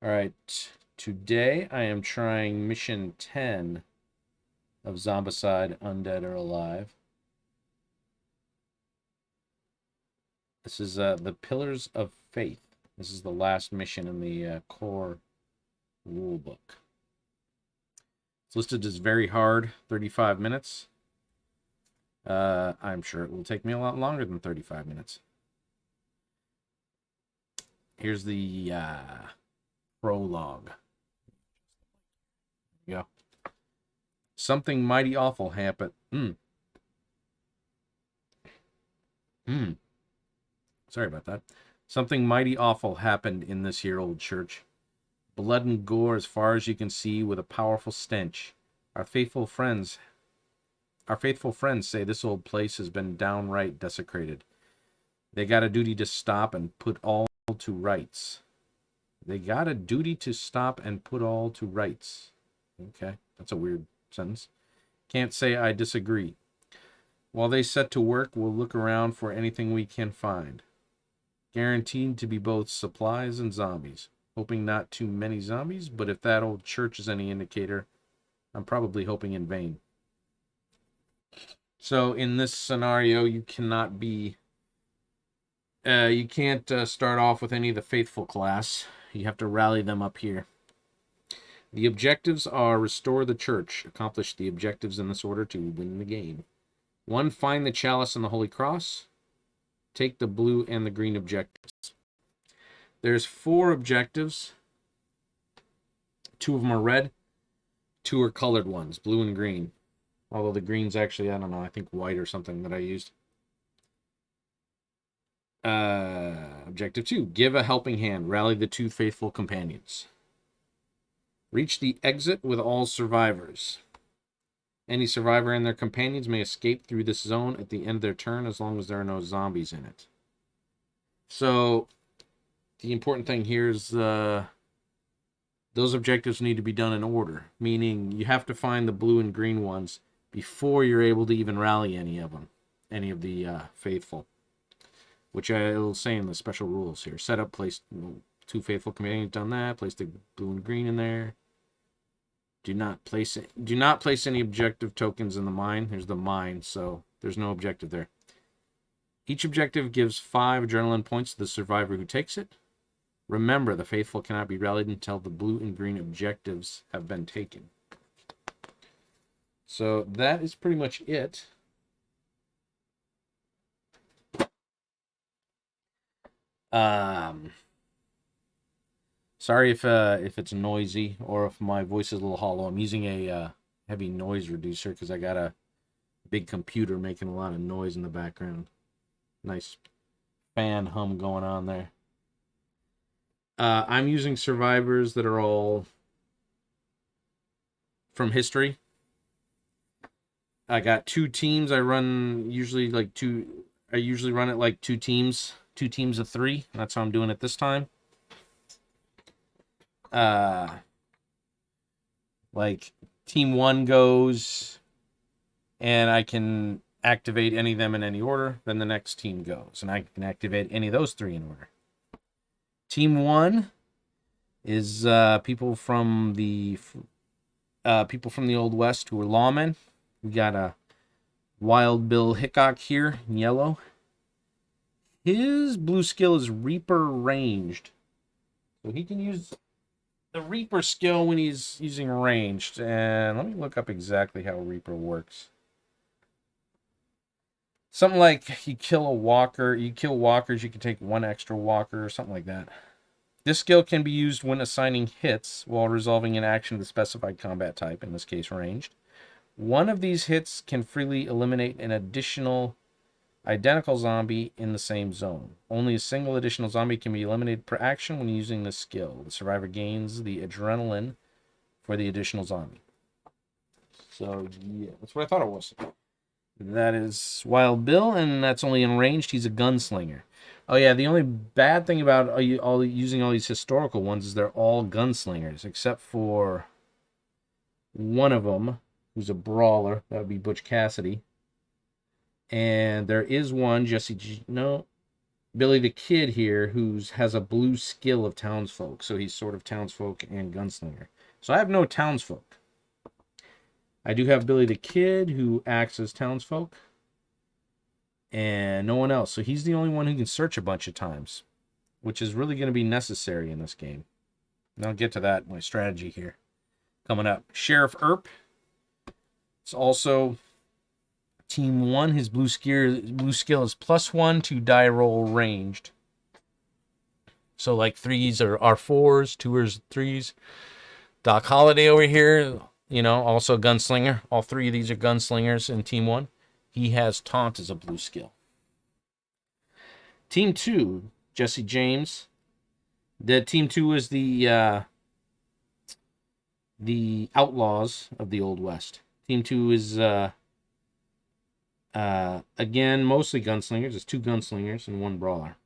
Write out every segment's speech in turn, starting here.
Alright, today I am trying Mission 10 of Zombicide Undead or Alive. This is the Pillars of Faith. This is the last mission in the core rulebook. It's listed as very hard, 35 minutes. I'm sure it will take me a lot longer than 35 minutes. Here's the prologue. There you go. Something mighty awful happened. Sorry about that. Something mighty awful happened in this here old church. Blood and gore as far as you can see, with a powerful stench. Our faithful friends say this old place has been downright desecrated. They got a duty to stop and put all to rights. They got a duty to stop and put all to rights. Okay, that's a weird sentence. Can't say I disagree. While they set to work, we'll look around for anything we can find. Guaranteed to be both supplies and zombies. Hoping not too many zombies, but if that old church is any indicator, I'm probably hoping in vain. So in this scenario, you cannot be... you can't start off with any of the faithful class. You have to rally them up here. The objectives are restore the church. Accomplish the objectives in this order to win the game. 1, find the chalice and the holy cross. Take the blue and the green objectives. There's 4 objectives. 2 of them are red. 2 are colored ones, blue and green. Although the green's actually, I don't know, I think white or something that I used. Objective 2, give a helping hand. Rally the 2 faithful companions. Reach the exit with all survivors. Any survivor and their companions may escape through this zone at the end of their turn as long as there are no zombies in it. So, the important thing here is those objectives need to be done in order. Meaning, you have to find the blue and green ones before you're able to even rally any of them. Any of the faithful. Which I will say in the special rules here. Set up, place 2 faithful companions, done that. Place the blue and green in there. Do not place any objective tokens in the mine. There's the mine, so there's no objective there. Each objective gives 5 adrenaline points to the survivor who takes it. Remember, the faithful cannot be rallied until the blue and green objectives have been taken. So that is pretty much it. Sorry if it's noisy or if my voice is a little hollow. I'm using a heavy noise reducer because I got a big computer making a lot of noise in the background. Nice fan hum going on there. I'm using survivors that are all from history. I got 2 teams. I usually run it like 2 teams. 2 teams of 3. That's how I'm doing it this time. Like team 1 goes and I can activate any of them in any order. Then the next team goes and I can activate any of those 3 in order. Team 1 is people from the Old West who are lawmen. We got a Wild Bill Hickok here in yellow. His blue skill is Reaper ranged. So he can use the Reaper skill when he's using ranged. And let me look up exactly how Reaper works. Something like you kill a walker. You kill walkers, you can take 1 extra walker or something like that. This skill can be used when assigning hits while resolving an action of the specified combat type, in this case ranged. 1 of these hits can freely eliminate an additional identical zombie in the same zone. Only a single additional zombie can be eliminated per action when using this skill. The survivor gains the adrenaline for the additional zombie. So, yeah, that's what I thought it was. That is Wild Bill, and that's only in ranged. He's a gunslinger. Oh, yeah, the only bad thing about using all these historical ones is they're all gunslingers, except for one of them, who's a brawler. That would be Butch Cassidy. And there is one, Jesse... No. Billy the Kid here, has a blue skill of townsfolk. So he's sort of townsfolk and gunslinger. So I have no townsfolk. I do have Billy the Kid, who acts as townsfolk. And no one else. So he's the only one who can search a bunch of times, which is really going to be necessary in this game. And I'll get to that in my strategy here coming up. Sheriff Earp. It's also Team 1. His blue skill is +1 to die roll ranged. So like 3s are 4s, 2s are 3s. Doc Holliday over here, also a gunslinger. All 3 of these are gunslingers in Team 1. He has Taunt as a blue skill. Team 2, Jesse James. Team 2 is the Outlaws of the Old West. Team 2 is again mostly gunslingers. It's 2 gunslingers and 1 brawler.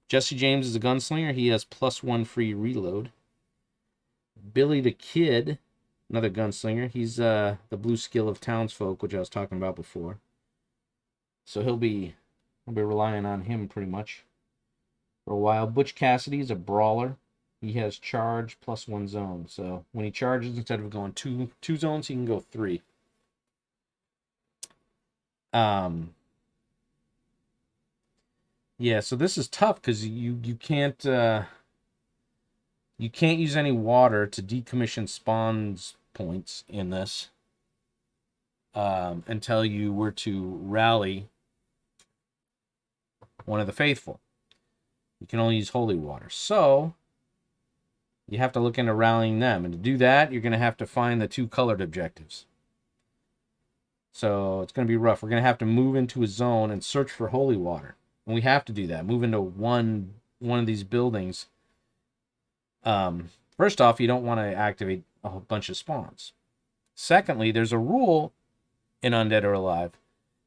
Jesse James is a gunslinger. He has +1 free reload. Billy the Kid, another gunslinger. He's the blue skill of townsfolk, which I was talking about before. So I'll be relying on him pretty much for a while. Butch Cassidy is a brawler. He has charge +1 zone. So when he charges, instead of going two zones, he can go 3. Yeah, so this is tough because you can't use any water to decommission spawns points in this until you were to rally one of the faithful. You can only use holy water. So you have to look into rallying them. And to do that, you're going to have to find the 2 colored objectives. So it's going to be rough. We're going to have to move into a zone and search for holy water. And we have to do that. Move into one of these buildings. First off, you don't want to activate a whole bunch of spawns. Secondly, there's a rule in Undead or Alive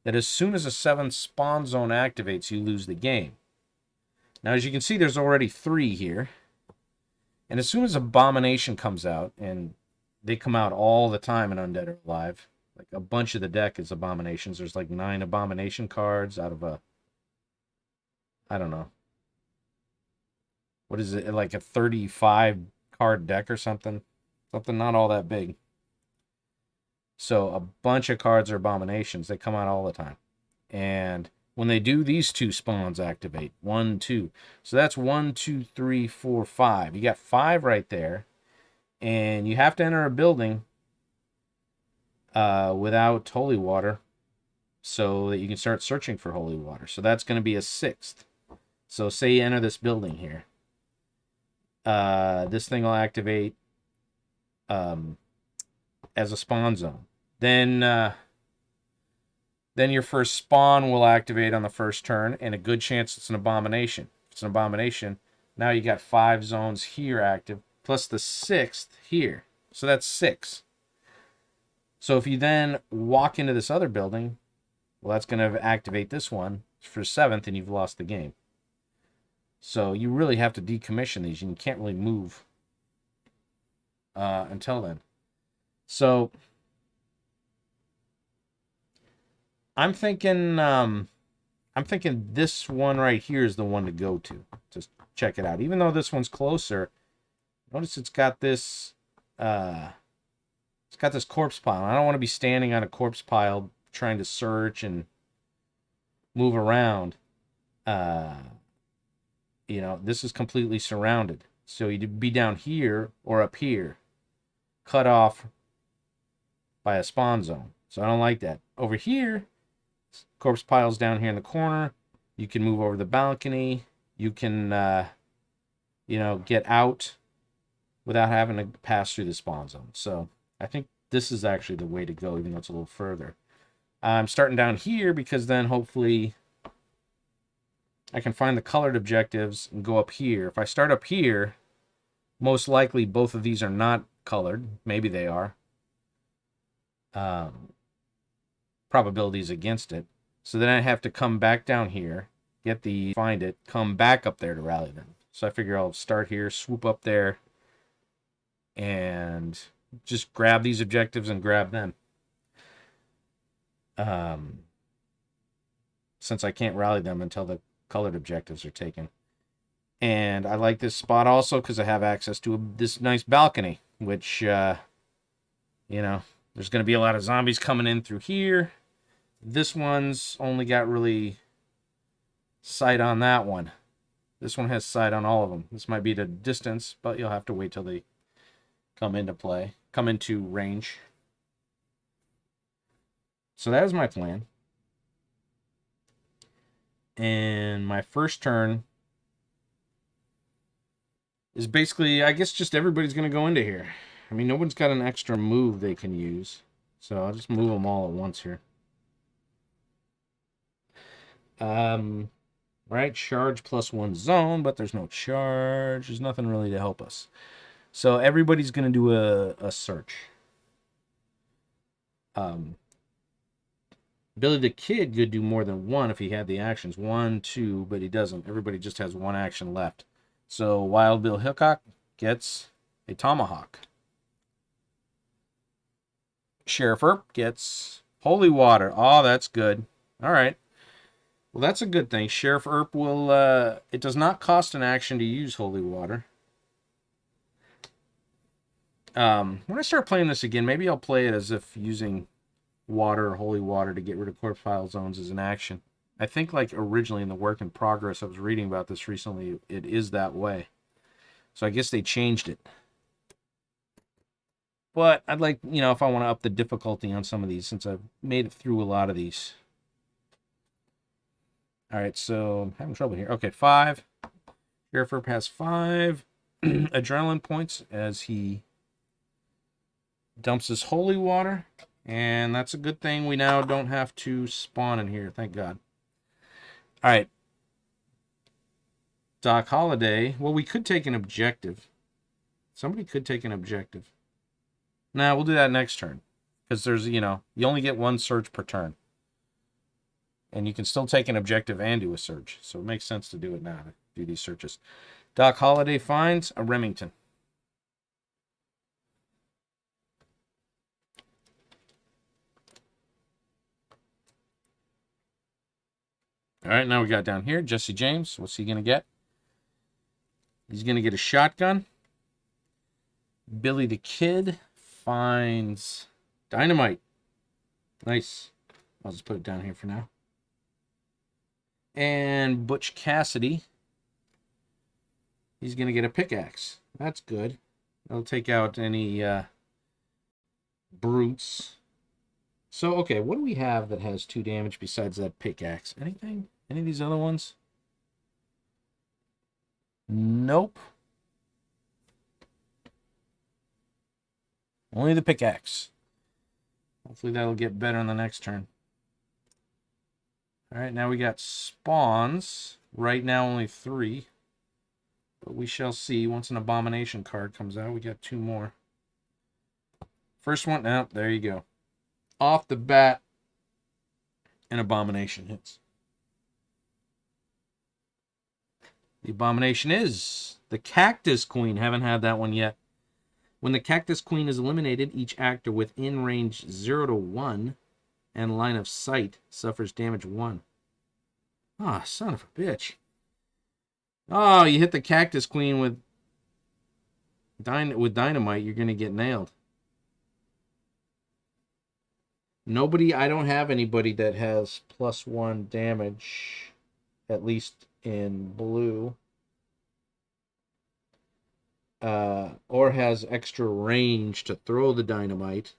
that as soon as a 7th spawn zone activates, you lose the game. Now, as you can see, there's already 3 here. And as soon as Abomination comes out, and they come out all the time in Undead or Alive, like a bunch of the deck is Abominations. There's like 9 Abomination cards out of I don't know. What is it, like a 35 card deck or something? Something not all that big. So a bunch of cards are Abominations. They come out all the time. And when they do, these 2 spawns activate. 1, 2. So that's 1, 2, 3, 4, 5. You got 5 right there. And you have to enter a building without holy water so that you can start searching for holy water. So that's going to be a 6th. So say you enter this building here. This thing will activate as a spawn zone. Then your first spawn will activate on the first turn, and a good chance it's an Abomination. If it's an Abomination, now you got 5 zones here active, plus the 6th here. So that's 6. So if you then walk into this other building, well, that's going to activate this one for 7th, and you've lost the game. So you really have to decommission these, and you can't really move until then. So I'm thinking this one right here is the one to go to check it out. Even though this one's closer, notice it's got this corpse pile. I don't want to be standing on a corpse pile trying to search and move around. This is completely surrounded. So you'd be down here or up here, cut off by a spawn zone. So I don't like that. Over here, corpse pile's down here in the corner. You can move over the balcony. You can, get out without having to pass through the spawn zone. So I think this is actually the way to go, even though it's a little further. I'm starting down here because then hopefully I can find the colored objectives and go up here. If I start up here, most likely both of these are not colored. Maybe they are. Probabilities against it. So then I have to come back down here, find it, come back up there to rally them. So I figure I'll start here, swoop up there, and just grab these objectives and grab them. Since I can't rally them until the colored objectives are taken. And I like this spot also because I have access to this nice balcony, which, you know, there's going to be a lot of zombies coming in through here. This one's only got really sight on that one. This one has sight on all of them. This might be the distance, but you'll have to wait till they come into range. So that is my plan. And my first turn is basically, I guess, just everybody's going to go into here. I mean, no one's got an extra move they can use. So I'll just move them all at once here. Right, charge +1 zone, but there's no charge. There's nothing really to help us. So everybody's going to do a search. Billy the Kid could do more than one if he had the actions. 1, 2, but he doesn't. Everybody just has one action left. So Wild Bill Hickok gets a tomahawk. Sheriff Earp gets holy water. Oh, that's good. All right. Well, that's a good thing. Sheriff Earp will... it does not cost an action to use holy water. When I start playing this again, maybe I'll play it as if using water or holy water to get rid of corpse pile zones is an action. I think like originally in the work in progress, I was reading about this recently, it is that way. So I guess they changed it. But I'd like, you know, if I want to up the difficulty on some of these, since I've made it through a lot of these. All right, so I'm having trouble here. Okay, 5. Sheriff Earp has 5 adrenaline points as he dumps his holy water. And that's a good thing. We now don't have to spawn in here. Thank God. All right. Doc Holliday. Well, we could take an objective. Somebody could take an objective. Nah, we'll do that next turn. Because there's, you know, you only get one search per turn. And you can still take an objective and do a search. So it makes sense to do it now, to do these searches. Doc Holliday finds a Remington. All right, now we got down here Jesse James. What's he going to get? He's going to get a shotgun. Billy the Kid finds dynamite. Nice. I'll just put it down here for now. And Butch Cassidy, he's going to get a pickaxe. That's good. That'll take out any brutes. So, okay, what do we have that has 2 damage besides that pickaxe? Anything? Any of these other ones? Nope. Only the pickaxe. Hopefully that'll get better on the next turn. All right, now we got spawns. Right now only 3. But we shall see. Once an abomination card comes out, we got 2 more. First one, now, there you go. Off the bat, an abomination hits. The abomination is the Cactus Queen. Haven't had that one yet. When the Cactus Queen is eliminated, each actor within range 0 to 1 and line of sight suffers damage 1. Ah, oh, son of a bitch. Oh, you hit the Cactus Queen with dynamite, you're going to get nailed. I don't have anybody that has +1 damage, at least in blue. Or has extra range to throw the dynamite.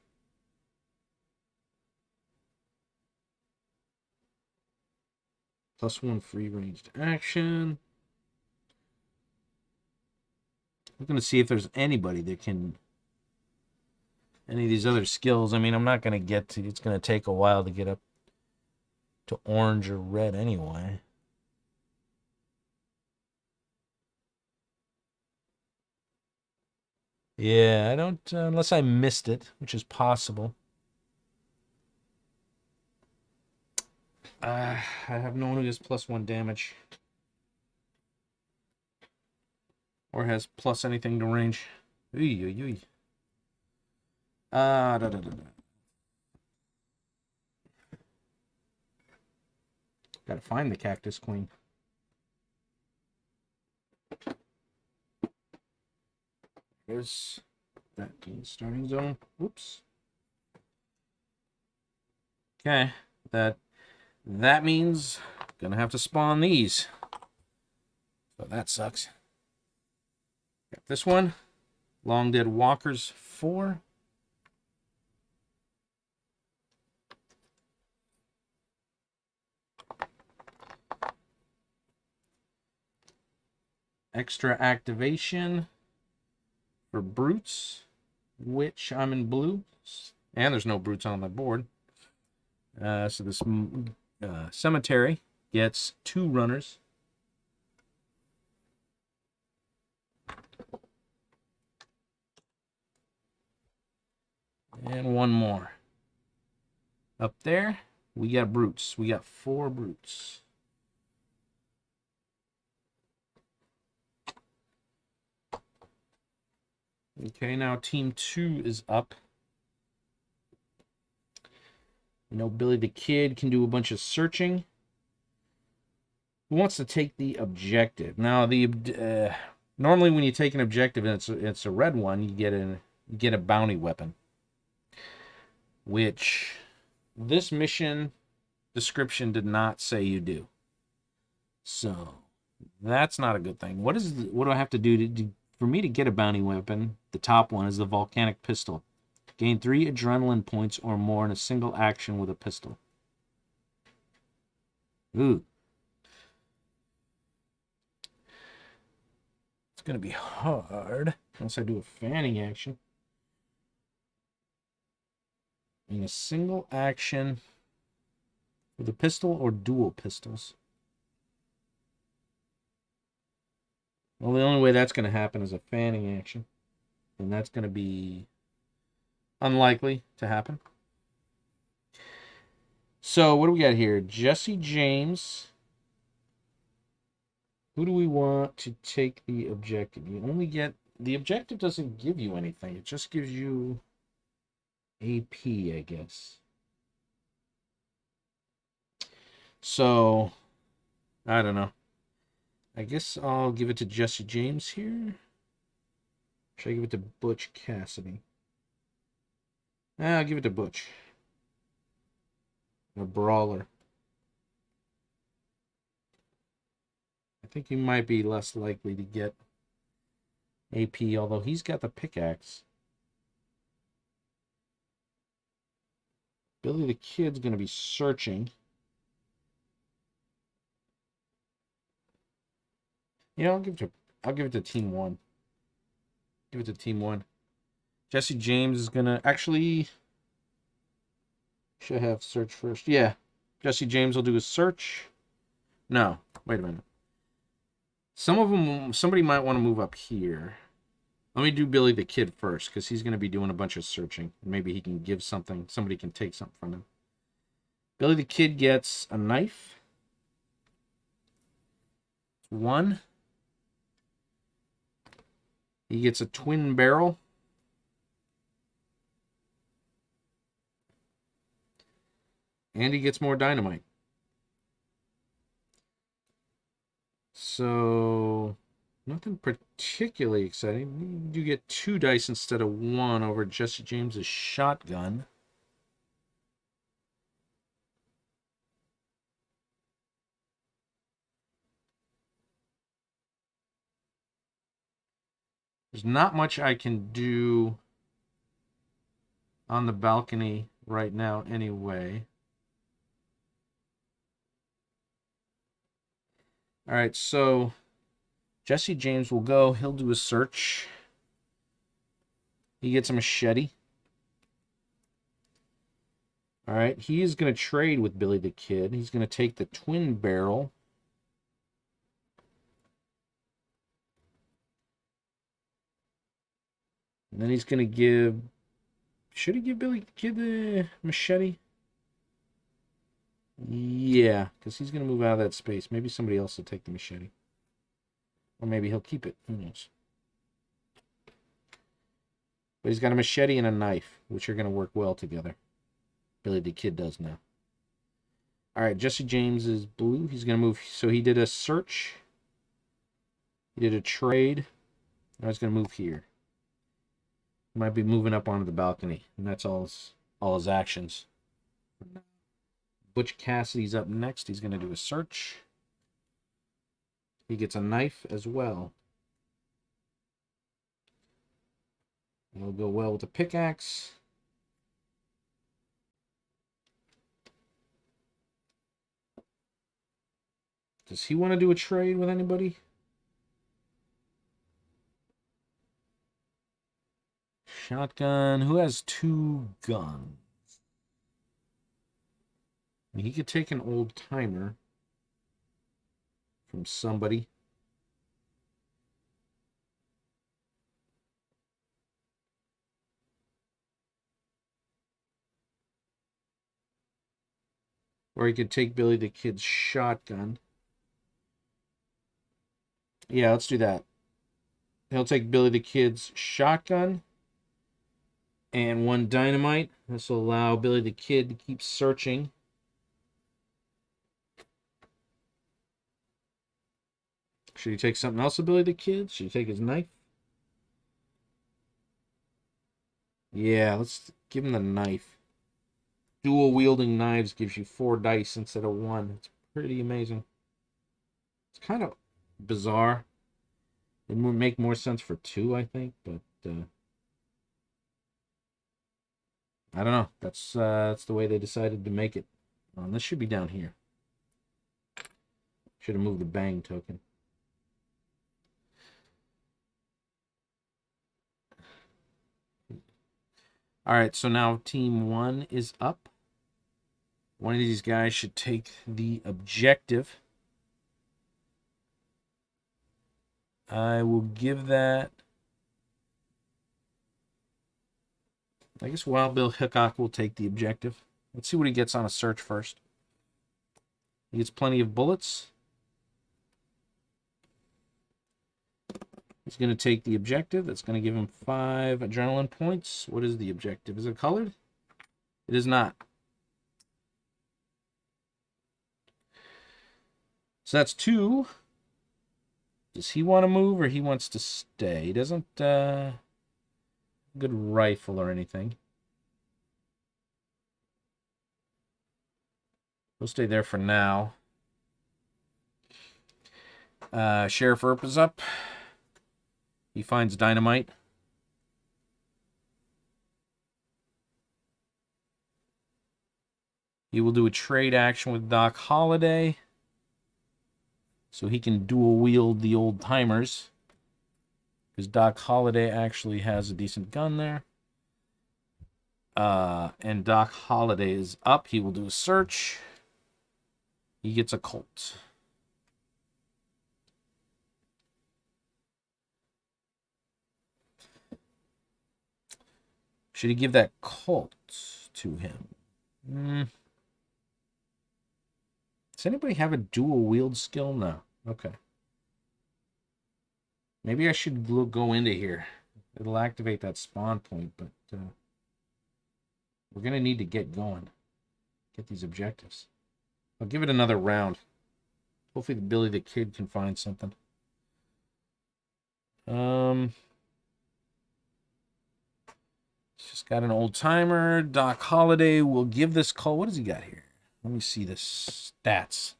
+1 free ranged action. I'm going to see if there's anybody that can... Any of these other skills. I mean, I'm not going to get to... It's going to take a while to get up to orange or red anyway. Yeah, I don't... unless I missed it, which is possible. I have no one who has +1 damage. Or has plus anything to range. Gotta find the Cactus Queen. There's that starting zone. Whoops. Okay, that means gonna have to spawn these. So that sucks. Got this one. Long Dead Walkers 4. Extra activation for brutes, which I'm in blue. And there's no brutes on my board. So this cemetery gets 2 runners. And 1 more. Up there, we got brutes. We got 4 brutes. Okay, now team 2 is up. You know, Billy the Kid can do a bunch of searching. Who wants to take the objective? Now, the normally when you take an objective and it's a red one, you get a bounty weapon, which this mission description did not say you do. So that's not a good thing. What do I have to do for me to get a bounty weapon? The top one is the volcanic pistol. Gain 3 adrenaline points or more in a single action with a pistol. Ooh. It's going to be hard unless I do a fanning action. In a single action with a pistol or dual pistols. Well, the only way that's going to happen is a fanning action. And that's going to be unlikely to happen. So, what do we got here? Jesse James. Who do we want to take the objective? You only get... The objective doesn't give you anything. It just gives you AP, I guess. So, I don't know. I guess I'll give it to Jesse James here. Should I give it to Butch Cassidy? I'll give it to Butch. A brawler. I think he might be less likely to get AP, although he's got the pickaxe. Billy the Kid's going to be searching. Yeah, I'll give it to Team 1. Give it to Team 1. Jesse James is going to... Actually, should have search first. Yeah. Jesse James will do a search. No. Wait a minute. Some of them... Somebody might want to move up here. Let me do Billy the Kid first, because he's going to be doing a bunch of searching. Maybe he can give something. Somebody can take something from him. Billy the Kid gets a knife. 1. He gets a twin barrel. And he gets more dynamite. So, nothing particularly exciting. You get 2 dice instead of 1 over Jesse James's shotgun. There's not much I can do on the balcony right now anyway. All right, so Jesse James will go. He'll do a search. He gets a machete. All right, he is going to trade with Billy the Kid. He's going to take the twin barrel. And then he's going to give... Should he give Billy the Kid the machete? Yeah, because he's going to move out of that space. Maybe somebody else will take the machete. Or maybe he'll keep it. Who knows? But he's got a machete and a knife, which are going to work well together. Billy the Kid does now. All right, Jesse James is blue. He's going to move. So he did a search. He did a trade. Now he's going to move here. He might be moving up onto the balcony, and that's all his actions. Butch Cassidy's up next. He's going to do a search. He gets a knife as well. It'll go well with a pickaxe. Does he want to do a trade with anybody? Shotgun. Who has 2 guns? He could take an old timer from somebody. Or he could take Billy the Kid's shotgun. Yeah, let's do that. He'll take Billy the Kid's shotgun and 1 dynamite. This will allow Billy the Kid to keep searching. Should he take something else with Billy the Kid? Should he take his knife? Yeah, let's give him the knife. Dual wielding knives gives you 4 dice instead of 1. It's pretty amazing. It's kind of bizarre. It would make more sense for 2, I think, but I don't know. That's the way they decided to make it. This should be down here. Should have moved the bang token. All right, so now team 1 is up. One of these guys should take the objective. I will give that... I guess Wild Bill Hickok will take the objective. Let's see what he gets on a search first. He gets plenty of bullets. He's going to take the objective. That's going to give him 5 adrenaline points. What is the objective? Is it colored? It is not. So that's 2. Does he want to move or he wants to stay? He doesn't good rifle or anything. We'll stay there for now. Sheriff Earp is up. He finds dynamite. He will do a trade action with Doc Holliday, so he can dual wield the old timers. Because Doc Holliday actually has a decent gun there. And Doc Holliday is up. He will do a search. He gets a Colt. Should he give that Colt to him? Does anybody have a dual wield skill? No. Okay. Maybe I should go into here. It'll activate that spawn point, but we're going to need to get going. Get these objectives. I'll give it another round. Hopefully Billy the Kid can find something. Just got an old timer. Doc Holliday will give this call. What does he got here? Let me see the stats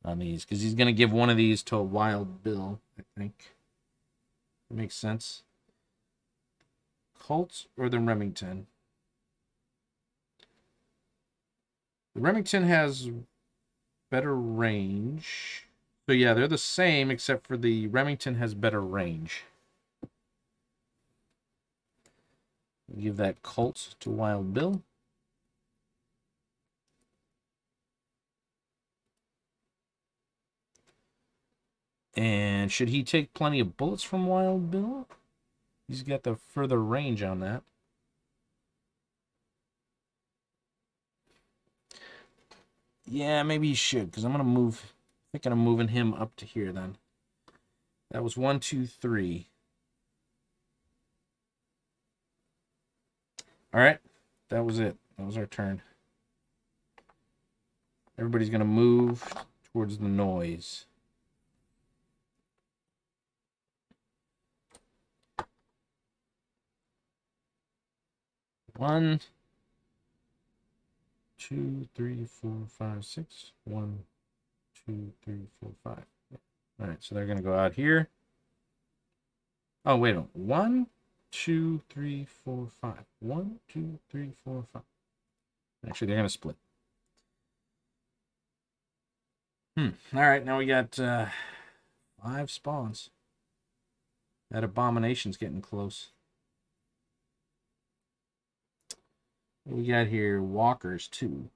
on these, because he's going to give one of these to a Wild Bill, I think. That makes sense. Colt or the Remington? The Remington has better range. So yeah, they're the same, except for the Remington has better range. Give that Colt to Wild Bill. And should he take plenty of bullets from Wild Bill? He's got the further range on that. Yeah, maybe he should, because I'm going to move. I think I'm moving him up to here then. That was 1, 2, 3. All right, that was it. That was our turn. Everybody's going to move towards the noise. 1, 2, 3, 4, 5, 6. 1, 2, 3, 4, 5. All right, so they're going to go out here. Oh, wait a minute. 1, 2, 3, 4, 5. 1, 2, 3, 4, 5. Actually, they're going to split. All right, now we got 5 spawns. That abomination's getting close. What we got here? Walkers, 2.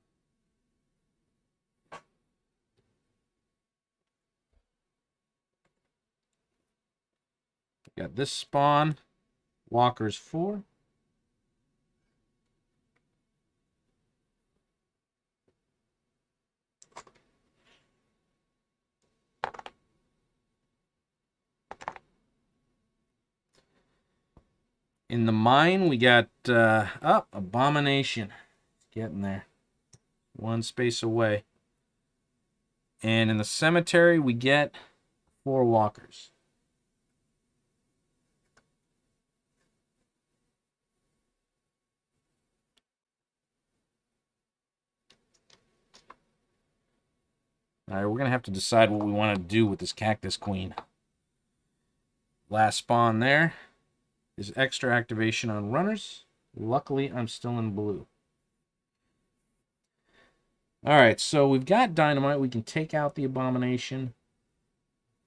Got this spawn. Walkers, 4. In the mine, we got abomination. Getting there. 1 space away. And in the cemetery, we get 4 walkers. All right, we're going to have to decide what we want to do with this cactus queen. Last spawn there is extra activation on runners. Luckily, I'm still in blue. All right, so we've got dynamite. We can take out the abomination.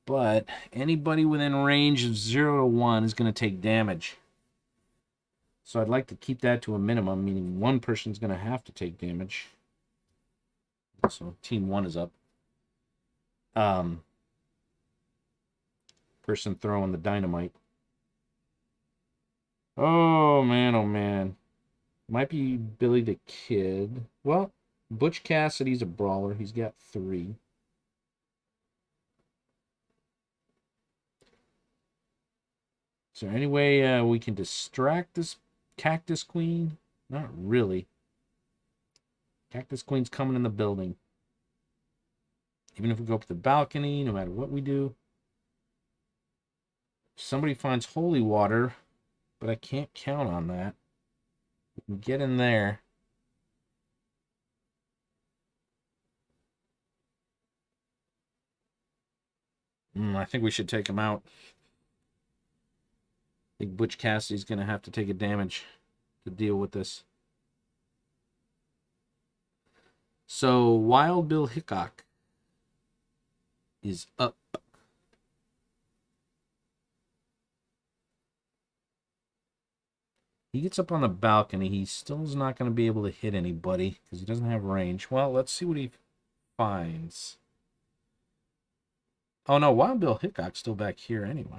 But anybody within range of 0 to 1 is going to take damage. So I'd like to keep that to a minimum, meaning one person's going to have to take damage. So team 1 is up. Person throwing the dynamite. Oh, man, oh, man. Might be Billy the Kid. Well, Butch Cassidy's a brawler. He's got 3. Is there any way we can distract this Cactus Queen? Not really. Cactus Queen's coming in the building. Even if we go up to the balcony, no matter what we do. If somebody finds holy water, but I can't count on that. We can get in there. I think we should take him out. I think Butch Cassidy's going to have to take a damage to deal with this. So, Wild Bill Hickok is up. He gets up on the balcony. He still is not going to be able to hit anybody because he doesn't have range. Well, let's see what he finds. Oh, no, Wild Bill Hickok's still back here anyway.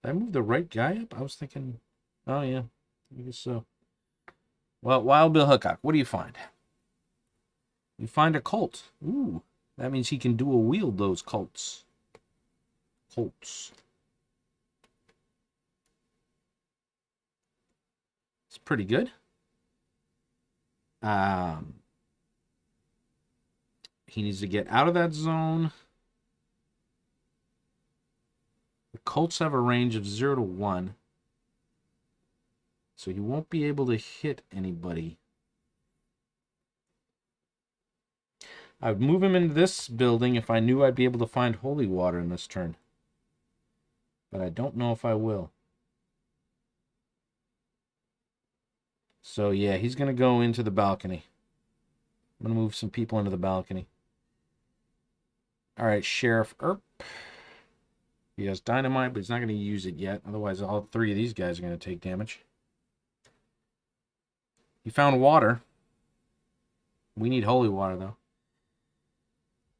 Did I move the right guy up? I was thinking, oh, yeah, I guess so. Well, Wild Bill Hickok, what do you find? You find a Colt. Ooh, that means he can dual wield those Colts. It's pretty good. He needs to get out of that zone. The Colts have a range of 0 to 1. So he won't be able to hit anybody. I would move him into this building if I knew I'd be able to find holy water in this turn. But I don't know if I will. So yeah, he's going to go into the balcony. I'm going to move some people into the balcony. All right, Sheriff Earp. He has dynamite, but he's not going to use it yet. Otherwise, all 3 of these guys are going to take damage. He found water. We need holy water, though.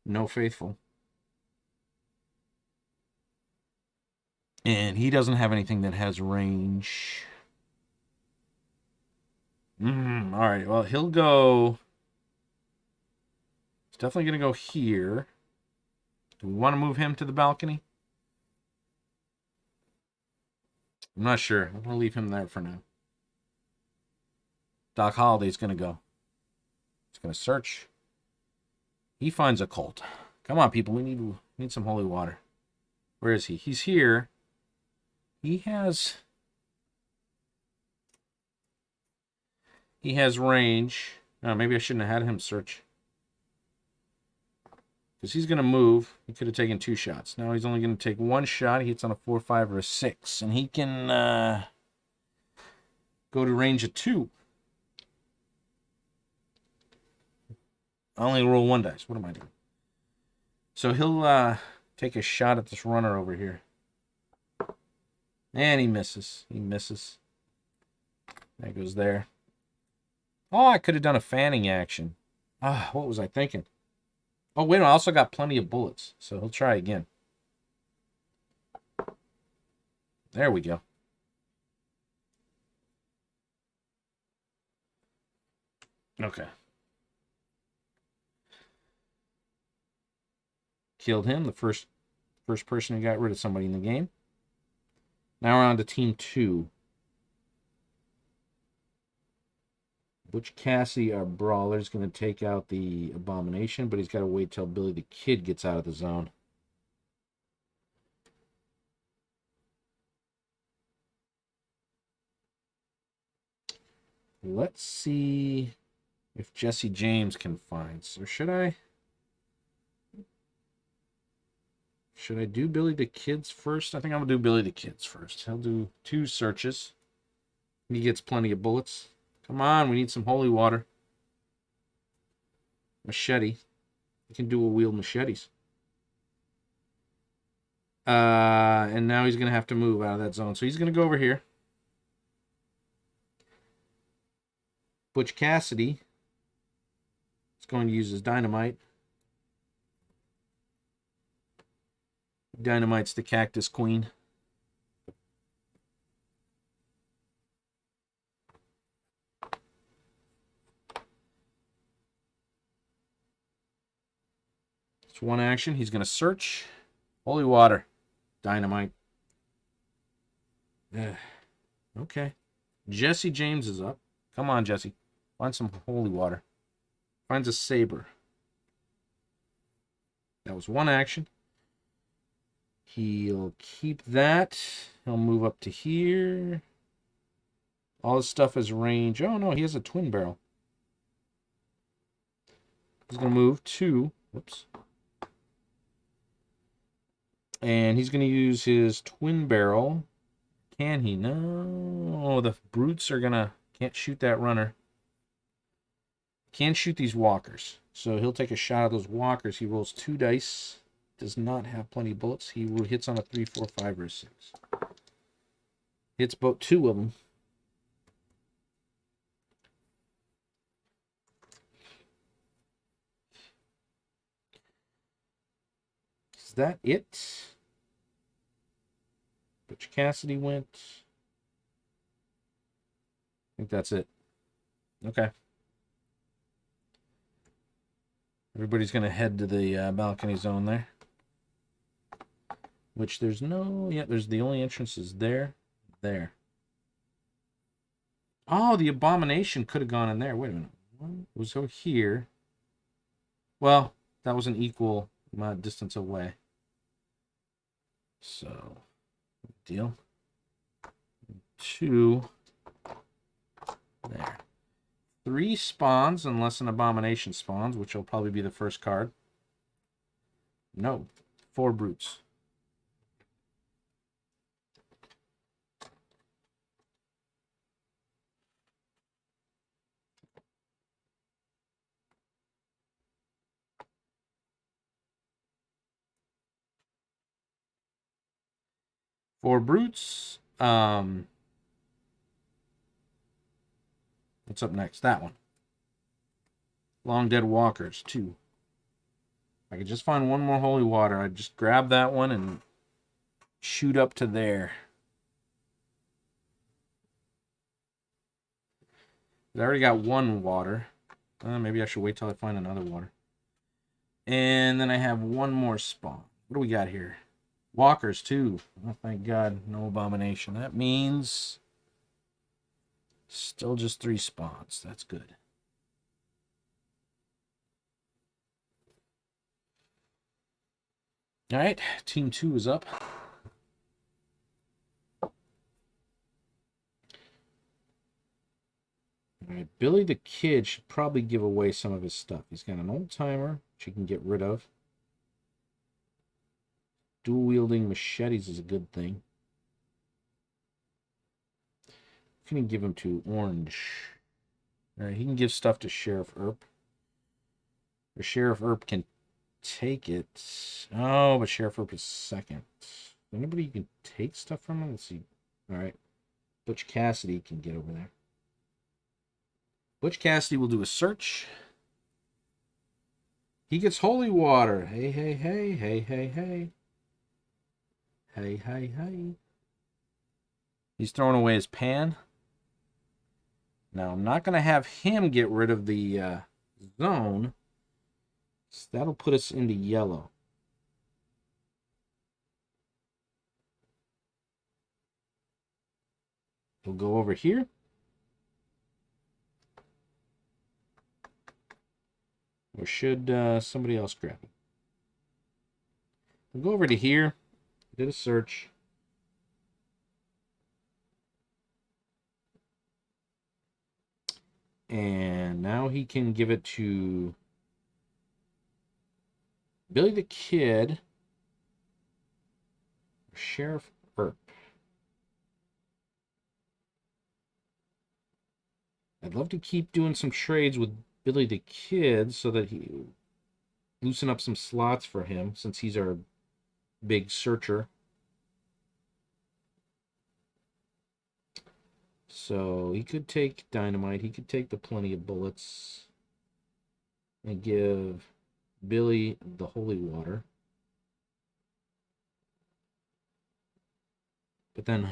No faithful. And he doesn't have anything that has range. All right, well, he'll go... He's definitely going to go here. Do we want to move him to the balcony? I'm not sure. I'm going to leave him there for now. Doc Holliday's going to go. He's going to search. He finds a Colt. Come on, people. We need some holy water. Where is he? He's here. He has He has range. Oh, maybe I shouldn't have had him search. Because he's going to move. He could have taken 2 shots. Now he's only going to take 1 shot. He hits on a 4, 5, or a 6. And he can go to range of 2. I only roll 1 dice. What am I doing? So he'll take a shot at this runner over here. And he misses. He misses. That goes there. Oh, I could have done a fanning action. Ah, what was I thinking? Oh, wait, I also got plenty of bullets. So he'll try again. There we go. Okay. Killed him. The first person who got rid of somebody in the game. Now we're on to team 2. Butch Cassidy, our brawler, is going to take out the Abomination, but he's got to wait till Billy the Kid gets out of the zone. Let's see if Jesse James can find. So should I do Billy the Kid's first? I think I'm going to do Billy the Kid's first. He'll do 2 searches. He gets plenty of bullets. Come on, we need some holy water. Machete. He can dual wield machetes. And now he's going to have to move out of that zone. So he's going to go over here. Butch Cassidy is going to use his dynamite. Dynamite's the Cactus Queen. It's 1 action. He's going to search. Holy water. Dynamite. Okay. Jesse James is up. Come on, Jesse. Find some holy water. Finds a saber. That was 1 action. He'll keep that. He'll move up to here. All his stuff is range. Oh, no, he has a twin barrel. He's going to move 2. Whoops. And he's going to use his twin barrel. Can he? No. The brutes are going to... Can't shoot that runner. Can't shoot these walkers. So he'll take a shot at those walkers. He rolls 2 dice. Does not have plenty of bullets. He hits on a 3, 4, 5, or 6. Hits about 2 of them. Is that it? Butch Cassidy went. I think that's it. Okay. Everybody's going to head to the balcony zone there. Which there's no... Yeah, there's the only entrance is there. There. Oh, the Abomination could have gone in there. Wait a minute. It was over here. Well, that was an equal distance away. So, deal. 2. There. 3 spawns, unless an Abomination spawns, which will probably be the first card. No. 4 brutes. Four brutes. What's up next? That one. Long Dead Walkers, 2. If I could just find one more holy water, I'd just grab that one and shoot up to there. I already got 1 water. Maybe I should wait till I find another water. And then I have 1 more spawn. What do we got here? Walkers, 2. Oh, thank God, no Abomination. That means still just 3 spawns. That's good. All right, team 2 is up. All right, Billy the Kid should probably give away some of his stuff. He's got an old timer, which he can get rid of. Dual wielding machetes is a good thing. Can he give him to Orange? All right, he can give stuff to Sheriff Earp. Or Sheriff Earp can take it. Oh, but Sheriff Earp is second. Anybody you can take stuff from him? Let's see. All right. Butch Cassidy can get over there. Butch Cassidy will do a search. He gets holy water. Hey, hey, hey, hey, hey, hey. Hey, hey, hey. He's throwing away his pan. Now, I'm not going to have him get rid of the zone. So that'll put us into yellow. He'll go over here. Or should somebody else grab it? We'll go over to here. Did a search. And now he can give it to Billy the Kid. Or Sheriff Earp. I'd love to keep doing some trades with Billy the Kid so that he loosen up some slots for him since he's our big searcher. So he could take dynamite. He could take the plenty of bullets and give Billy the holy water. But then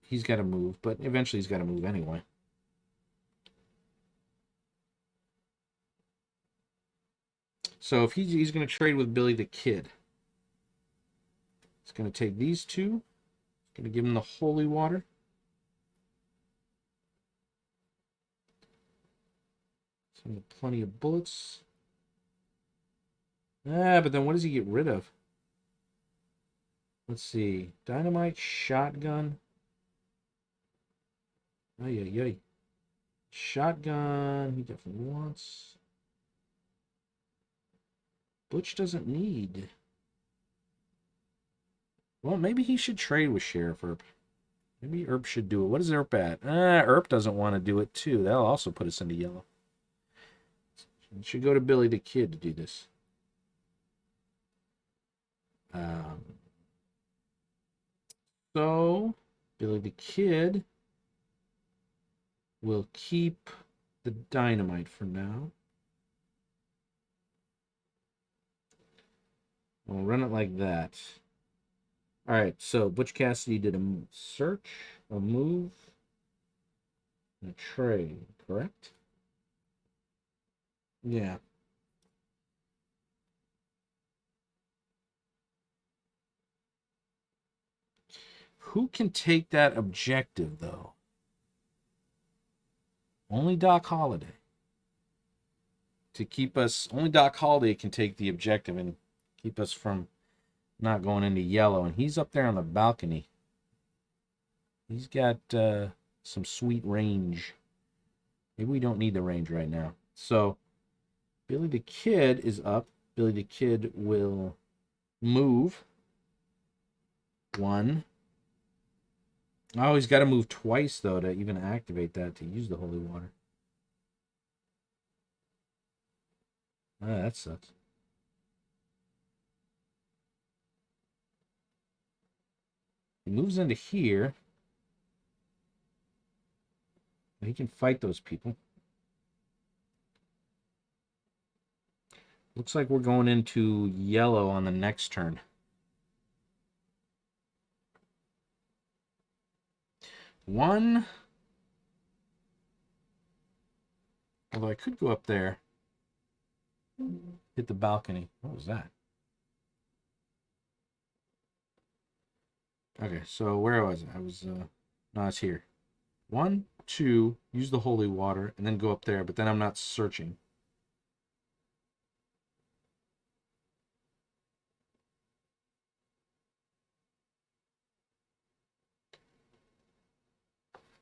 he's got to move. But eventually he's got to move anyway. So if he's going to trade with Billy the Kid, he's going to take these two. He's going to give him the holy water. Some plenty of bullets. But then what does he get rid of? Let's see. Dynamite, shotgun. Ay, ay, ay. Shotgun, he definitely wants. Butch doesn't need. Well, maybe he should trade with Sheriff Earp. Maybe Earp should do it. What is Earp at? Earp doesn't want to do it too. That'll also put us into yellow. It should go to Billy the Kid to do this. So, Billy the Kid will keep the dynamite for now. We'll run it like that. All right, so Butch Cassidy did a search, a move, and a trade, correct? Yeah. Who can take that objective, though? Only Doc Holliday. To keep us... Only Doc Holliday can take the objective and keep us from not going into yellow. And he's up there on the balcony. He's got some sweet range. Maybe we don't need the range right now. So, Billy the Kid is up. Billy the Kid will move. One. Oh, he's got to move twice, though, to even activate that, to use the holy water. Ah, that sucks. He moves into here. He can fight those people. Looks like we're going into yellow on the next turn. One. Although I could go up there. Hit the balcony. What was that? Okay, so where was I? I was, no, it's here. 1, 2, use the holy water, and then go up there, but then I'm not searching.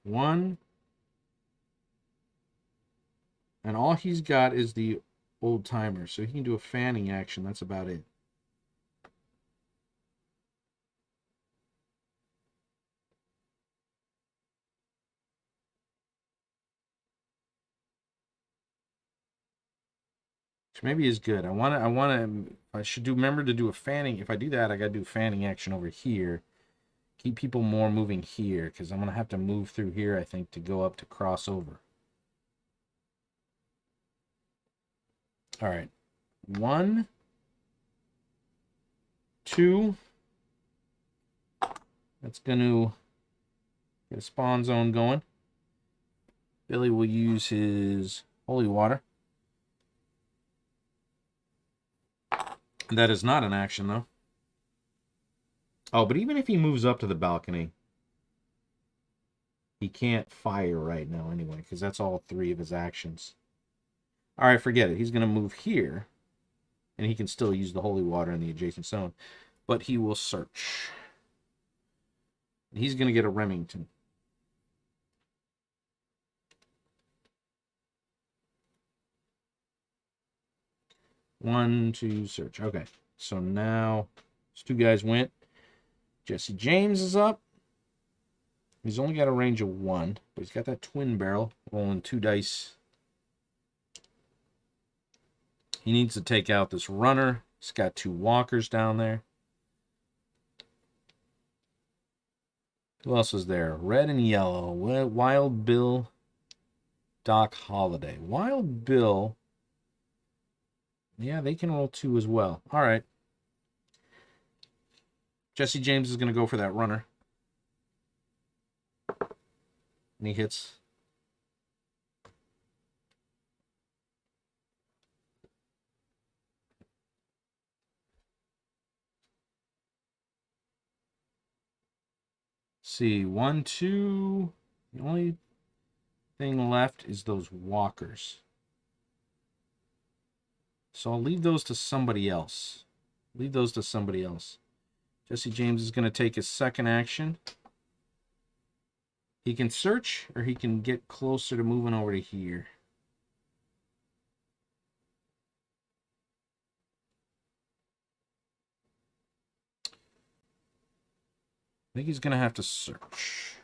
One. And all he's got is the old timer. So he can do a fanning action. That's about it. Which maybe is good. I should remember to do a fanning. If I do that, I got to do fanning action over here. Keep people more moving here, because I'm going to have to move through here, I think, to go up to crossover. All right. 1, 2. That's going to get a spawn zone going. Billy will use his holy water. That is not an action, though. Oh, but even if he moves up to the balcony, he can't fire right now anyway, because that's all 3 of his actions. All right, forget it. He's going to move here, and he can still use the holy water in the adjacent zone, but he will search. He's going to get a Remington. One, two, search. Okay, so now these 2 guys went. Jesse James is up. He's only got a range of 1, but he's got that twin barrel, rolling 2 dice. He needs to take out this runner. He's got 2 walkers down there. Who else is there? Red and yellow. Wild Bill, Doc Holliday. Wild Bill. Yeah, they can roll 2 as well. All right. Jesse James is going to go for that runner. And he hits. See, 1, 2. The only thing left is those walkers. So I'll leave those to somebody else. Leave those to somebody else. Jesse James is going to take his second action. He can search, or he can get closer to moving over to here. I think he's going to have to search.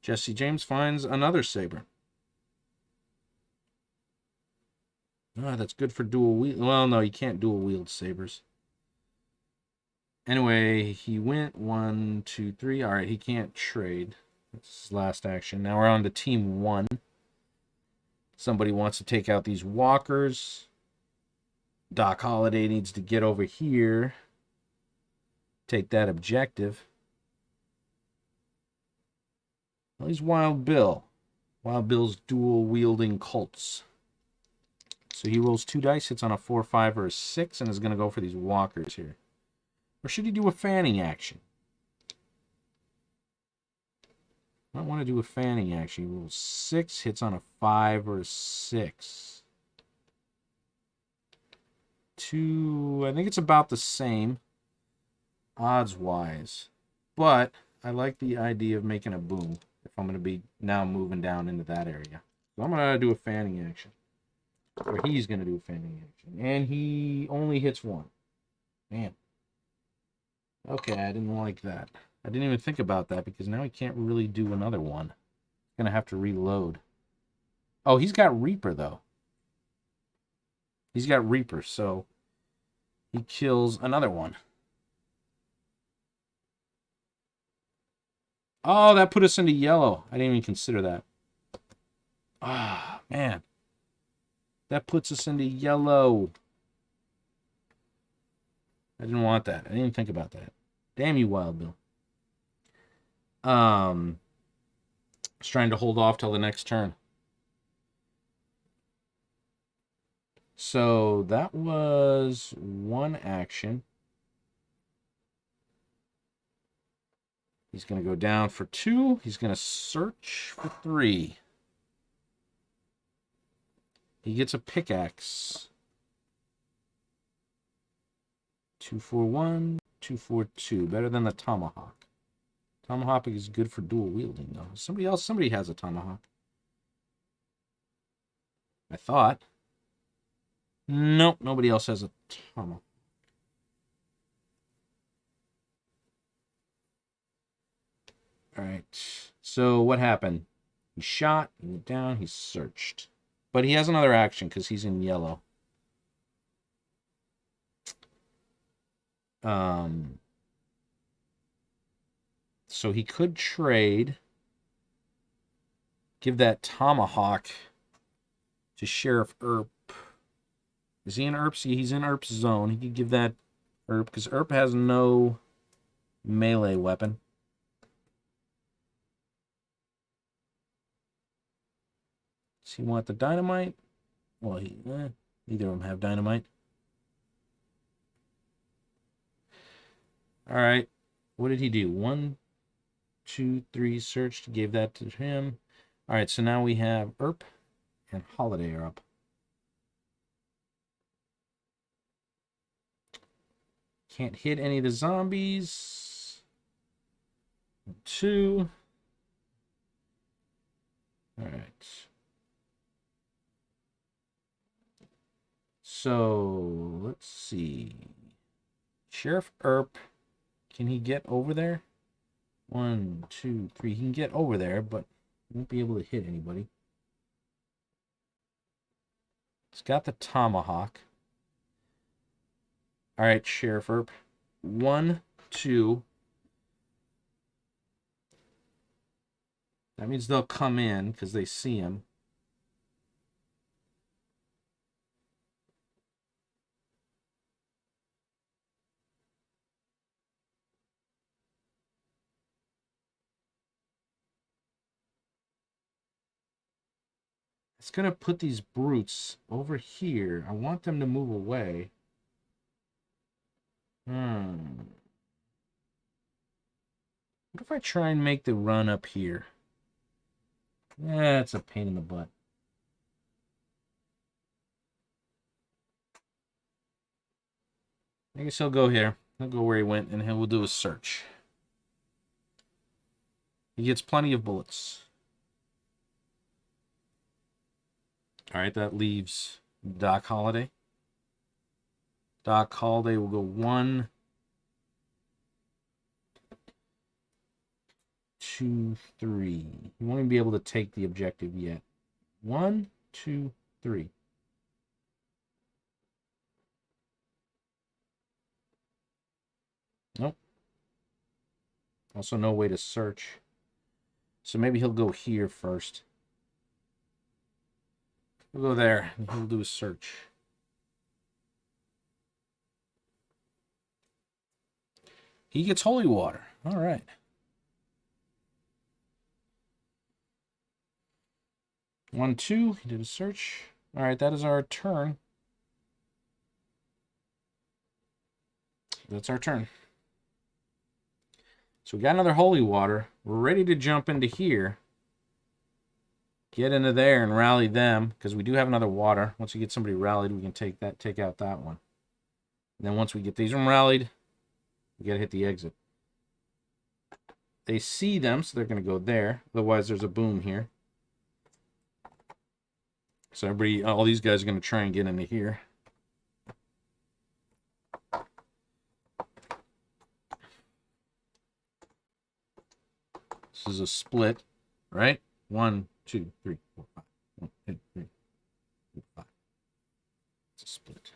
Jesse James finds another saber. Ah, that's good for dual wield. Well, no, you can't dual wield sabers. Anyway, he went 1, 2, 3. All right, he can't trade. That's his last action. Now we're on to team 1. Somebody wants to take out these walkers. Doc Holliday needs to get over here. Take that objective. Well, he's Wild Bill. Wild Bill's dual wielding Colts. So he rolls 2 dice, hits on a 4, 5, or a 6, and is going to go for these walkers here. Or should he do a fanning action? I don't want to do a fanning action. He rolls 6, hits on a 5 or a 6. 2, I think it's about the same odds-wise. But I like the idea of making a boom if I'm going to be now moving down into that area. So I'm going to do a fanning action. Or he's going to do a fanning action. And he only hits 1. Man. Okay, I didn't like that. I didn't even think about that because now he can't really do another one. He's going to have to reload. Oh, he's got Reaper, though. He's got Reaper, so he kills another one. Oh, that put us into yellow. I didn't even consider that. Ah, man. That puts us into yellow. I didn't want that. I didn't even think about that. Damn you, Wild Bill. Just trying to hold off till the next turn. So that was 1 action. He's going to go down for 2. He's going to search for 3. He gets a pickaxe. 2, 4, 1, 2, 4, 2. Better than the tomahawk. Tomahawk is good for dual wielding, though. Somebody has a tomahawk. I thought. Nope, nobody else has a tomahawk. All right. So what happened? He shot, he went down, he searched. But he has another action because he's in yellow. So he could trade. Give that tomahawk to Sheriff Earp. Is he in Earp's? He's in Earp's zone. He could give that Earp because Earp has no melee weapon. Does he want the dynamite? Well, neither of them have dynamite. All right. What did he do? 1, 2, 3, searched. Gave that to him. All right, so now we have Earp and Holiday are up. Can't hit any of the zombies. 2. All right. So, let's see. Sheriff Earp, can he get over there? 1, 2, 3. He can get over there, but won't be able to hit anybody. He's got the tomahawk. All right, Sheriff Earp. 1, 2. That means they'll come in because they see him. It's going to put these brutes over here. I want them to move away. What if I try and make the run up here? Yeah, it's a pain in the butt. I guess he'll go here. He'll go where he went, and we'll do a search. He gets plenty of bullets. All right, that leaves Doc Holliday. Doc Holliday will go 1, 2, 3. He won't even be able to take the objective yet. 1, 2, 3. Nope. Also, no way to search. So maybe he'll go here first. We'll go there, and he'll do a search. He gets holy water. All right. One, 2. He did a search. All right, that is our turn. That's our turn. So we got another holy water. We're ready to jump into here. Get into there and rally them, because we do have another water. Once we get somebody rallied, we can take out that one. And then once we get these rallied, we got to hit the exit. They see them, so they're going to go there. Otherwise, there's a boom here. So everybody, all these guys are going to try and get into here. This is a split, right? 1, 2, 3, 4, 5. 1, 2, 3, 4, 5. It's a split.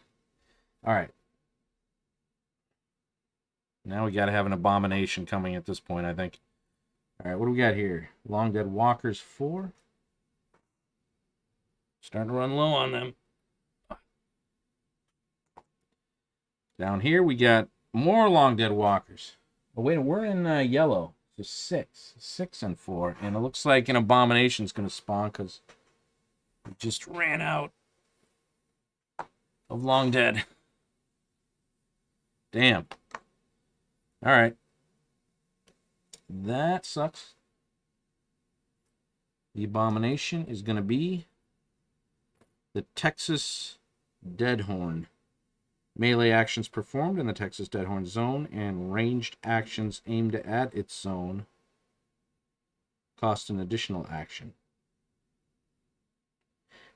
All right. Now we got to have an abomination coming at this point, I think. All right, what do we got here? Long Dead Walkers 4. Starting to run low on them. Down here we got more Long Dead Walkers. Oh, wait, we're in yellow. Just 6 and 4. And it looks like an abomination's going to spawn because we just ran out of Long Dead. Damn. All right. That sucks. The abomination is going to be the Texas Deadhorn. Melee actions performed in the Texas Deadhorn zone and ranged actions aimed at its zone cost an additional action.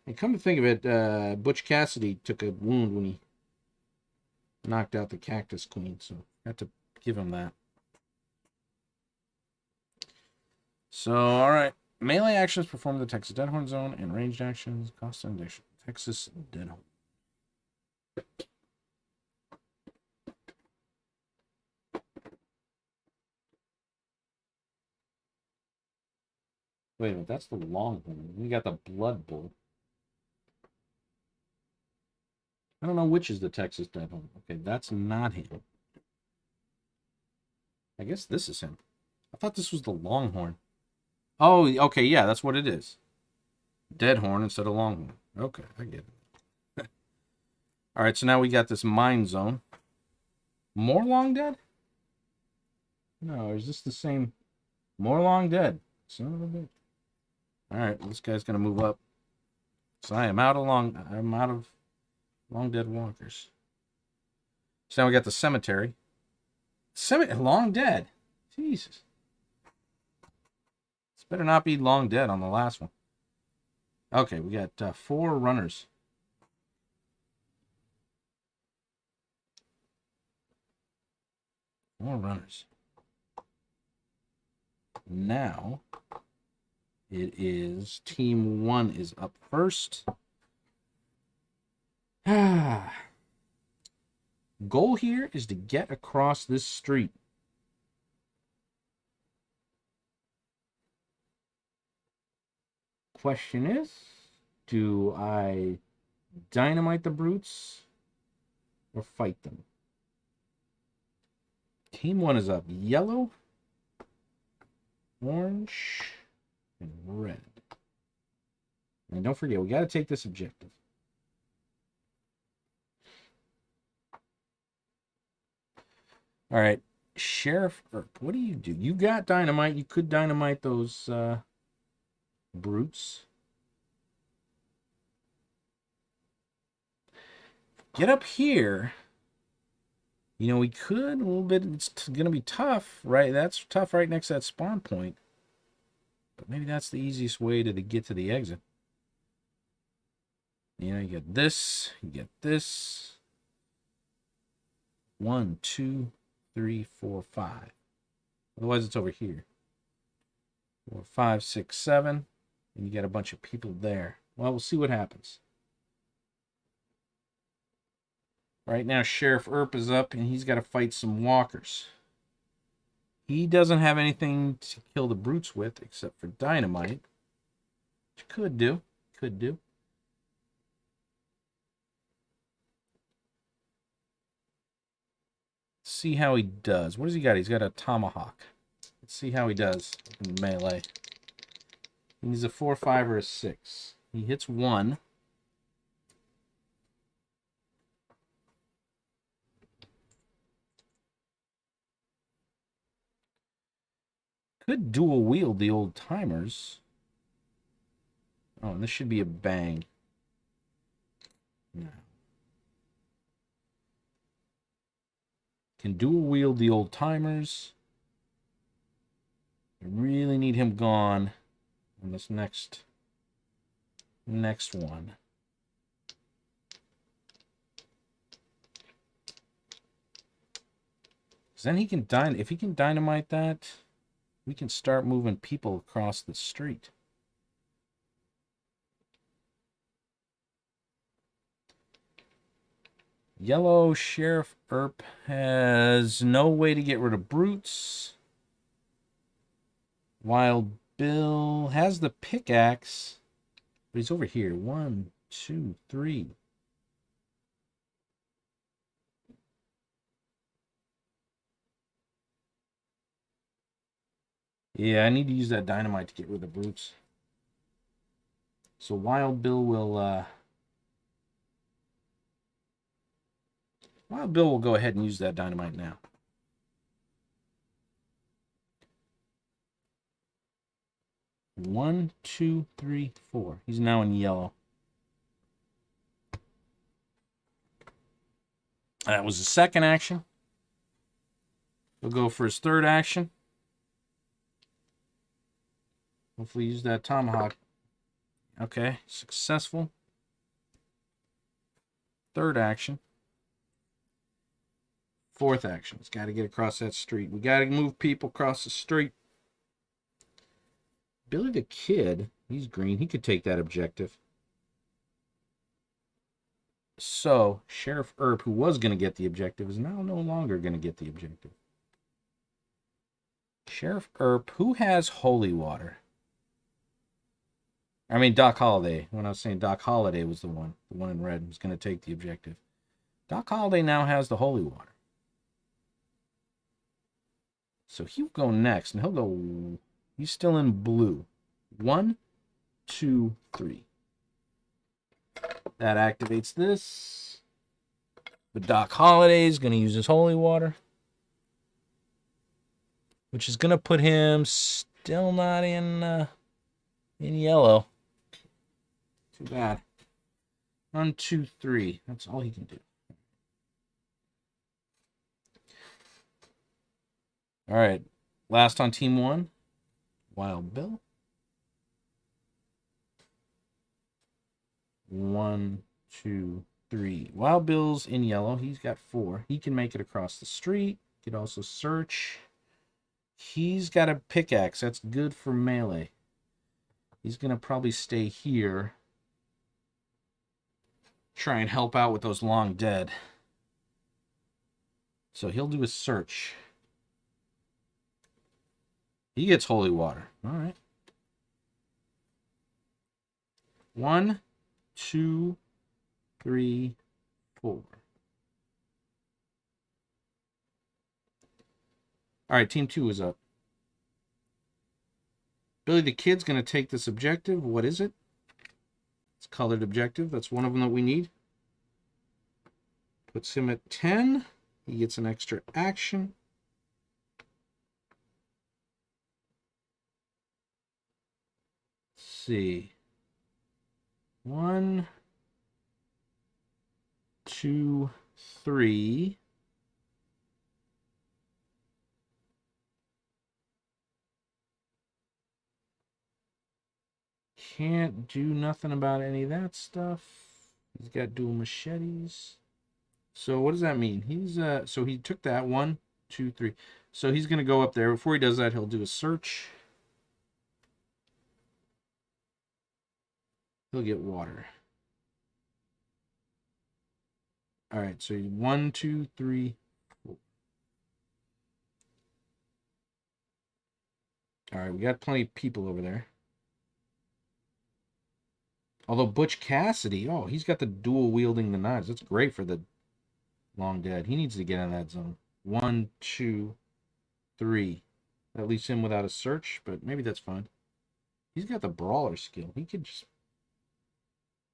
And come to think of it, Butch Cassidy took a wound when he knocked out the Cactus Queen, so I had to give him that. So, all right. Melee actions performed in the Texas Deadhorn Zone, and ranged actions cost an addition. Texas Deadhorn. Wait a minute, that's the Longhorn. We got the Blood Bull. I don't know which is the Texas Deadhorn. Okay, that's not him. I guess this is him. I thought this was the Longhorn. Oh, okay, yeah, that's what it is. Deadhorn instead of Longhorn. Okay, I get it. All right, so now we got this Mine Zone. More Long Dead? No, is this the same? More Long Dead. Son of a bitch. All right, this guy's gonna move up. So I'm out of Long Dead walkers. So now we got the cemetery. Long Dead. Jesus. This better not be Long Dead on the last one. Okay, we got 4 runners. More runners. Now, it is Team 1 is up first. Goal here is to get across this street. Question is, do I dynamite the brutes or fight them? Team 1 is up. Yellow, orange, and red. And don't forget, we got to take this objective. All right, Sheriff Earp, what do? You got dynamite. You could dynamite those brutes. Get up here. You know, we could a little bit. It's going to be tough, right? That's tough right next to that spawn point. But maybe that's the easiest way to get to the exit. You know, you get this. You get this. 1, 2, 3, 4, 5. Otherwise, it's over here. 4, 5, 6, 7. And you got a bunch of people there. Well, we'll see what happens. Right now, Sheriff Earp is up, and he's got to fight some walkers. He doesn't have anything to kill the brutes with, except for dynamite. Which could do. Could do. Let's see how he does. What does he got? He's got a tomahawk. Let's see how he does in melee. He's a 4, 5, or a 6. He hits 1. Could dual wield the old timers. Oh, and this should be a bang. No. Can dual wield the old timers. I really need him gone on this next one. Because then he can if he can dynamite that, we can start moving people across the street. Yellow Sheriff Earp has no way to get rid of brutes. Wild Bill has the pickaxe, but he's over here. 1, 2, 3. Yeah, I need to use that dynamite to get rid of the brutes. So Wild Bill will go ahead and use that dynamite now. One, 2, 3, 4. He's now in yellow. That was the second action. He'll go for his third action. Hopefully use that tomahawk. Okay, successful. Third action. Fourth action. It's got to get across that street. We got to move people across the street. Billy the Kid, he's green. He could take that objective. So, Sheriff Earp, who was going to get the objective, is now no longer going to get the objective. Sheriff Earp, who has holy water? I mean, Doc Holliday. When I was saying Doc Holliday was the one in red, who's going to take the objective. Doc Holliday now has the holy water. So he'll go next, and he'll go... He's still in blue. 1, 2, 3. That activates this. But Doc Holliday is going to use his holy water, which is going to put him still not in yellow. Too bad. 1, 2, 3. That's all he can do. All right. Last on team 1. Wild Bill. 1, 2, 3. Wild Bill's in yellow. He's got 4. He can make it across the street. He could also search. He's got a pickaxe. That's good for melee. He's going to probably stay here. Try and help out with those long dead. So he'll do a search. He gets holy water. All right. 1, 2, 3, 4. All right, team 2 is up. Billy the Kid's going to take this objective. What is it? It's colored objective. That's one of them that we need. Puts him at 10. He gets an extra action. Let's see. 1, 2, 3. Can't do nothing about any of that stuff. He's got dual machetes. So what does that mean? He's so he took that 1, 2, 3. So he's gonna go up there. Before he does that, he'll do a search. He'll get water. All right, so 1, 2, 3, 4. All right, we got plenty of people over there. Although Butch Cassidy, oh, he's got the dual wielding the knives. That's great for the long dead. He needs to get in that zone. 1, 2, 3. That leaves him without a search, but maybe that's fine. He's got the brawler skill. He could just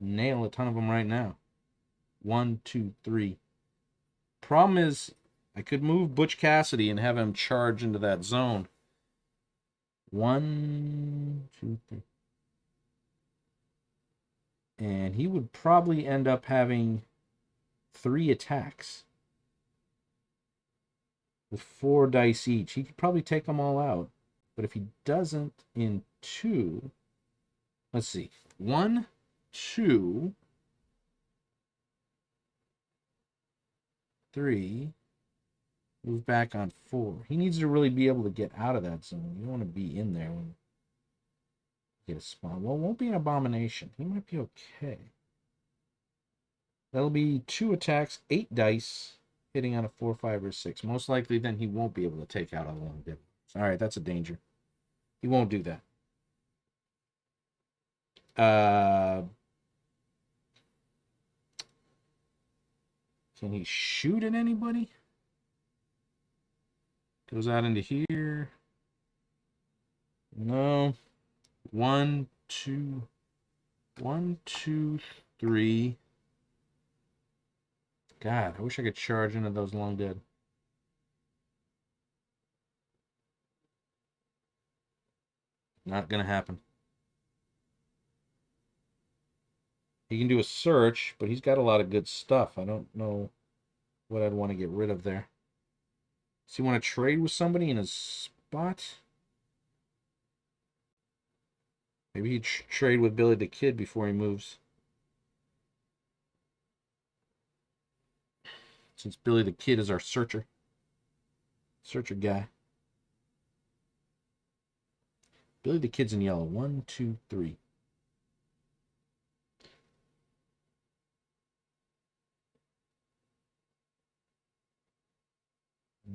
nail a ton of them right now. 1, 2, 3. Problem is, I could move Butch Cassidy and have him charge into that zone. 1, 2, 3. And he would probably end up having 3 attacks with 4 dice each. He could probably take them all out. But if he doesn't in 2, let's see. 1, 2, 3. Move back on 4. He needs to really be able to get out of that zone. You don't want to be in there when you get a spawn. Well, it won't be an abomination. He might be okay. That'll be 2 attacks, 8 dice, hitting on a 4, 5, or 6. Most likely, then he won't be able to take out a long dip. All right, that's a danger. He won't do that. Can he shoot at anybody? Goes out into here. No. 1, 2, 1, 2, 3. God, I wish I could charge into those long dead. Not gonna happen. He can do a search, but he's got a lot of good stuff. I don't know what I'd want to get rid of there. Does he want to trade with somebody in his spot? Maybe he'd trade with Billy the Kid before he moves. since Billy the Kid is our searcher. Searcher guy. Billy the Kid's in yellow. 1, 2, 3.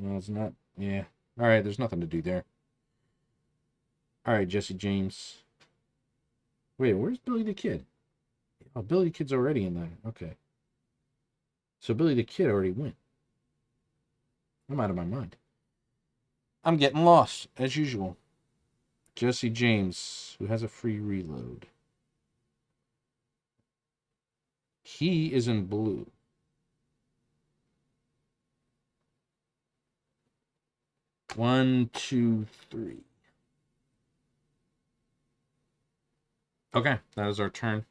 No, it's not. Yeah. All right, there's nothing to do there. All right, Jesse James. Wait, where's Billy the Kid? Oh, Billy the Kid's already in there. Okay. So Billy the Kid already went. I'm out of my mind. I'm getting lost, as usual. Jesse James, who has a free reload. He is in blue. One, two, three. Okay, that is our turn.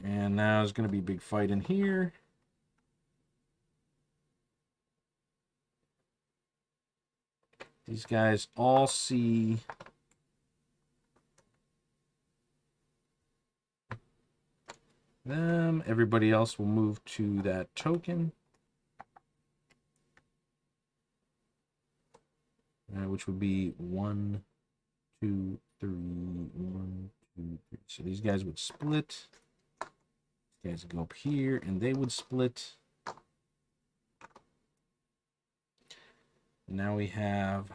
And now there's going to be a big fight in here. These guys all see them. Everybody else will move to that token. Which would be 1, 2, 3, 1, 2, 3. So these guys would split. These guys would go up here, and they would split. Now we have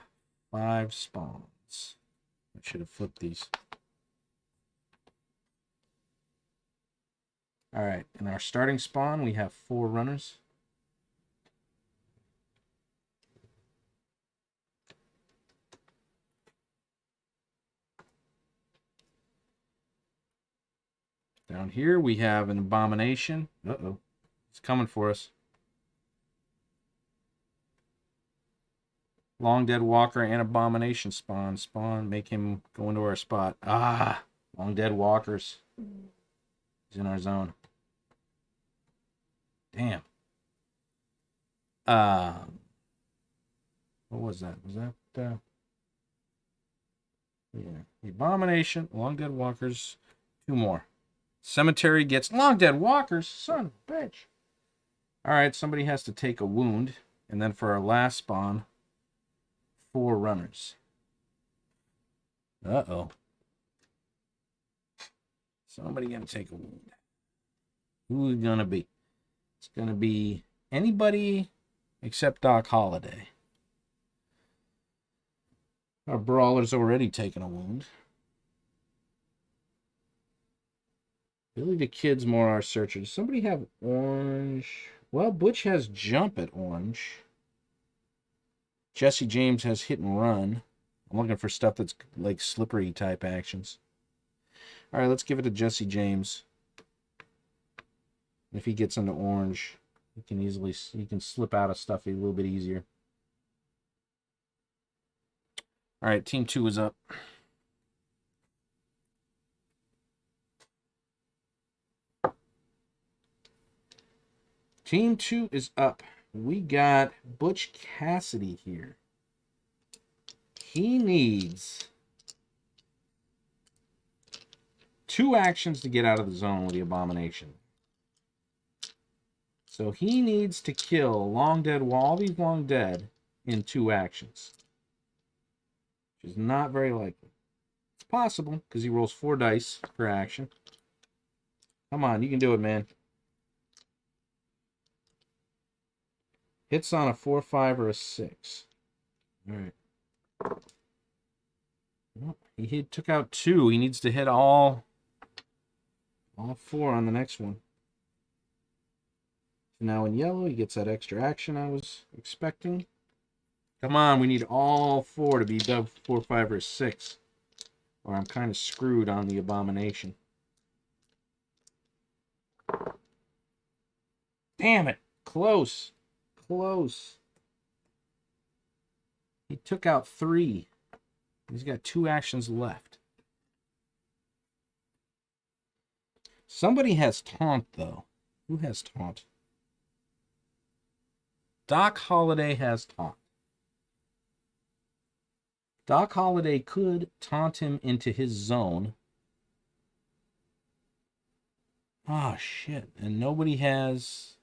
5 spawns. I should have flipped these. All right, in our starting spawn, we have 4 runners. Down here, we have an abomination. Uh-oh. It's coming for us. Long Dead Walker and Abomination spawn. Spawn, make him go into our spot. Ah, Long Dead Walkers. He's in our zone. Damn. What was that? Was that, yeah. The Abomination, Long Dead Walkers, 2 more. Cemetery gets Long Dead Walkers, son of a bitch. All right, somebody has to take a wound. And then for our last spawn, 4 runners. Uh-oh. Somebody gonna take a wound. Who's it gonna be? It's gonna be anybody except Doc Holliday. Our brawler's already taken a wound. Billy the Kid's more our searcher. Does somebody have orange? Well, Butch has jump at orange. Jesse James has hit and run. I'm looking for stuff that's like slippery type actions. All right, let's give it to Jesse James. If he gets into orange, he can slip out of stuff a little bit easier. All right, team 2 is up. Team 2 is up. We got Butch Cassidy here. He needs 2 actions to get out of the zone with the Abomination. So he needs to kill Long Dead, all these Long Dead in 2 actions. Which is not very likely. It's possible, because he rolls 4 dice per action. Come on, you can do it, man. Hits on a 4, 5, or a 6. All right. Well, he took out 2. He needs to hit all 4 on the next one. So now in yellow, he gets that extra action I was expecting. Come on, we need all 4 to be above 4, 5, or 6. Or I'm kind of screwed on the Abomination. Damn it! Close. Close. He took out 3. He's got 2 actions left. Somebody has taunt, though. Who has taunt? Doc Holliday has taunt. Doc Holliday could taunt him into his zone. Oh, shit. And nobody has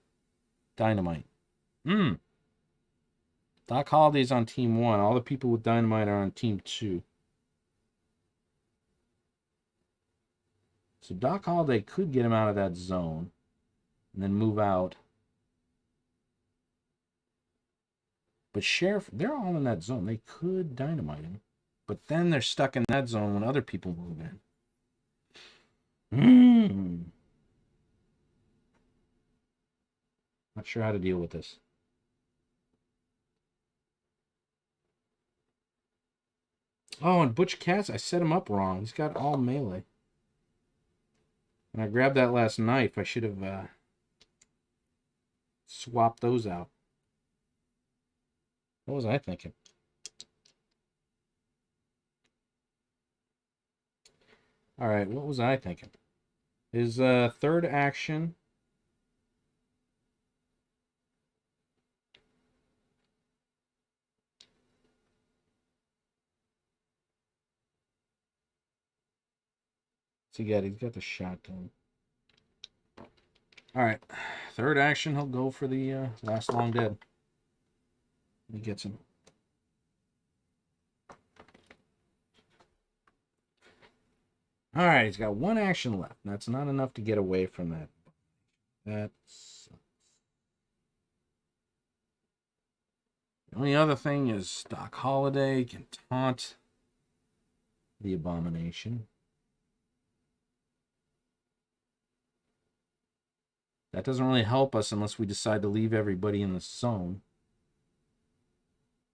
Dynamite. Doc Holliday's on team 1. All the people with Dynamite are on team 2. So Doc Holliday could get him out of that zone and then move out. But Sheriff, they're all in that zone. They could dynamite him. But then they're stuck in that zone when other people move in. Not sure how to deal with this. Oh, and Butch Cass, I set him up wrong. He's got all melee. When I grabbed that last knife, I should have swapped those out. What was I thinking? All right, what was I thinking? His third action. What's he got? He's got the shotgun. All right, third action, he'll go for the last long dead. He gets him. All right, he's got one action left. That's not enough to get away from that. That sucks. The only other thing is Doc Holliday can taunt the Abomination. That doesn't really help us unless we decide to leave everybody in the zone,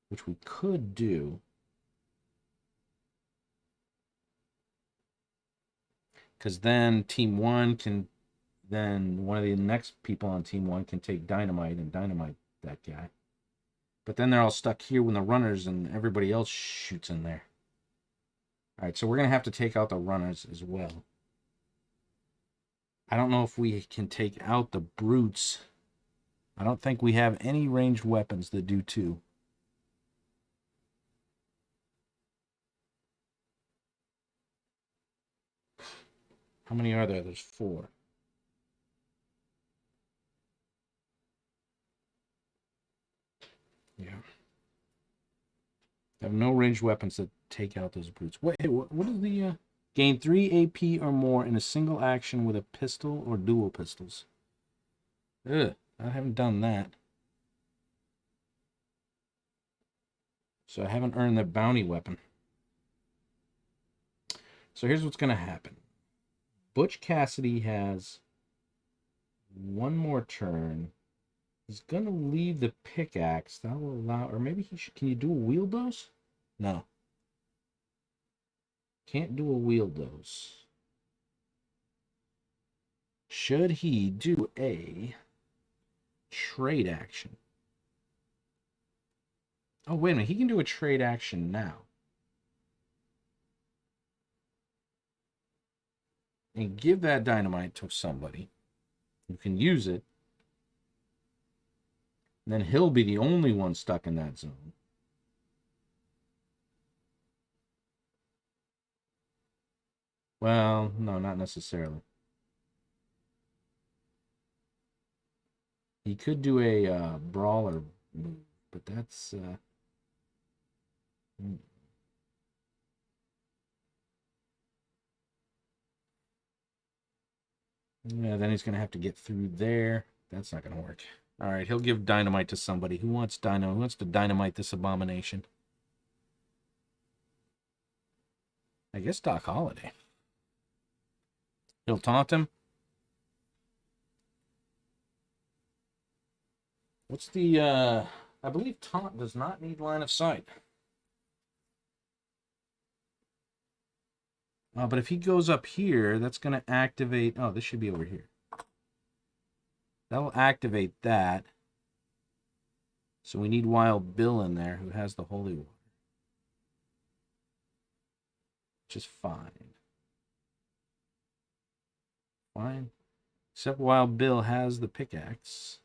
which we could do. Because then Team 1 can, then one of the next people on Team 1 can take Dynamite and dynamite that guy. But then they're all stuck here when the runners and everybody else shoots in there. All right, so we're going to have to take out the runners as well. I don't know if we can take out the brutes. I don't think we have any ranged weapons that do 2. How many are there? There's 4. Yeah. I have no ranged weapons that take out those brutes. Wait, what is the... Gain 3 AP or more in a single action with a pistol or dual pistols. Ugh, I haven't done that. So I haven't earned the bounty weapon. So here's what's going to happen. Butch Cassidy has one more turn. He's going to leave the pickaxe. That will allow... Or maybe he should... Can you dual wield those? No. Can't dual wield those. Should he do a trade action? Oh, wait a minute. He can do a trade action now. And give that dynamite to somebody who can use it. And then he'll be the only one stuck in that zone. Well, no, not necessarily. He could do a brawler move, but that's... Yeah, then he's going to have to get through there. That's not going to work. All right, he'll give dynamite to somebody. Who wants dynamite? Who wants to dynamite this abomination? I guess Doc Holliday. He'll taunt him. What's the, I believe taunt does not need line of sight. But if he goes up here, that's going to activate... Oh, this should be over here. That'll activate that. So we need Wild Bill in there, who has the holy water. Which is fine. Fine. Except Wild Bill has the pickaxe.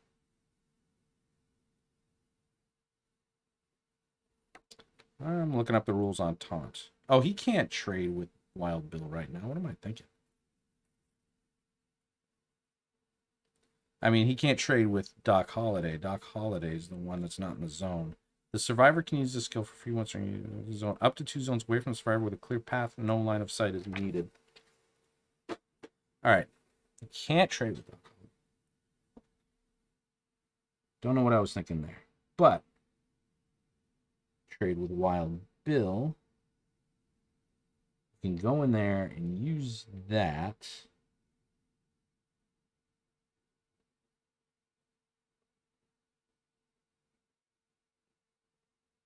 I'm looking up the rules on taunt. Oh, he can't trade with Wild Bill right now. What am I thinking? I mean, he can't trade with Doc Holliday. Doc Holliday is the one that's not in the zone. The survivor can use this skill for free once in the zone. Up to 2 zones away from the survivor with a clear path, no line of sight is needed. All right. You can't trade with Doc Holliday. Don't know what I was thinking there. But trade with Wild Bill. You can go in there and use that.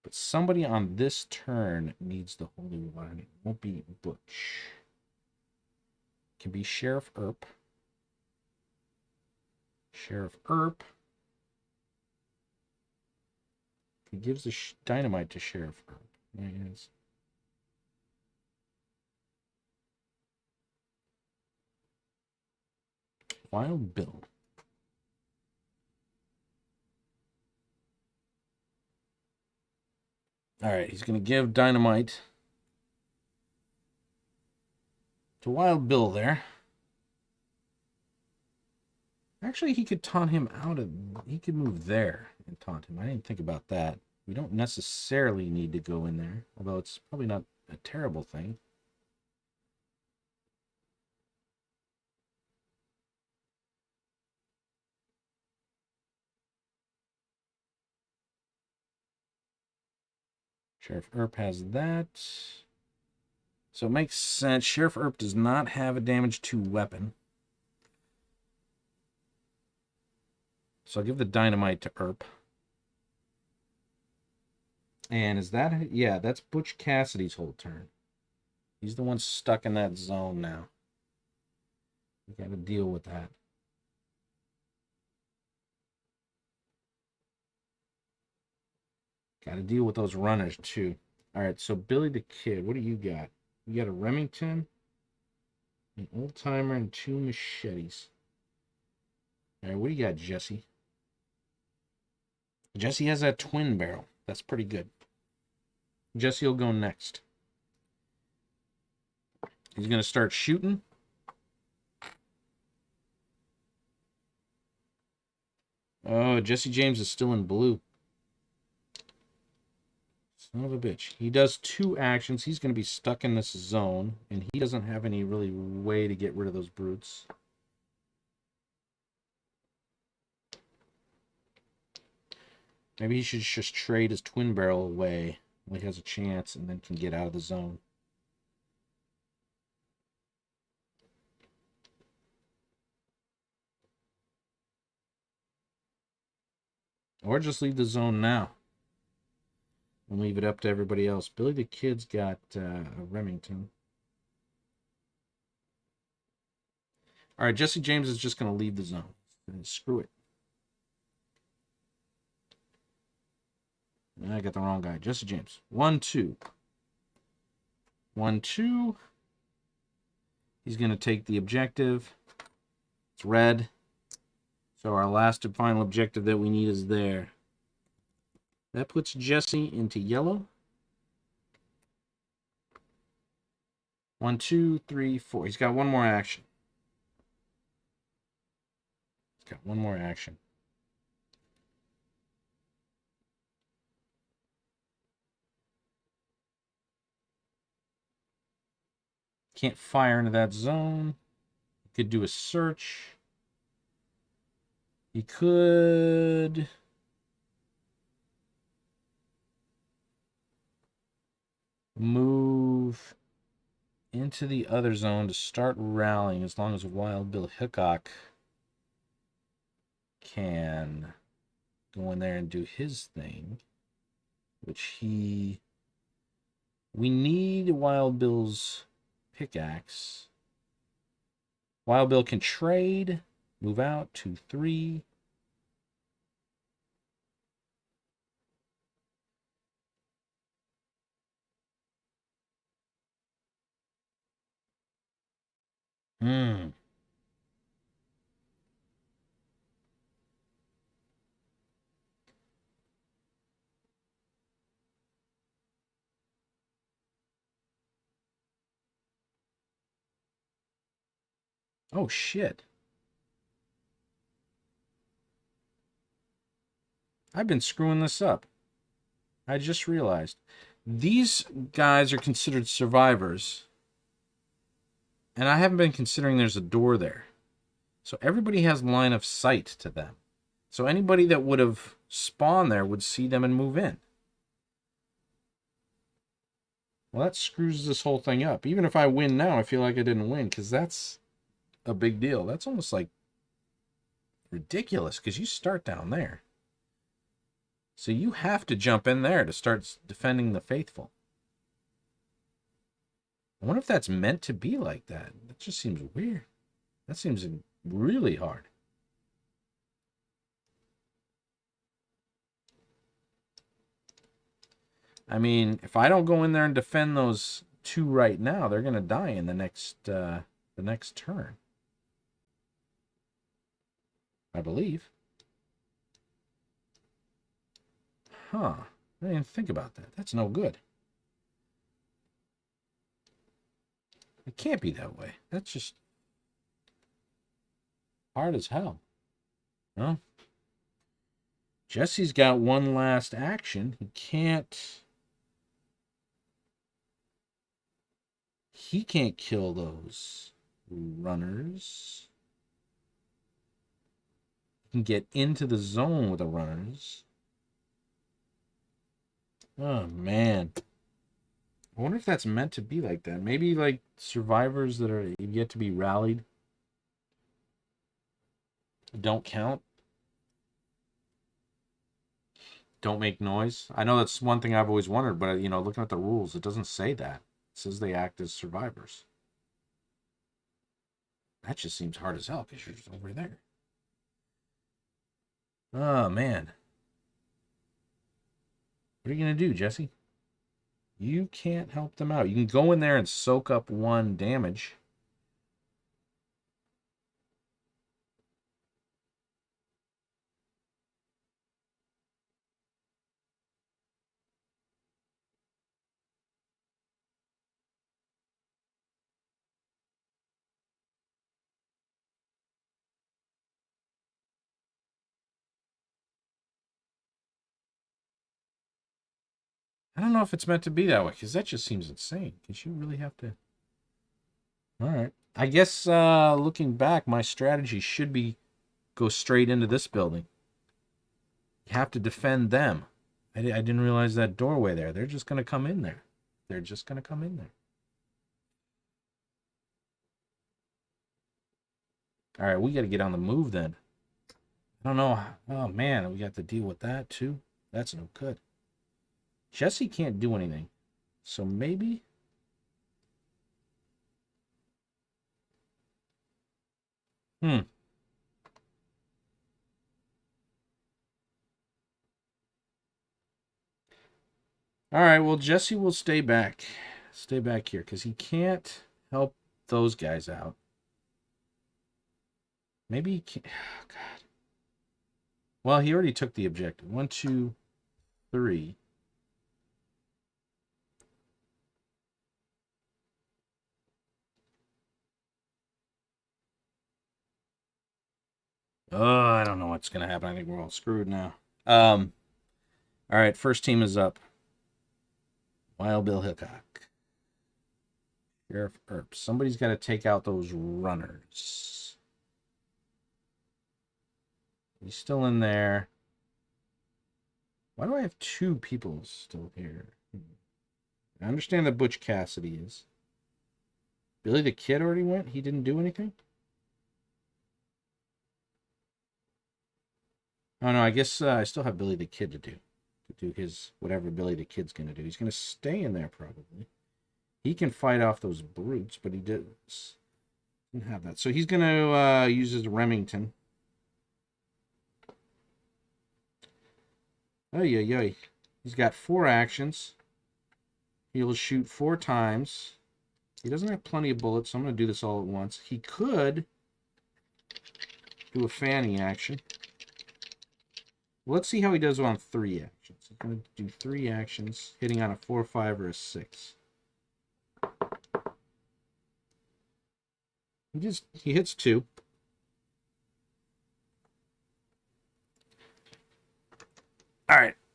But somebody on this turn needs the Holy Water. It won't be Butch. It can be Sheriff Earp. Sheriff Earp. He gives the dynamite to Sheriff Earp. There he is. Wild Bill. All right, he's going to give dynamite to Wild Bill there. Actually, he could taunt him out of... He could move there and taunt him. I didn't think about that. We don't necessarily need to go in there, although it's probably not a terrible thing. Sheriff Earp has that. So it makes sense. Sheriff Earp does not have a damage 2 weapon. So I'll give the dynamite to Earp. And is that... Yeah, that's Butch Cassidy's whole turn. He's the one stuck in that zone now. We got to deal with that. Got to deal with those runners, too. All right, so Billy the Kid, what do you got? You got a Remington, an old-timer, and 2 machetes. All right, what do you got, Jesse? Jesse has that twin barrel. That's pretty good. Jesse will go next. He's going to start shooting. Oh, Jesse James is still in blue. Son of a bitch. He does 2 actions. He's going to be stuck in this zone, and he doesn't have any really way to get rid of those brutes. Maybe he should just trade his twin barrel away when he has a chance and then can get out of the zone. Or just leave the zone now and leave it up to everybody else. Billy the Kid's got a Remington. All right, Jesse James is just going to leave the zone. Screw it. I got the wrong guy. Jesse James. 1, 2. 1, 2. He's going to take the objective. It's red. So our last and final objective that we need is there. That puts Jesse into yellow. 1, 2, 3, 4. He's got one more action. He's got one more action. Can't fire into that zone. He could do a search. He could... move into the other zone to start rallying as long as Wild Bill Hickok can go in there and do his thing, which we need Wild Bill's pickaxe. Wild Bill can trade, move out to 3. Oh, shit. I've been screwing this up. I just realized. These guys are considered survivors. And I haven't been considering there's a door there. So everybody has line of sight to them. So anybody that would have spawned there would see them and move in. Well, that screws this whole thing up. Even if I win now, I feel like I didn't win because that's a big deal. That's almost like ridiculous because you start down there. So you have to jump in there to start defending the faithful. I wonder if that's meant to be like that. That just seems weird. That seems really hard. I mean, if I don't go in there and defend those two right now, they're going to die in the next turn. I believe. Huh. I didn't think about that. That's no good. It can't be that way. That's just hard as hell. Well, Jesse's got one last action. He can't kill those runners. He can get into the zone with the runners. Oh, man. I wonder if that's meant to be like that. Maybe like survivors that are yet to be rallied don't count. Don't make noise. I know that's one thing I've always wondered, but looking at the rules, it doesn't say that. It says they act as survivors. That just seems hard as hell because you're just over there. Oh, man. What are you going to do, Jesse? You can't help them out. You can go in there and soak up 1 damage. I don't know if it's meant to be that way because that just seems insane. Because you really have to. All right. I guess looking back, my strategy should be go straight into this building. You have to defend them. I didn't realize that doorway there. They're just going to come in there. They're just going to come in there. All right, we got to get on the move then. I don't know. Oh, man, we got to deal with that too. That's no good. Jesse can't do anything. So maybe... All right, well, Jesse will stay back. Stay back here because he can't help those guys out. Maybe he can't... Oh, God. Well, he already took the objective. 1, 2, 3. Oh, I don't know what's going to happen. I think we're all screwed now. All right, first team is up. Wild Bill Hickok. Sheriff Earp. Somebody's got to take out those runners. He's still in there. Why do I have 2 people still here? I understand that Butch Cassidy is. Billy the Kid already went? He didn't do anything? Oh, no, I guess I still have Billy the Kid to do. To do his, whatever Billy the Kid's going to do. He's going to stay in there, probably. He can fight off those brutes, but he didn't have that. So he's going to use his Remington. Oh, yeah. He's got 4 actions. He'll shoot 4 times. He doesn't have plenty of bullets, so I'm going to do this all at once. He could do a fanny action. Let's see how he does on 3 actions. He's going to do 3 actions, hitting on a 4, 5, or a 6. He hits 2.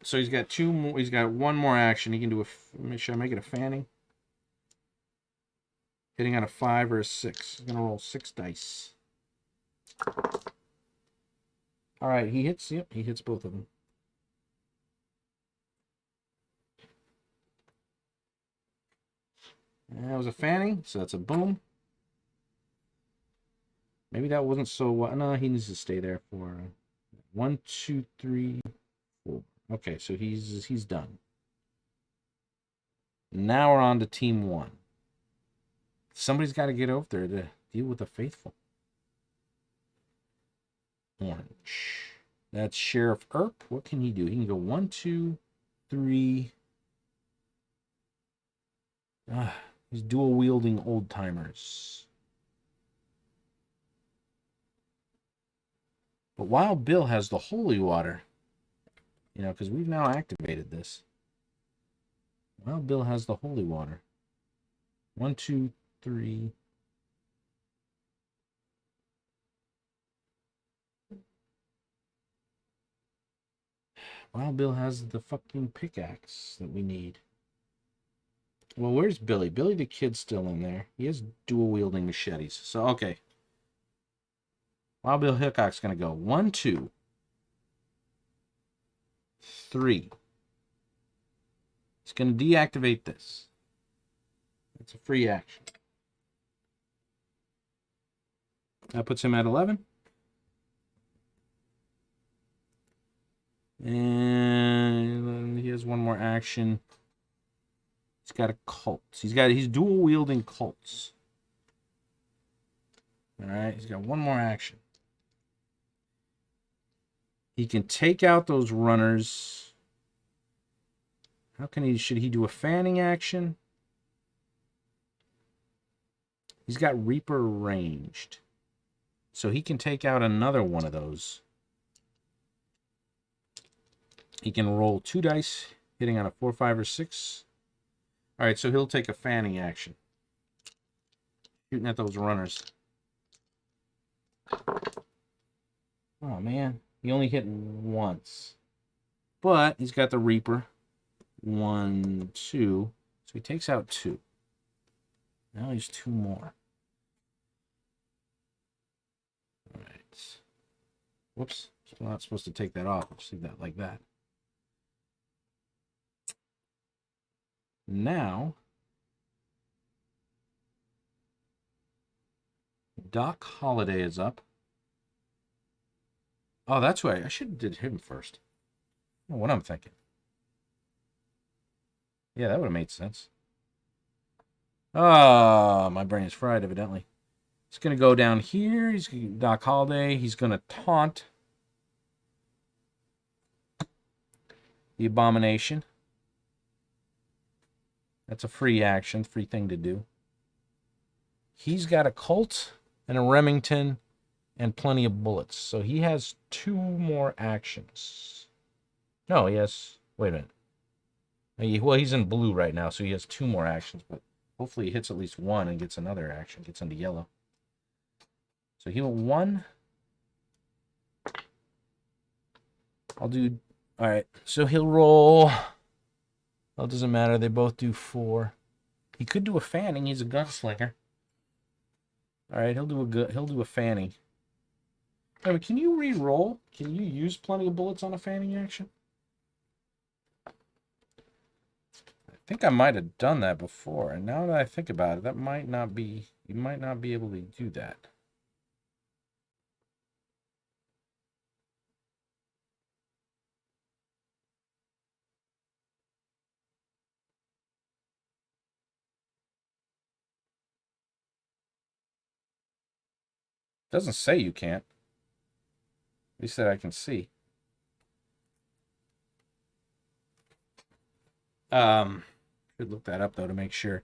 So he's got two more. He's got one more action. He can do a. Should I make it a fanning? Hitting on a 5 or a 6. He's gonna roll 6 dice. All right, he hits. Yep, he hits both of them. And that was a fanning, so that's a boom. Maybe that wasn't so. No, he needs to stay there for 1, 2, 3, 4. Okay, so he's done. Now we're on to team 1. Somebody's got to get over there to deal with the faithful. Orange. That's Sheriff Earp. What can he do? He can go 1, 2, 3. He's dual wielding old timers. But Wild Bill has the holy water. You know, because we've now activated this. Wild Bill has the holy water. 1, 2, 3. Wild Bill has the fucking pickaxe that we need. Well, where's Billy? Billy the Kid's still in there. He has dual wielding machetes. So, okay. Wild Bill Hickok's going to go 1, 2, 3. He's going to deactivate this. It's a free action. That puts him at 11. And he has one more action. He's got a cult. He's dual wielding cults. All right, he's got one more action. He can take out those runners. How can he? Should he do a fanning action? He's got Reaper ranged, so he can take out another one of those. He can roll 2 dice, hitting on a 4, 5, or 6. All right, so he'll take a fanning action, shooting at those runners. Oh man, he only hit once, but he's got the Reaper. 1, 2, so he takes out 2. Now he's 2 more. All right. Whoops, still not supposed to take that off. Just leave that like that. Now, Doc Holliday is up. Oh, that's why I should have did him first. I don't know what I'm thinking. Yeah, that would have made sense. Ah, my brain is fried, evidently. He's going to go down here. He's Doc Holliday. He's going to taunt the Abomination. That's a free action, free thing to do. He's got a Colt and a Remington and plenty of bullets. So he has 2 more actions. No, he has... Wait a minute. Well, he's in blue right now, so he has 2 more actions. But hopefully he hits at least 1 and gets another action. Gets into yellow. So he'll 1. I'll do... Alright, so he'll roll... Well, it doesn't matter. They both do 4. He could do a fanning. He's a gunslinger. All right, he'll do a fanning. I mean, can you re-roll? Can you use plenty of bullets on a fanning action? I think I might have done that before, and now that I think about it, that might not be. You might not be able to do that. Doesn't say you can't. At least that I can see. Should look that up though to make sure.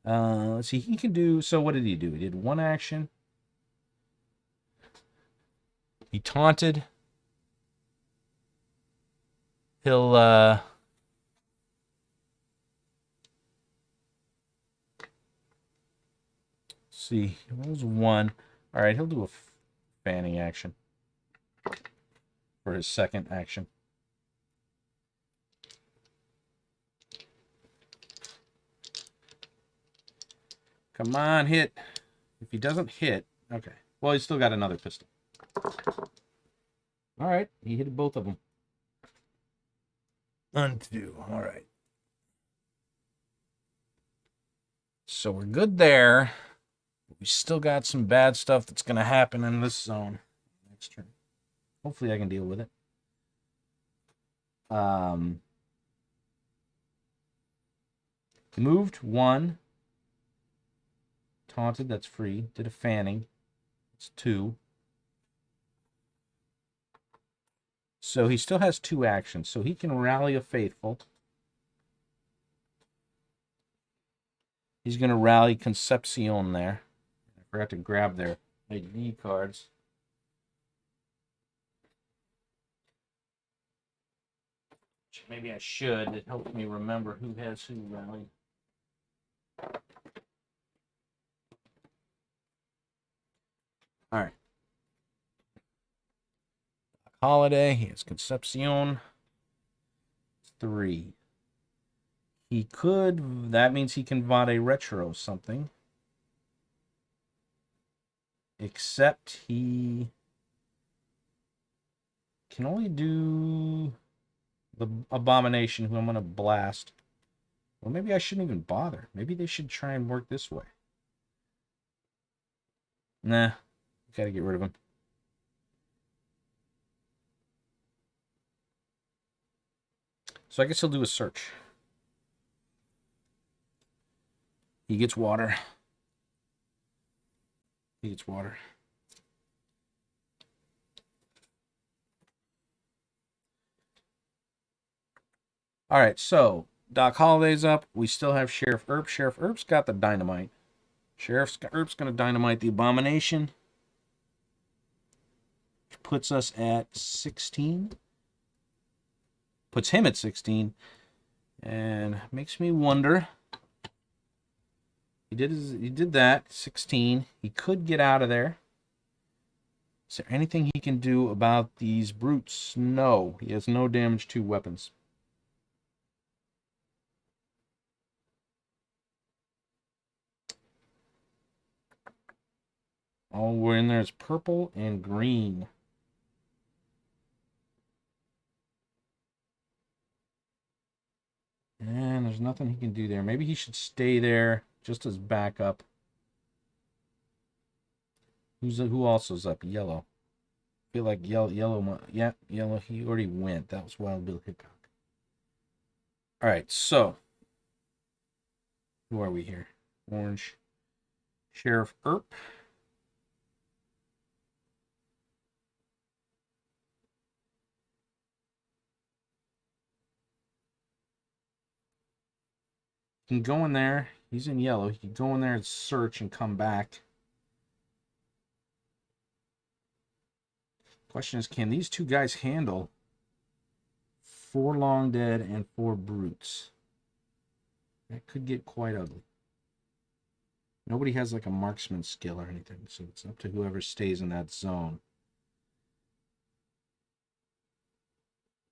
Let's see. He can do. So what did he do? He did 1 action. He taunted. He'll see. He rolls 1. All right, he'll do a fanning action for his second action. Come on, hit. If he doesn't hit, okay. Well, he's still got another pistol. All right, he hit both of them. Undo. All right. So we're good there. We still got some bad stuff that's going to happen in this zone next turn. Hopefully I can deal with it. Moved 1. Taunted, that's free. Did a fanning. It's 2. So he still has 2 actions. So he can rally a faithful. He's going to rally Concepcion there. I forgot to grab their ID cards. Maybe I should. It helps me remember who has who rallied. All right. Holiday. He has Concepcion. 3. He could. That means he can Vade Retro something. Except he can only do the Abomination, who I'm going to blast. Well, maybe I shouldn't even bother. Maybe they should try and work this way. Nah. Gotta get rid of him. So I guess he'll do a search. He gets water. He gets water. All right, so Doc Holliday's up. We still have Sheriff Earp. Sheriff Earp's got the dynamite. Sheriff Earp's going to dynamite the Abomination. Which puts us at 16. Puts him at 16. And makes me wonder. He did that, 16. He could get out of there. Is there anything he can do about these brutes? No. He has no damage to weapons. All we're in there is purple and green. And there's nothing he can do there. Maybe he should stay there just as backup. Who also is up? Yellow. I feel like yellow. Yeah, yellow. He already went. That was Wild Bill Hickok. All right, so who are we here? Orange. Sheriff Earp. He can go in there. He's in yellow. He can go in there and search and come back. Question is, can these two guys handle 4 long dead and 4 brutes? That could get quite ugly. Nobody has like a marksman skill or anything, so it's up to whoever stays in that zone.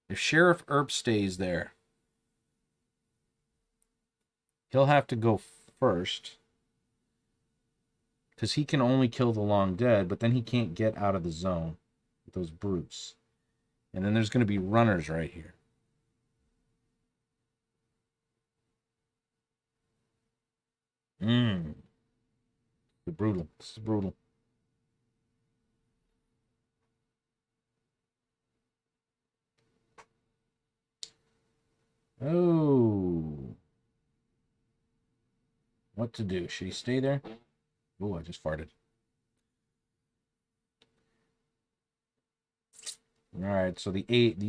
If Sheriff Earp stays there, he'll have to go first. Because he can only kill the long dead, but then he can't get out of the zone with those brutes. And then there's going to be runners right here. It's brutal. This is brutal. Oh. What to do? Should he stay there? Oh, I just farted. All right, so the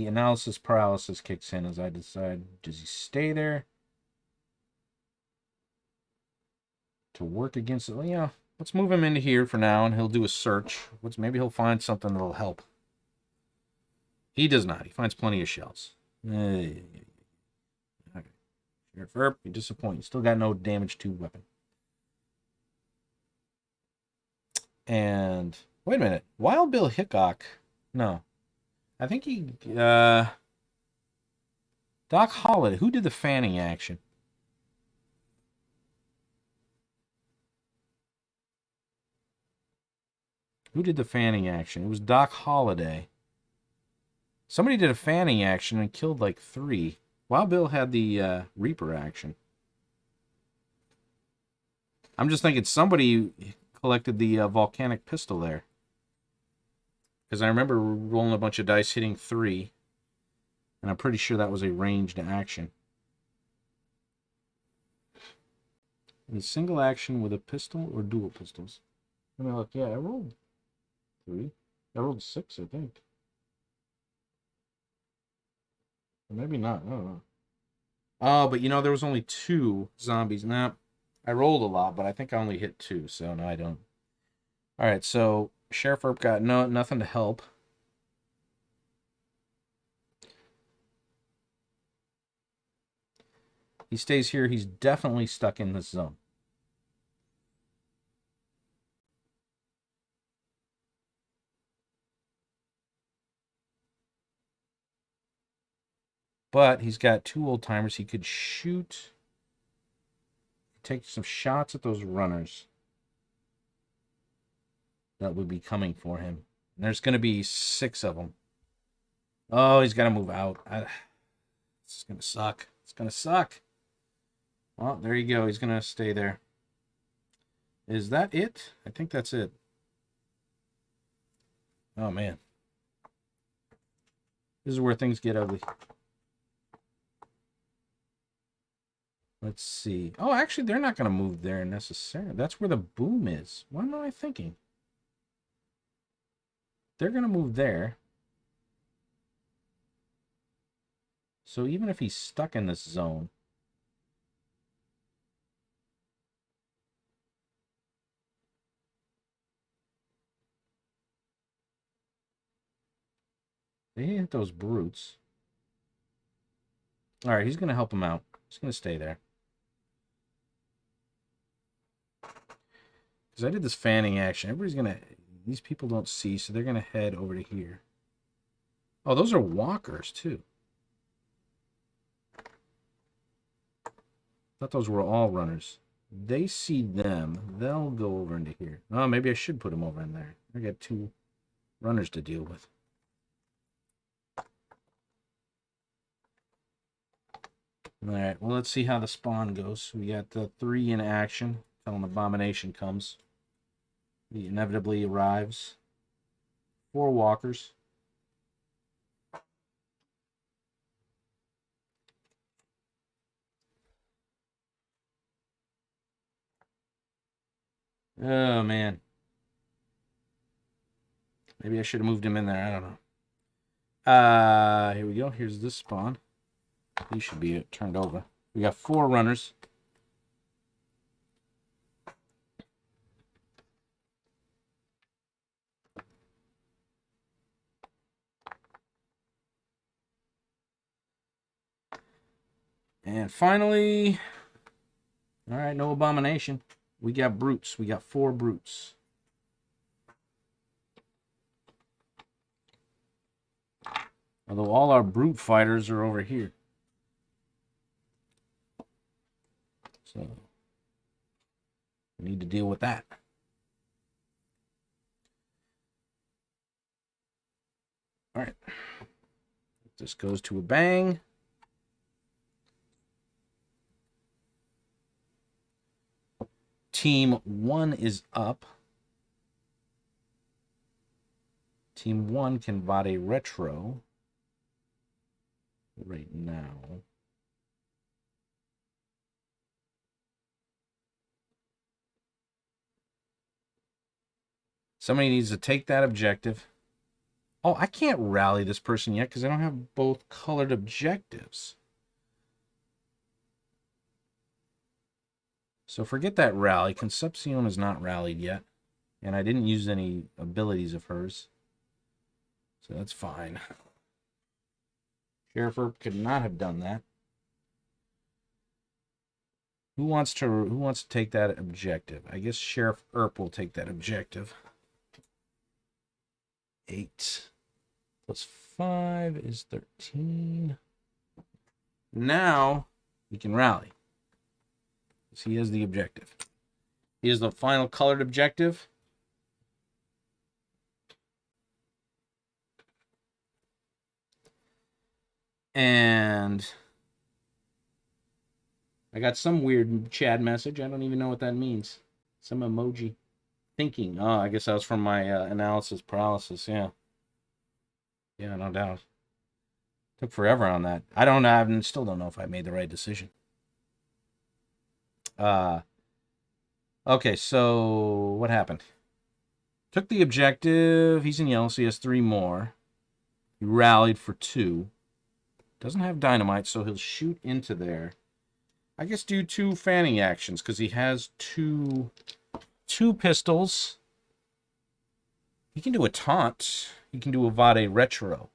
analysis paralysis kicks in as I decide, does he stay there to work against it? Well, yeah, let's move him into here for now, and he'll do a search. Maybe he'll find something that'll help. He does not. He finds plenty of shells. Okay. Sheriff Earp, you disappoint. You still got no damage to weapon. And wait a minute, Wild Bill Hickok? No, I think he Doc Holiday. Who did the fanning action? Who did the fanning action? It was Doc Holliday. Somebody did a fanning action and killed like 3. Wild Bill had the Reaper action. I'm just thinking somebody collected the volcanic pistol there. Because I remember rolling a bunch of dice, hitting 3. And I'm pretty sure that was a ranged action. A single action with a pistol or dual pistols? Let me look. Yeah, I rolled 3. I rolled 6, I think. Or maybe not. I don't know. Oh, but you know, there was only 2 zombies. Nah, I rolled a lot, but I think I only hit 2, so no, I don't. All right, so Sheriff Earp got nothing to help. He stays here. He's definitely stuck in this zone. But he's got 2 old timers. He could shoot, take some shots at those runners that would be coming for him. And there's going to be 6 of them. Oh, he's got to move out. This is going to suck. It's going to suck. Well, there you go. He's going to stay there. Is that it? I think that's it. Oh, man. This is where things get ugly. Let's see. Oh, actually, they're not going to move there necessarily. That's where the boom is. What am I thinking? They're going to move there. So even if he's stuck in this zone, they hit those brutes. All right, he's going to help him out. He's going to stay there. Because I did this fanning action. Everybody's going to... These people don't see, so they're going to head over to here. Oh, those are walkers, too. Thought those were all runners. They see them. They'll go over into here. Oh, maybe I should put them over in there. I got 2 runners to deal with. All right, well, let's see how the spawn goes. We got the 3 in action until an abomination comes. He inevitably arrives. 4 walkers. Oh, man. Maybe I should have moved him in there. I don't know. Here we go. Here's this spawn. He should be turned over. We got 4 runners. And finally, all right, no abomination. We got brutes. We got 4 brutes. Although all our brute fighters are over here. So we need to deal with that. All right. This goes to a bang. Team 1 is up. Team 1 can VADE retro right now. Somebody needs to take that objective. Oh, I can't rally this person yet because I don't have both colored objectives. So forget that rally. Concepcion is not rallied yet. And I didn't use any abilities of hers. So that's fine. Sheriff Earp could not have done that. Who wants to take that objective? I guess Sheriff Earp will take that objective. 8 plus 5 is 13. Now we can rally. So he has the objective. He has the final colored objective. And I got some weird Chad message. I don't even know what that means. Some emoji. Thinking. Oh, I guess that was from my analysis paralysis. Yeah. Yeah, no doubt. Took forever on that. I still don't know if I made the right decision. Okay, so what happened? Took the objective. He's in yellow, so he has 3 more. He rallied for 2. Doesn't have dynamite, so he'll shoot into there. I guess do 2 fanning actions because he has two pistols. He can do a taunt. He can do a Vade retro.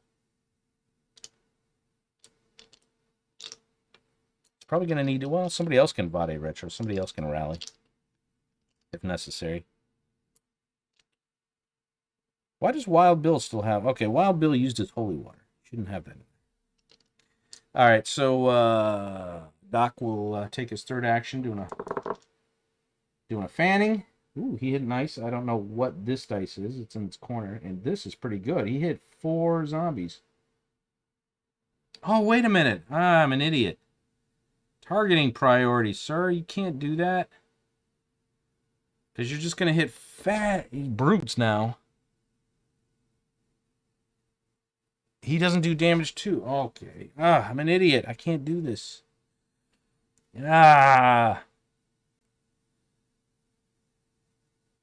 It's probably going to need to... Well, somebody else can Vade retro. Somebody else can rally if necessary. Why does Wild Bill still have... Okay, Wild Bill used his holy water. Shouldn't have that. All right, so Doc will take his 3rd action, doing a fanning. Ooh, he hit nice. I don't know what this dice is. It's in its corner, and this is pretty good. He hit 4 zombies. Oh, wait a minute. I'm an idiot. Targeting priority, sir. You can't do that. Because you're just going to hit fat brutes now. He doesn't do damage too. Okay. I'm an idiot. I can't do this.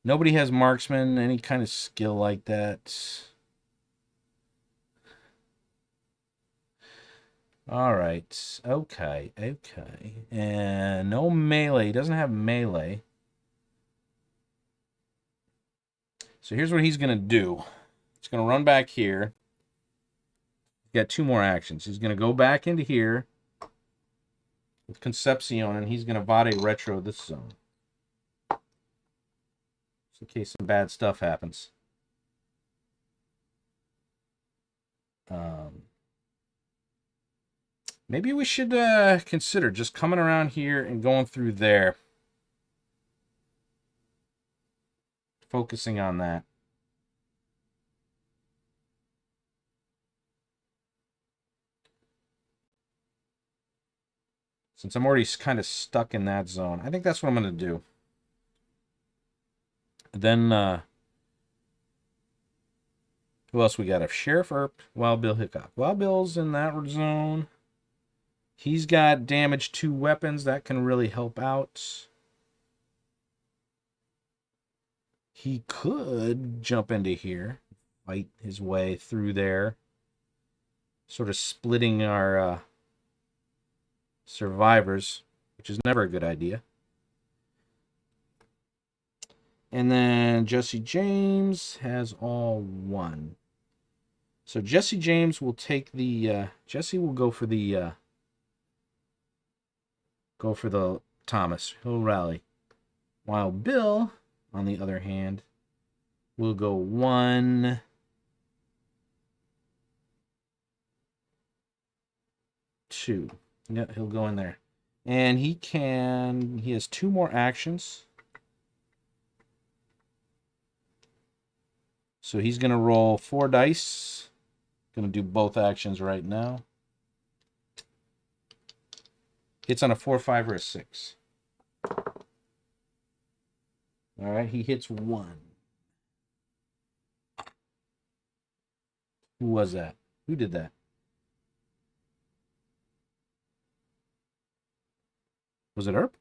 Nobody has marksman, any kind of skill like that. All right. Okay. And no melee. He doesn't have melee. So here's what he's going to do. He's going to run back here. He's got 2 more actions. He's going to go back into here with Concepcion, and he's going to Vade retro this zone. Just in case some bad stuff happens. Maybe we should consider just coming around here and going through there. Focusing on that. Since I'm already kind of stuck in that zone. I think that's what I'm going to do. Then, who else we got? Sheriff Earp, Wild Bill Hickok. Wild Bill's in that zone. He's got damage to weapons. That can really help out. He could jump into here. Fight his way through there. Sort of splitting our survivors, which is never a good idea. And then Jesse James has all 1. So Jesse James will take the Jesse will go for the Thomas. He'll rally. While Bill, on the other hand, will go 1, 2. Yeah, he'll go in there. And he has 2 more actions. So he's going to roll 4 dice. Going to do both actions right now. Hits on a 4, 5, or a 6. All right, he hits 1. Who was that? Who did that? Was it Earp?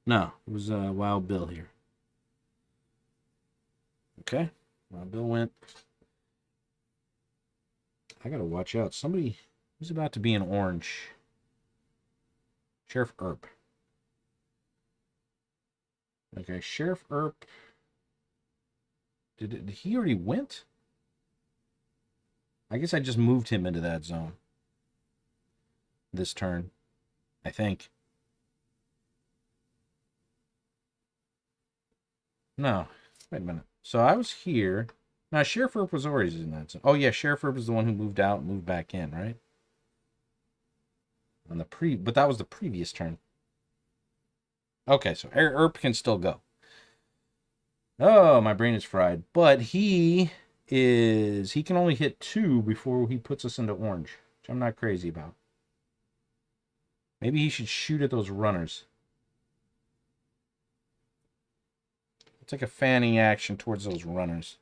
No, it was Wild Bill here. Okay, Wild Bill went. I gotta watch out. Somebody who's about to be in orange. Sheriff Earp. Okay, Sheriff Earp. Did he already went? I guess I just moved him into that zone. This turn, I think. No, wait a minute. So I was here. Now, Sheriff Earp was already in that zone. Oh, yeah, Sheriff Earp was the one who moved out and moved back in, right? But that was the previous turn. Okay, so Earp can still go. Oh, my brain is fried. But he is he can only hit 2 before he puts us into orange, which I'm not crazy about. Maybe he should shoot at those runners. Take a fanning action towards those runners.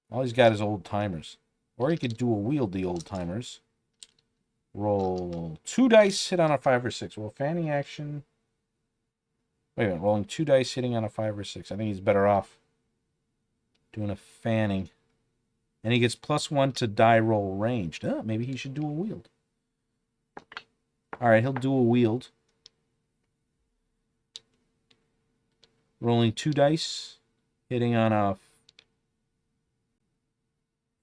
All he's got is old timers. Or he could dual wield the old timers. Roll 2 dice, hit on a 5 or 6. Well, fanning action. Wait a minute, rolling 2 dice, hitting on a 5 or 6. I think he's better off doing a fanning. And he gets +1 to die roll ranged. Oh, maybe he should dual wield. Alright, he'll dual wield. Rolling 2 dice, hitting on a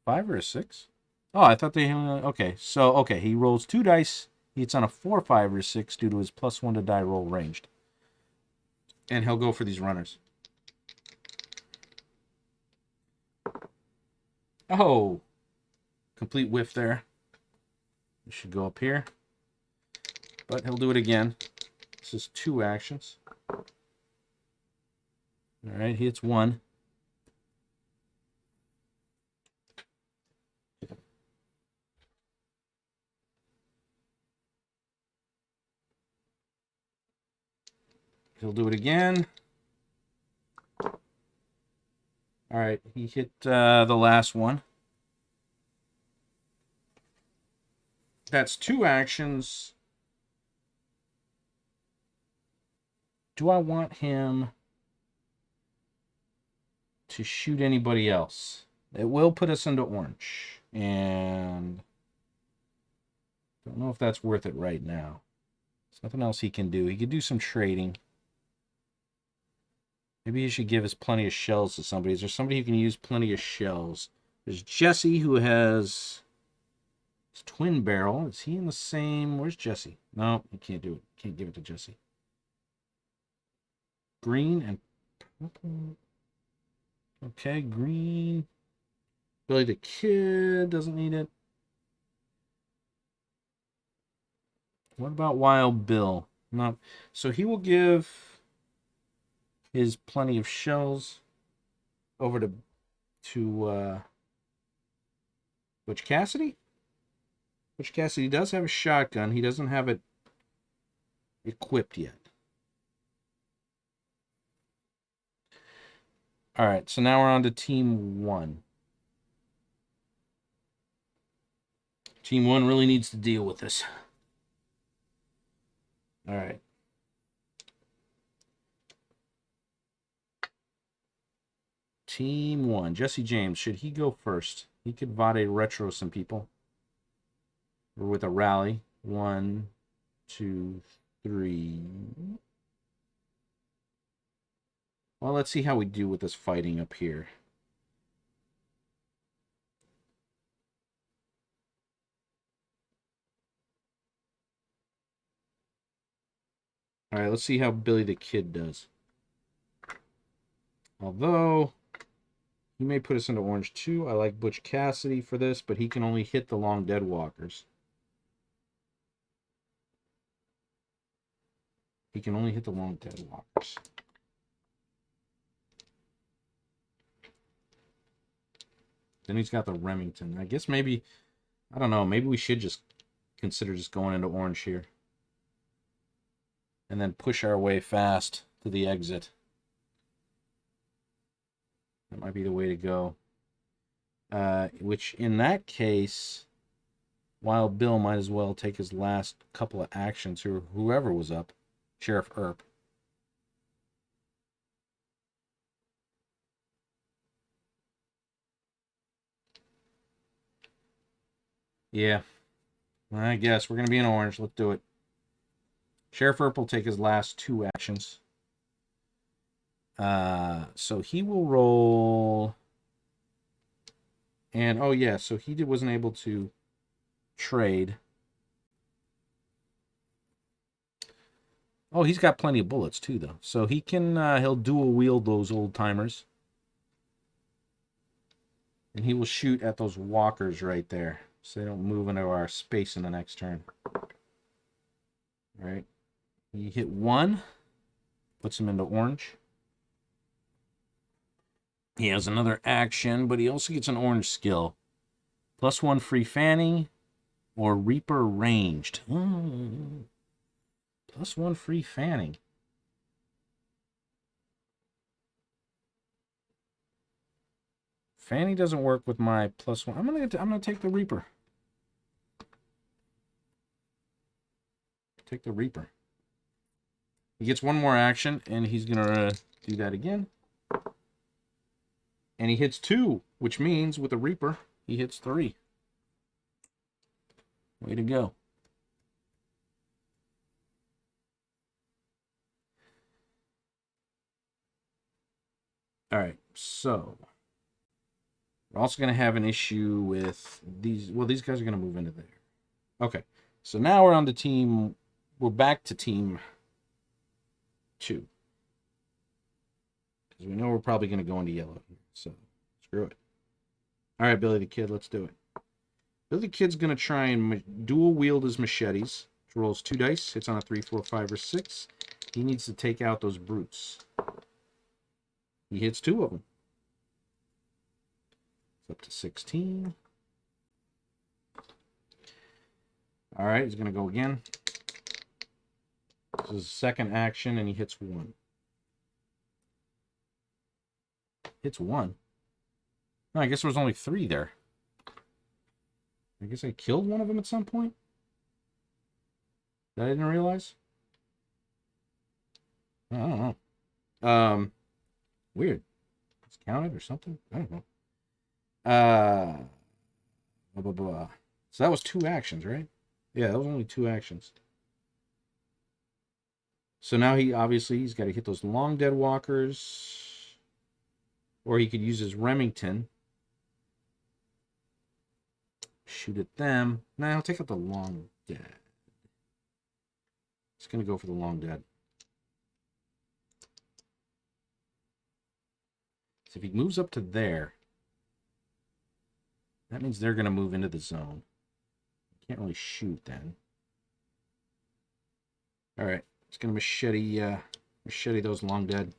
5 or a 6. Oh, I thought they... Okay, so, okay, he rolls 2 dice. He hits on a 4, 5, or 6 due to his +1 to die roll ranged. And he'll go for these runners. Oh! Complete whiff there. We should go up here. But he'll do it again. This is 2 actions. Alright, he hits 1. He'll do it again. Alright, he hit the last one. That's 2 actions. Do I want him to shoot anybody else? It will put us into orange. And don't know if that's worth it right now. There's nothing else he can do. He could do some trading. Maybe he should give us plenty of shells to somebody. Is there somebody who can use plenty of shells? There's Jesse, who has his twin barrel. Is he in the same... Where's Jesse? No, he can't do it. Can't give it to Jesse. Green and purple. Okay, green. Billy the Kid doesn't need it. What about Wild Bill? Not... So he will give his plenty of shells over to Butch Cassidy. Butch Cassidy does have a shotgun. He doesn't have it equipped yet. All right, so now we're on to Team 1. Team 1 really needs to deal with this. All right. Team 1. Jesse James. Should he go first? He could Vade retro some people. Or with a rally. 1, 2, 3. Well, let's see how we do with this fighting up here. All right, let's see how Billy the Kid does. Although he may put us into orange too. I like Butch Cassidy for this, but he can only hit the long dead walkers. He can only hit the long dead walkers. Then he's got the Remington. I guess maybe, I don't know, maybe we should just consider just going into orange here. And then push our way fast to the exit. That might be the way to go. Which, in that case, Wild Bill might as well take his last couple of actions, or whoever was up. Sheriff Earp. Yeah. I guess we're going to be in orange. Let's do it. Sheriff Earp will take his last 2 actions. So he will roll... And, oh yeah, so he wasn't able to trade. Oh, he's got plenty of bullets too, though. So he can, he'll dual wield those old timers. And he will shoot at those walkers right there, so they don't move into our space in the next turn. All right. He hit 1, puts him into orange. He has another action, but he also gets an orange skill. +1 free fanning or Reaper ranged. +1 free fanning. Fanning doesn't work with my +1. I'm gonna take the Reaper. Take the Reaper. He gets one more action, and he's gonna do that again. And he hits 2, which means with the Reaper, he hits 3. Way to go. All right, so we're also going to have an issue with these. Well, these guys are going to move into there. Okay, so now we're on the team. We're back to team 2. Because we know we're probably going to go into yellow here. So screw it. All right, Billy the Kid, let's do it. Billy the Kid's going to try and dual wield his machetes. He rolls 2 dice. Hits on a 3, 4, 5, or 6. He needs to take out those brutes. He hits 2 of them. It's up to 16. All right, he's going to go again. This is his second action, and he hits 1. Hits 1? No, I guess there was only 3 there. I guess I killed one of them at some point? That I didn't realize? I don't know. Weird. It's counted or something? I don't know. Blah, blah, blah. So that was 2 actions, right? Yeah, that was only 2 actions. So now he's got to hit those long dead walkers. Or he could use his Remington. Shoot at them. Nah, I'll take out the long dead. It's going to go for the long dead. So if he moves up to there, that means they're going to move into the zone. Can't really shoot then. All right, it's going to machete those long dead.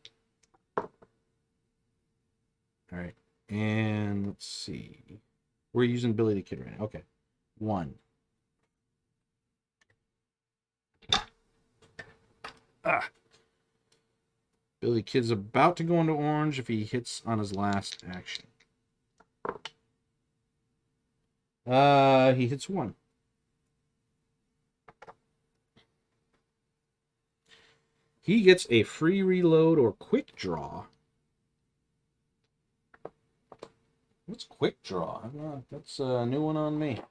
All right, and let's see. We're using Billy the Kid right now. Okay, 1. Ah. Billy the Kid's about to go into orange if he hits on his last action. He hits 1. He gets a free reload or quick draw. What's quick draw? That's a new one on me.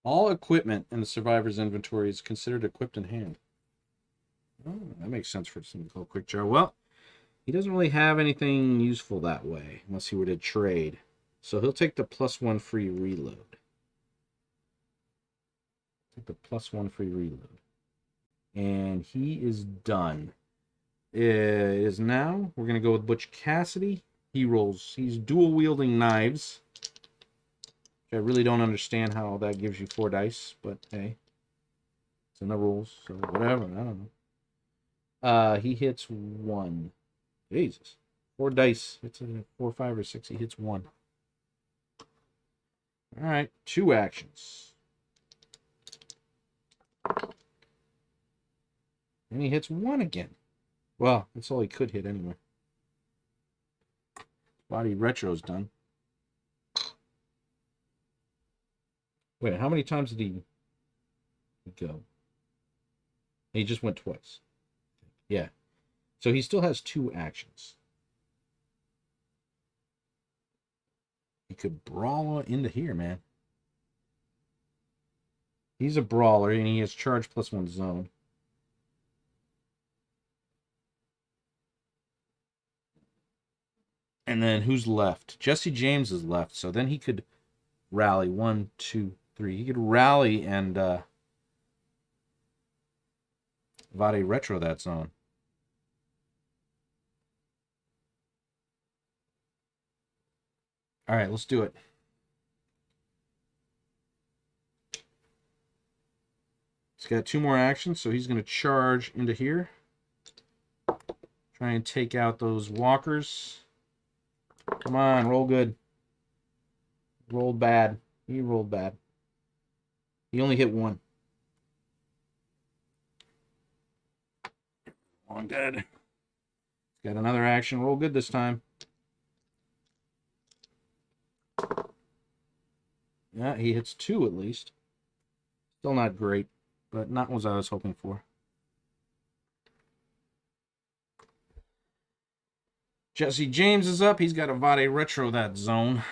All equipment in the survivor's inventory is considered equipped in hand. Oh, that makes sense for something called quick draw. Well, he doesn't really have anything useful that way, unless he were to trade. So he'll take the +1 free reload. Take the +1 free reload. And he is done. It is now. We're going to go with Butch Cassidy. He's dual wielding knives. I really don't understand how that gives you 4 dice, but hey, it's in the rules, so whatever. I don't know. He hits 1. Jesus, 4 dice. It's a 4, 5, or 6. He hits 1. All right, 2 actions. And he hits 1 again. Well, that's all he could hit anyway. Body retro's done. Wait, how many times did he go? He just went twice. Yeah. So he still has 2 actions. He could brawl into here, man. He's a brawler, and he has charge +1 zone. And then who's left? Jesse James is left, so then he could rally 1, 2, 3. He could rally and Vade retro that zone. All right, let's do it. He's got 2 more actions, so he's going to charge into here. Try and take out those walkers. Come on, roll good. Rolled bad. He rolled bad. He only hit 1. Long dead. Got another action. Roll good this time. Yeah, he hits 2 at least. Still not great, but not what I was hoping for. Jesse James is up. He's got to Vade Retro that zone.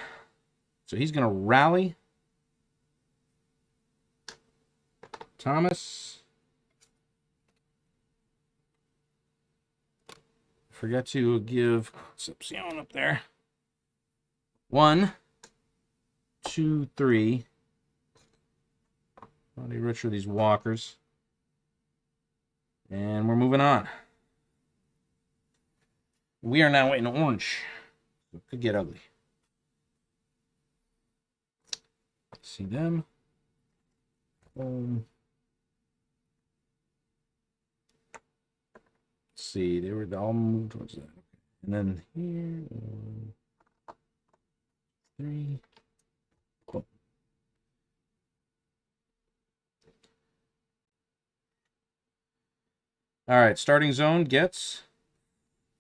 So he's going to rally. Thomas. Forgot to give Concepcion up there. 1, 2, 3. Vade Retro these walkers. And we're moving on. We are now in orange. It could get ugly. See them. Let's see, they were all moved towards that. And then here, 3. Boom. All right, starting zone gets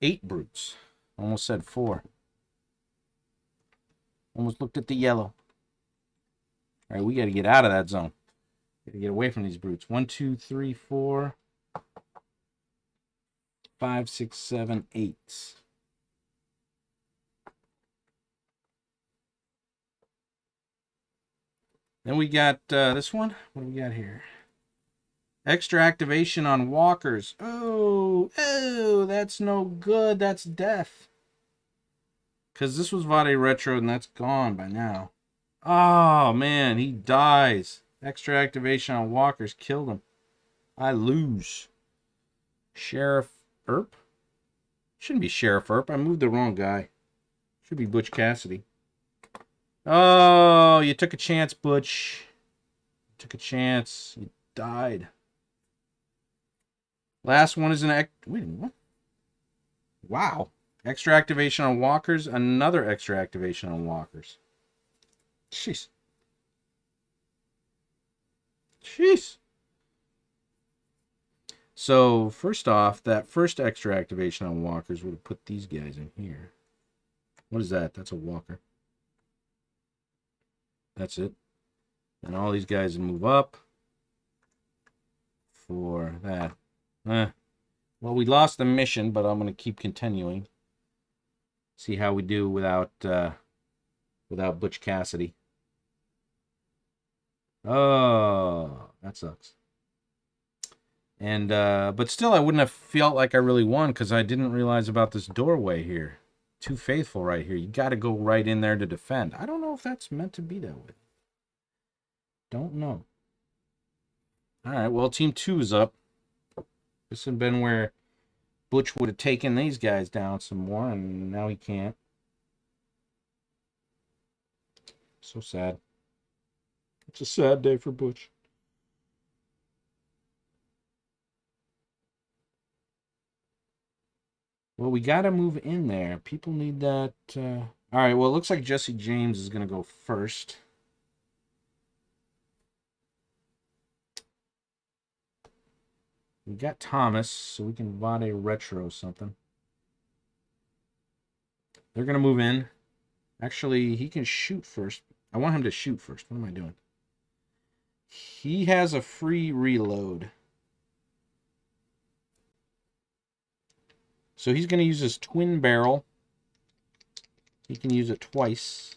8 brutes. Almost said 4. Almost looked at the yellow. All right, we got to get out of that zone. Got to get away from these brutes. 1, 2, 3, 4, 5, 6, 7, 8. Then we got this one. What do we got here? Extra activation on walkers. Oh, that's no good. That's death. Because this was Vade Retro, and that's gone by now. Oh, man, he dies. Extra activation on walkers killed him. I lose. Sheriff Earp? Shouldn't be Sheriff Earp. I moved the wrong guy. Should be Butch Cassidy. Oh, you took a chance, Butch. You took a chance. You died. Last one is an... Wait, what? Wow. Extra activation on walkers. Another extra activation on walkers. Jeez. Jeez. So, first off, that first extra activation on walkers would have put these guys in here. What is that? That's a walker. That's it. And all these guys move up for that. Well, we lost the mission, but I'm going to keep continuing. See how we do without Butch Cassidy. Oh, that sucks. And but still, I wouldn't have felt like I really won because I didn't realize about this doorway here. Too faithful right here. You got to go right in there to defend. I don't know if that's meant to be that way. Don't know. All right, well, Team 2 is up. This had been where Butch would have taken these guys down some more, and now he can't. So sad. It's a sad day for Butch. Well, we got to move in there. People need that. All right, well, it looks like Jesse James is going to go first. We got Thomas, so we can Vade Retro something. They're going to move in. Actually, he can shoot first. I want him to shoot first. What am I doing? He has a free reload. So he's going to use his twin barrel. He can use it twice.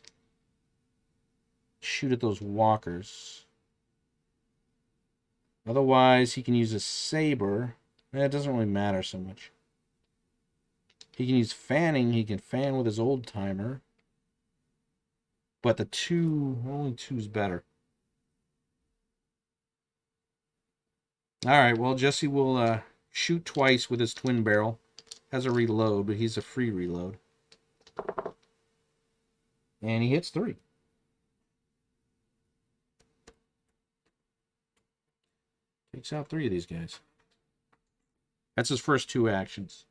Shoot at those walkers. Otherwise, he can use a saber. It doesn't really matter so much. He can use fanning. He can fan with his old timer. But only two's better. Alright, well, Jesse will shoot twice with his twin barrel. Has a reload, but he's a free reload. And he hits 3. Takes out 3 of these guys. That's his first 2 actions.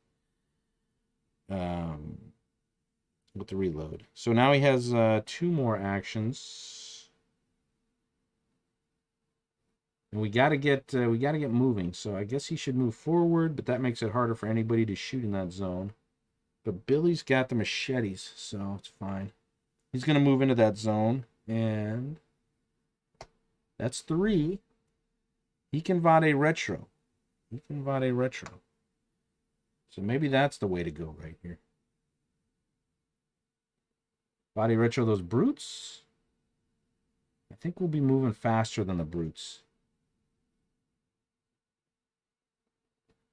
With the reload. So now he has 2 more actions. And we gotta get moving. So I guess he should move forward, but that makes it harder for anybody to shoot in that zone. But Billy's got the machetes, so it's fine. He's gonna move into that zone, and that's 3. He can Vade Retro. He can Vade Retro. So maybe that's the way to go right here. Vade Retro those brutes. I think we'll be moving faster than the brutes.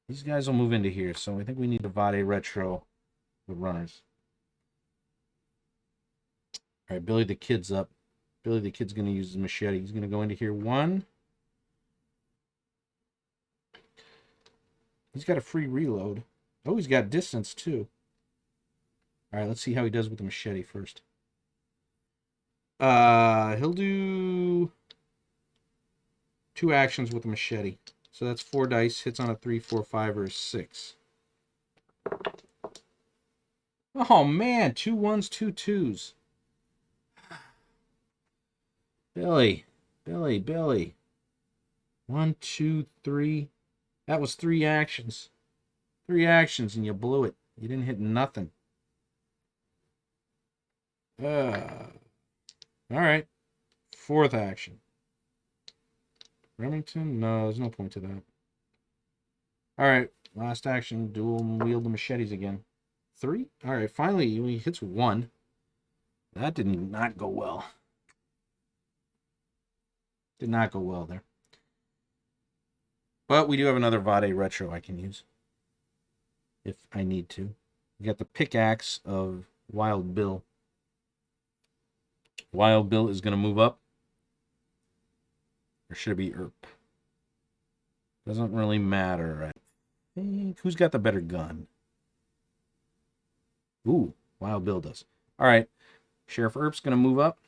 These guys will move into here, so I think we need to Vade Retro the runners. All right, Billy the Kid's up. Billy the Kid's going to use his machete. He's going to go into here. 1. He's got a free reload. Oh, he's got distance, too. All right, let's see how he does with the machete first. He'll do 2 actions with the machete. So that's 4 dice. Hits on a 3, 4, 5, or a 6. Oh, man. 2 1s, 2 2s. Billy. 1, 2, 3. That was 3 actions. 3 actions, and you blew it. You didn't hit nothing. All right. 4th action. Remington? No, there's no point to that. All right. Last action. Dual wield the machetes again. 3? All right. Finally, he hits 1. That did not go well. Did not go well there. But we do have another Vade Retro I can use. If I need to. We got the pickaxe of Wild Bill. Wild Bill is going to move up. Or should it be Earp? Doesn't really matter. I think. Who's got the better gun? Ooh, Wild Bill does. All right. Sheriff Earp's going to move up.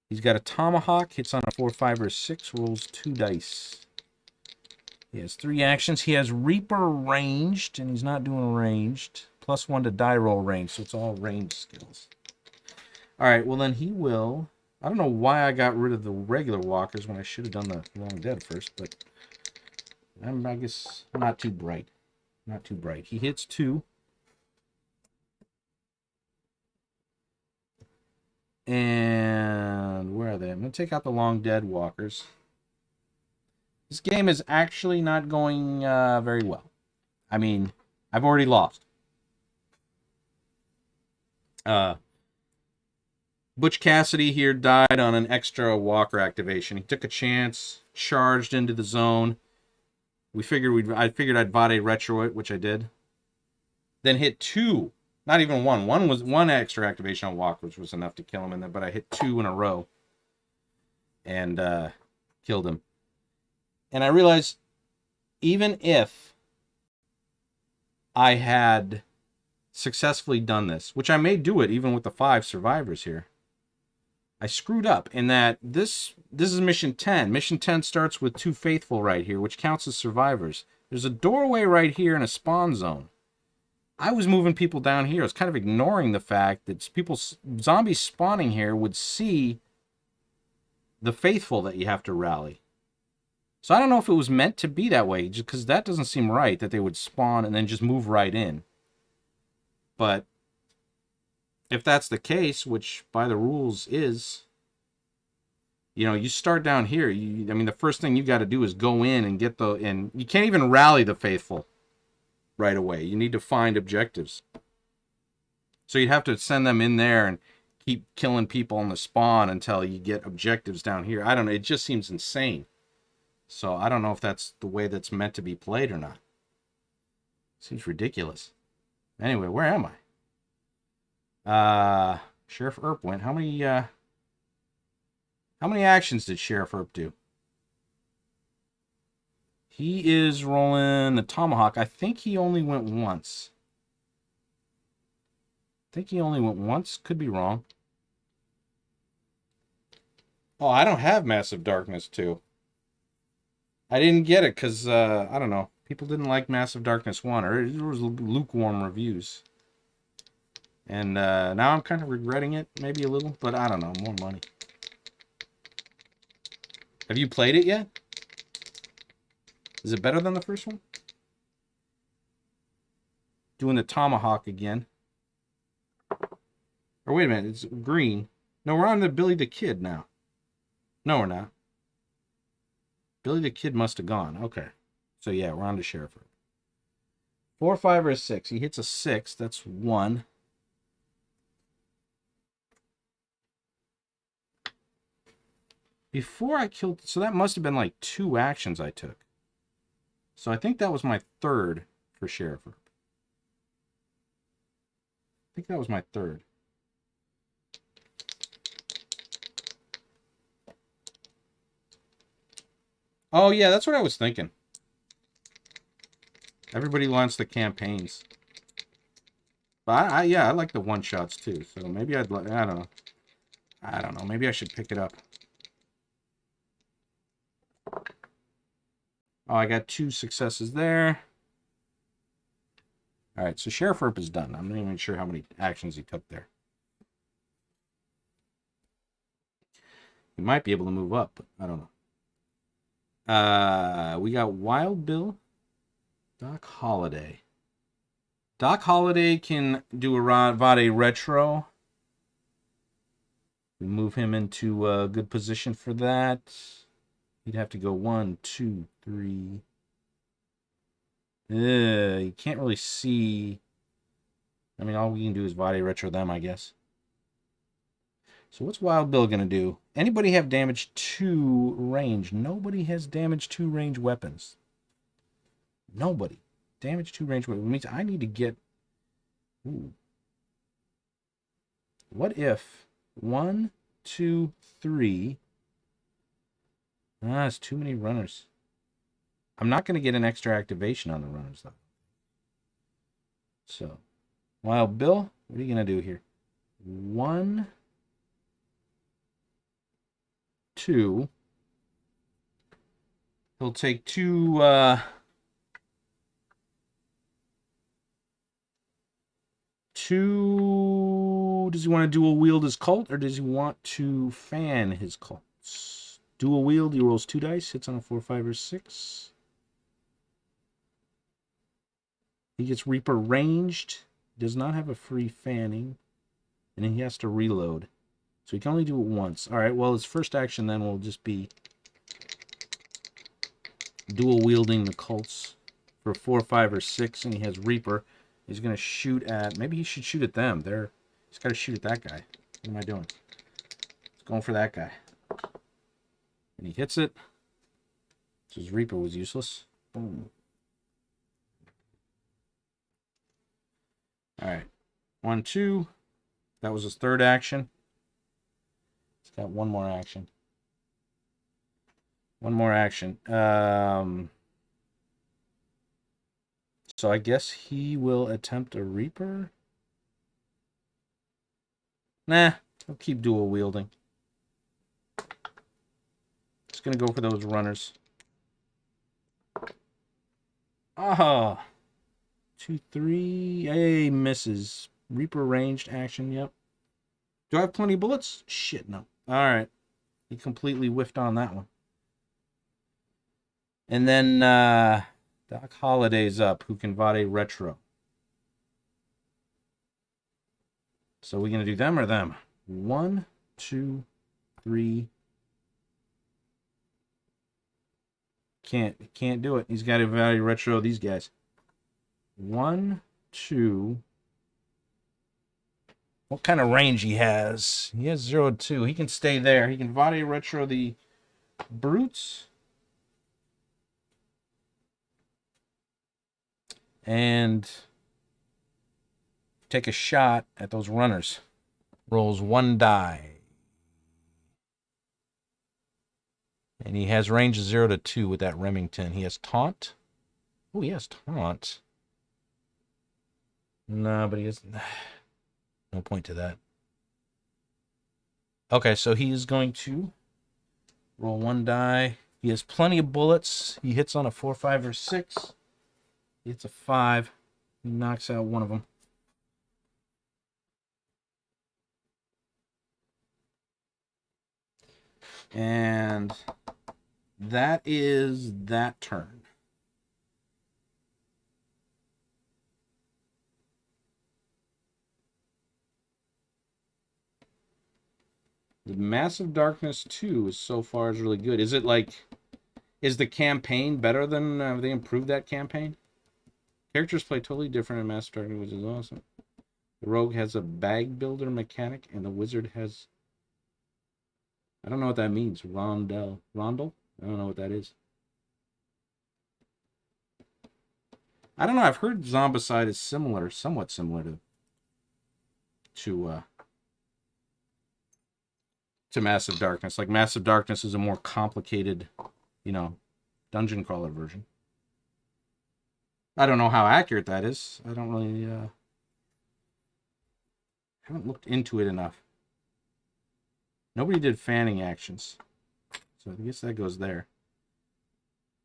He's got a tomahawk. Hits on a 4, 5, or 6. Rolls 2 dice. He has 3 actions. He has Reaper ranged, and he's not doing ranged. +1 to die roll range, so it's all ranged skills. All right, well then he will... I don't know why I got rid of the regular walkers when I should have done the Long Dead first, but I guess not too bright. Not too bright. He hits 2. And where are they? I'm going to take out the Long Dead walkers. This game is actually not going very well. I mean, I've already lost. Butch Cassidy here died on an extra walker activation. He took a chance, charged into the zone. I figured I'd Vade Retro it, which I did. Then hit 2. Not even 1. One was 1 extra activation on walker, which was enough to kill him. But I hit 2 in a row. And killed him. And I realized, even if I had successfully done this, which I may do it even with the 5 survivors here, I screwed up in that this is mission 10. Mission 10 starts with 2 faithful right here, which counts as survivors. There's a doorway right here in a spawn zone. I was moving people down here. I was kind of ignoring the fact that zombies spawning here would see the faithful that you have to rally. So I don't know if it was meant to be that way, just because that doesn't seem right, that they would spawn and then just move right in. But if that's the case, which by the rules is, you start down here. I mean, the first thing you got to do is go in and get and you can't even rally the faithful right away. You need to find objectives. So you'd have to send them in there and keep killing people on the spawn until you get objectives down here. I don't know. It just seems insane. So I don't know if that's the way that's meant to be played or not. Seems ridiculous. Anyway, where am I? Sheriff Earp went. How many actions did Sheriff Earp do? He is rolling the tomahawk. I think he only went once. Could be wrong. Oh, I don't have Massive Darkness 2. I didn't get it because, I don't know. People didn't like Massive Darkness 1, or there was lukewarm reviews. And now I'm kind of regretting it, maybe a little, but I don't know. More money. Have you played it yet? Is it better than the first one? Doing the tomahawk again. Or wait a minute, it's green. No, we're on the Billy the Kid now. No, we're not. Billy the Kid must have gone. Okay. So yeah, we're on to Sheriff. 4, 5, or a 6. He hits a 6. That's 1. Before I killed... So that must have been like 2 actions I took. So I think that was my 3rd for Sheriff. I think that was my 3rd. Oh, yeah, that's what I was thinking. Everybody wants the campaigns. But yeah, I like the one-shots too. So maybe I'd like... I don't know. I don't know. Maybe I should pick it up. Oh, I got 2 successes there. All right, so Sheriff Herp is done. I'm not even sure how many actions he took there. He might be able to move up, but I don't know. We got Wild Bill, Doc Holliday. Doc Holliday can do a Vade Retro. We move him into a good position for that. He'd have to go 1, 2, 3. You can't really see. I mean, all we can do is Vade Retro them, I guess. So what's Wild Bill going to do? Anybody have damage 2 range? Nobody has damage 2 range weapons. Nobody. Damage 2 range weapons. It means I need to get... Ooh. What if 1, 2, 3... it's too many runners. I'm not going to get an extra activation on the runners, though. So, Wild Bill, what are you going to do here? 1... 2. He'll take 2, does he want to dual wield his cult, or does he want to fan his cults? Dual wield, he rolls 2 dice, hits on a 4, 5, or 6. He gets Reaper ranged, does not have a free fanning, and he has to reload. So he can only do it once. All right, well, his first action then will just be dual wielding the cults for 4, 5, or 6, and he has Reaper. He's going to shoot at... Maybe he should shoot at them. He's got to shoot at that guy. What am I doing? He's going for that guy. And he hits it. So his Reaper was useless. Boom. All right. 1, 2. That was his 3rd action. He's got 1 more action. 1 more action. So I guess he will attempt a Reaper. Nah, he'll keep dual wielding. Just gonna go for those runners. Ah, 2, 3. Hey, misses. Reaper ranged action. Yep. Do I have plenty of bullets? Shit, no. All right, he completely whiffed on that one. And then Doc Holliday's up, who can Vade Retro. So we're going to do them or them? 1, 2, 3. Can't do it. He's got to Vade Retro these guys. 1, 2. What kind of range he has? He has 0 to 2. He can stay there. He can Vade Retro the brutes. And take a shot at those runners. Rolls 1 die. And he has range 0 to 2 with that Remington. He has taunt. Oh, he has taunt. No, but he has... No point to that. Okay, so he is going to roll 1 die. He has plenty of bullets. He hits on a 4, 5, or 6. He hits a 5. He knocks out one of them. And that is that turn. The Massive Darkness 2 is so far is really good. Is it like, is the campaign better than, they improved that campaign? Characters play totally different in Massive Darkness, which is awesome. The Rogue has a bag builder mechanic, and the Wizard has, I don't know what that means. Rondel? I don't know what that is. I don't know. I've heard Zombicide is similar, somewhat similar to Massive Darkness. Like Massive Darkness is a more complicated, dungeon crawler version. I don't know how accurate that is. I don't really haven't looked into it enough. Nobody did fanning actions, so I guess that goes there.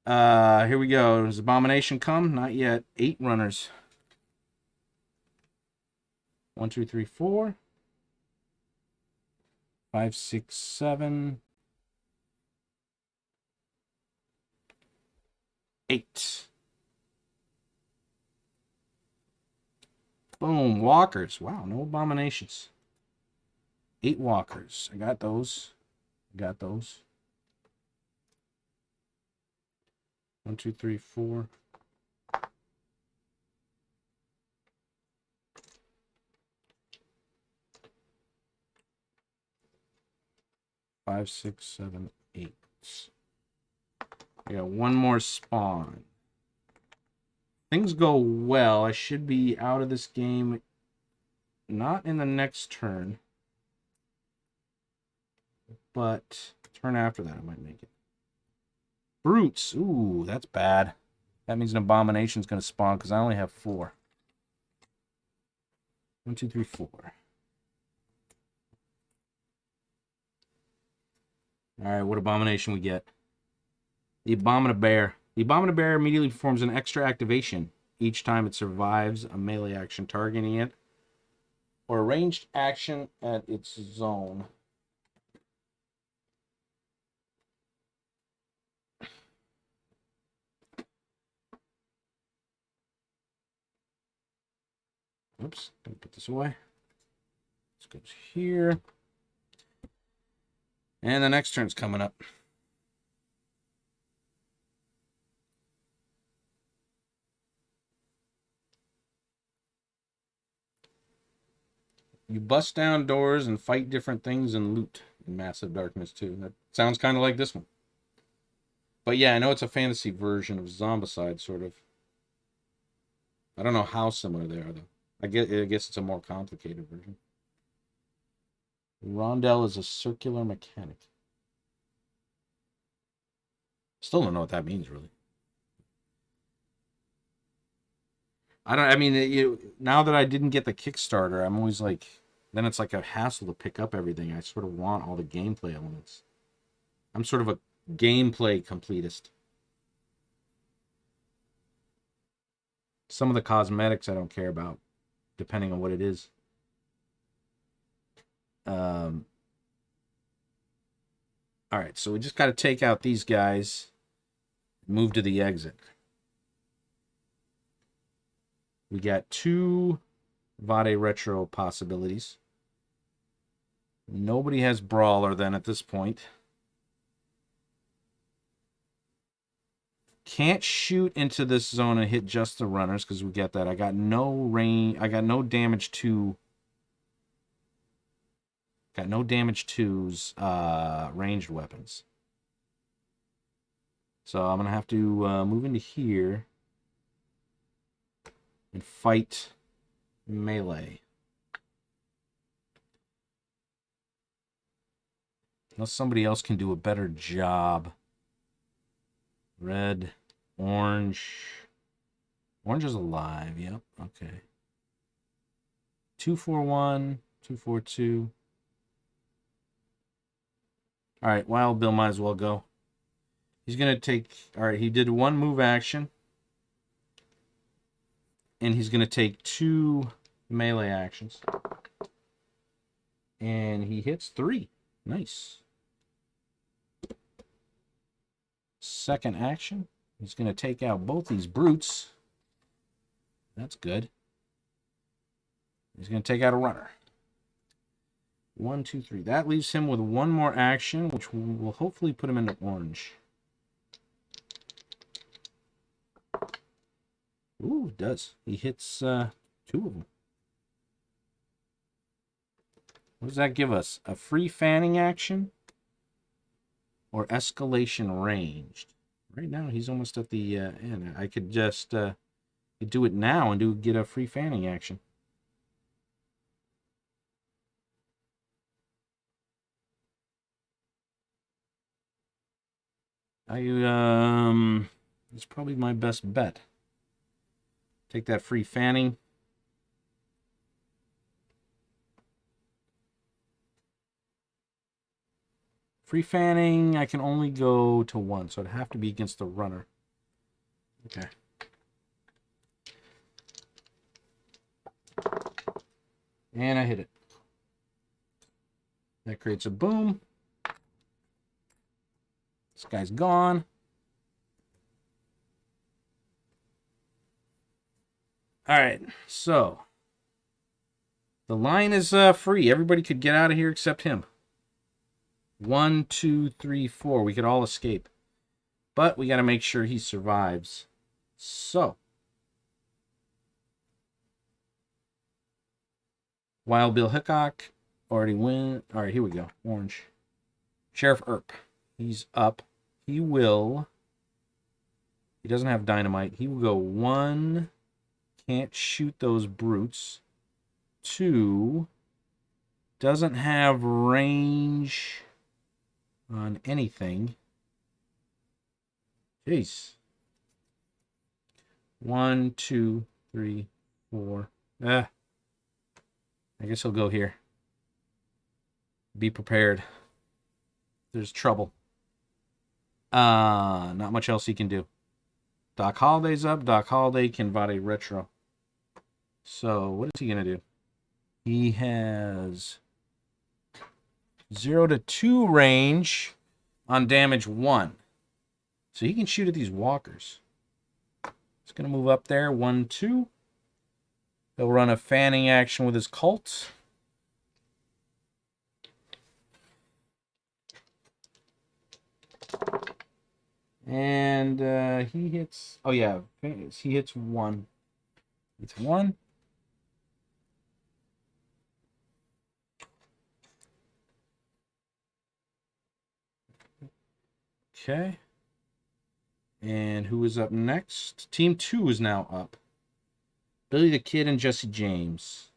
Here we go. Does Abomination come? Not yet. 8 runners. 1, 2, 3, 4. 5, 6, 7. 8. Boom. Walkers. Wow, no abominations. 8 walkers. I got those. 1, 2, 3, 4. 5, 6, 7, 8. I got one more spawn. Things go well. I should be out of this game. Not in the next turn. But turn after that, I might make it. Brutes. Ooh, that's bad. That means an abomination's going to spawn because I only have 4. 1, 2, 3, 4. Alright, what abomination we get? The Abominabear. The Abominabear immediately performs an extra activation each time it survives a melee action targeting it or a ranged action at its zone. Oops, gonna put this away. This goes here. And the next turn's coming up. You bust down doors and fight different things and loot in Massive Darkness 2. That sounds kind of like this one. But yeah, I know it's a fantasy version of Zombicide, sort of. I don't know how similar they are, though. I guess it's a more complicated version. Rondel is a circular mechanic. Still don't know what that means, really. Now that I didn't get the Kickstarter, I'm always like, then it's like a hassle to pick up everything. I sort of want all the gameplay elements. I'm sort of a gameplay completist. Some of the cosmetics I don't care about, depending on what it is. All right, so we just got to take out these guys, move to the exit. We got 2 Vade Retro possibilities. Nobody has Brawler then at this point. Can't shoot into this zone and hit just the runners because we get that. I got no range. I got no damage to. Got no damage to's ranged weapons. So I'm gonna have to move into here and fight melee. Unless somebody else can do a better job. Red, orange. Orange is alive. Yep. Okay. 241, 242. All right. Wild Bill might as well go. He's going to take... All right, he did 1 move action. And he's going to take 2 melee actions. And he hits 3. Nice. Second action. He's going to take out both these brutes. That's good. He's going to take out a runner. 1, 2, 3. That leaves him with 1 more action, which will hopefully put him into orange. Ooh, it does. He hits 2 of them. What does that give us? A free fanning action or escalation ranged? Right now, he's almost at the end. I could just do it now and get a free fanning action. It's probably my best bet. Take that free fanning. Free fanning, I can only go to 1, so it'd have to be against the runner. Okay. And I hit it. That creates a boom. This guy's gone. All right, so the line is free. Everybody could get out of here except him. 1, 2, 3, 4. We could all escape. But we got to make sure he survives. So. Wild Bill Hickok already win. All right, here we go. Orange. Sheriff Earp. He's up. He doesn't have dynamite. He will go 1. Can't shoot those brutes. 2. Doesn't have range on anything. Jeez. 1, 2, 3, 4. I guess he'll go here. Be prepared. There's trouble. Not much else he can do. Doc Holliday's up. Doc Holliday can Vade Retro. So, what is he going to do? He has 0 to 2 range on damage 1. So he can shoot at these walkers. He's going to move up there. 1, 2. He'll run a fanning action with his cult. And he hits... Oh, yeah. He hits 1. It's 1. Okay. And who is up next? Team 2 is now up. Billy the Kid and Jesse James.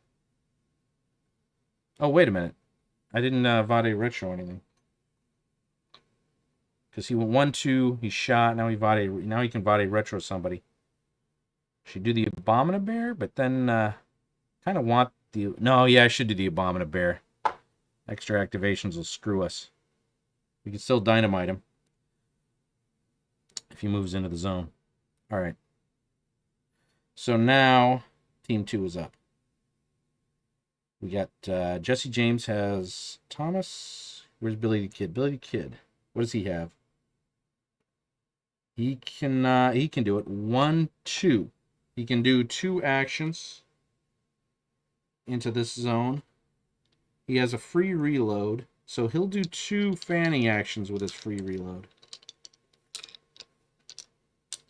Oh, wait a minute. I didn't Vade Retro anything. Because he went 1, 2, he shot, now he can Vade Retro somebody. Should do the Abominabear, but then kind of want the... No, yeah, I should do the Abominabear. Extra activations will screw us. We can still dynamite him if he moves into the zone. All right. So now Team 2 is up. We got Jesse James has Thomas. Where's Billy the Kid? Billy the Kid. What does he have? He can do it. 1, 2. He can do 2 actions into this zone. He has a free reload, so he'll do 2 fanning actions with his free reload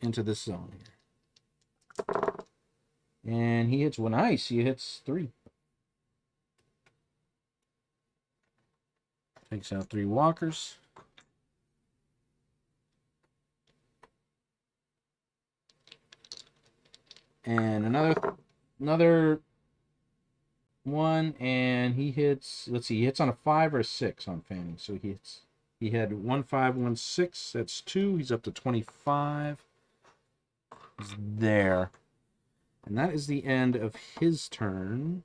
into this zone here. And he hits 1. Nice. He hits 3. Takes out 3 walkers. And another one, and he hits, let's see, he hits on a 5 or a 6 on fanning. So he had 1, 5, 1, 6. That's 2. He's up to 25. He's there. And that is the end of his turn.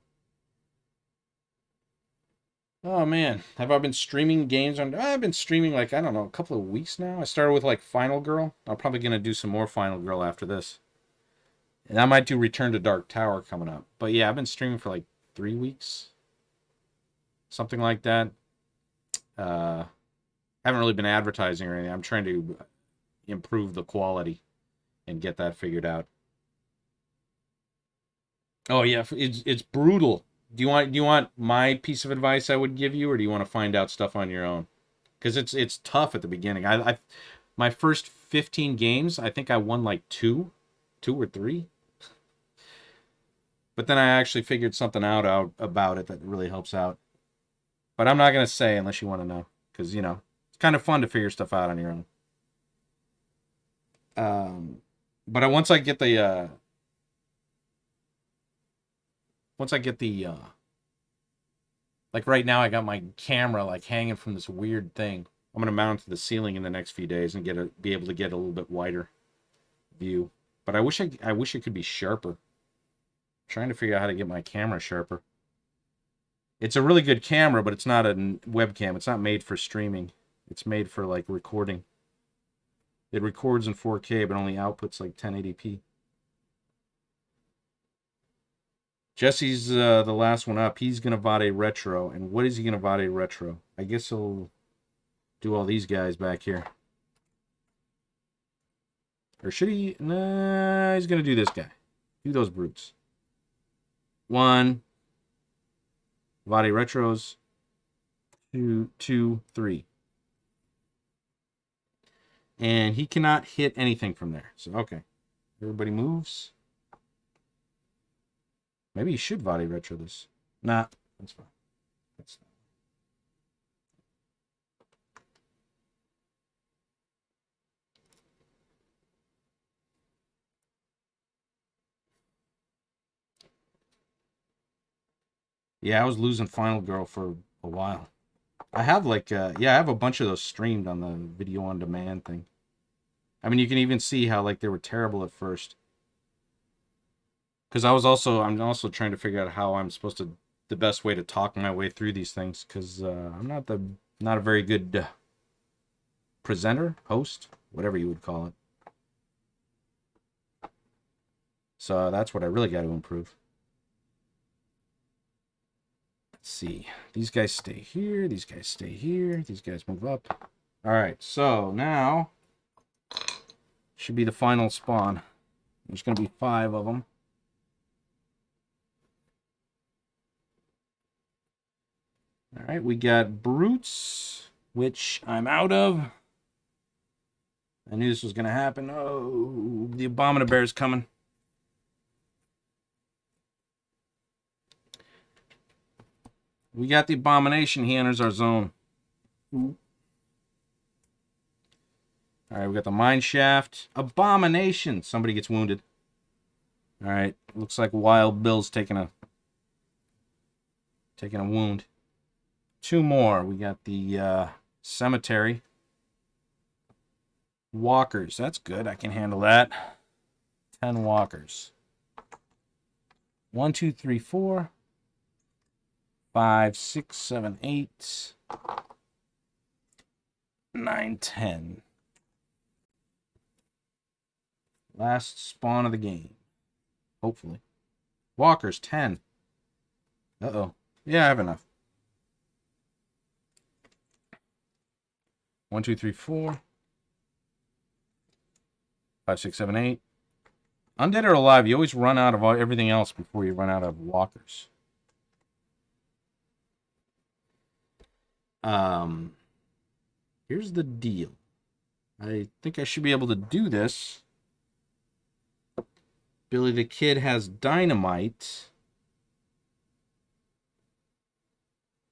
Oh man, have I been streaming games on? I've been streaming like, I don't know, a couple of weeks now. I started with like Final Girl. I'm probably gonna do some more Final Girl after this, and I might do Return to Dark Tower coming up. But yeah, I've been streaming for like 3 weeks, something like that. Uh, haven't really been advertising or anything. I'm trying to improve the quality and get that figured out. Oh yeah, it's brutal. Do you want my piece of advice I would give you, or do you want to find out stuff on your own? Because it's tough at the beginning. I my first 15 games, I think I won like two or three. But then I actually figured something out about it that really helps out. But I'm not gonna say unless you want to know, because it's kind of fun to figure stuff out on your own. But once I get the like right now I got my camera like hanging from this weird thing. I'm gonna mount it to the ceiling in the next few days and be able to get a little bit wider view. But I wish it could be sharper. I'm trying to figure out how to get my camera sharper. It's a really good camera, but it's not a webcam. It's not made for streaming. It's made for like recording. It records in 4K, but only outputs like 1080p. Jesse's the last one up. He's gonna Vade retro, and what is he gonna Vade retro? I guess he'll do all these guys back here, or should he? Nah, he's gonna do this guy. Do those brutes. One. Vade retros. Two, three. And he cannot hit anything from there. So okay, everybody moves. Maybe you should Vade retro this. Nah, that's fine. That's not. Yeah, I was losing Final Girl for a while. I have like I have a bunch of those streamed on the video on demand thing. I mean, you can even see how like they were terrible at first. Because I'm also trying to figure out how I'm supposed to the best way to talk my way through these things. Because I'm not a very good presenter, host, whatever you would call it. So that's what I really got to improve. Let's see. These guys stay here. These guys stay here. These guys move up. All right. So now should be the final spawn. There's going to be 5 of them. All right. We got brutes, which I'm out of. I knew this was going to happen. Oh, the Abominabear's coming. We got the Abomination. He enters our zone. All right, we got the Mine Shaft. Abomination. Somebody gets wounded. All right, looks like Wild Bill's taking a wound. 2 more. We got the Cemetery. Walkers. That's good. I can handle that. 10 walkers. 1, 2, 3, 4, 5, 6, 7, 8, 9, 10. Last spawn of the game. Hopefully. Walkers, 10. Uh-oh. Yeah, I have enough. 1, 2, 3, 4, 5, 6, 7, 8. Undead or alive, you always run out of everything else before you run out of walkers. Here's the deal. I think I should be able to do this. Billy the Kid has dynamite.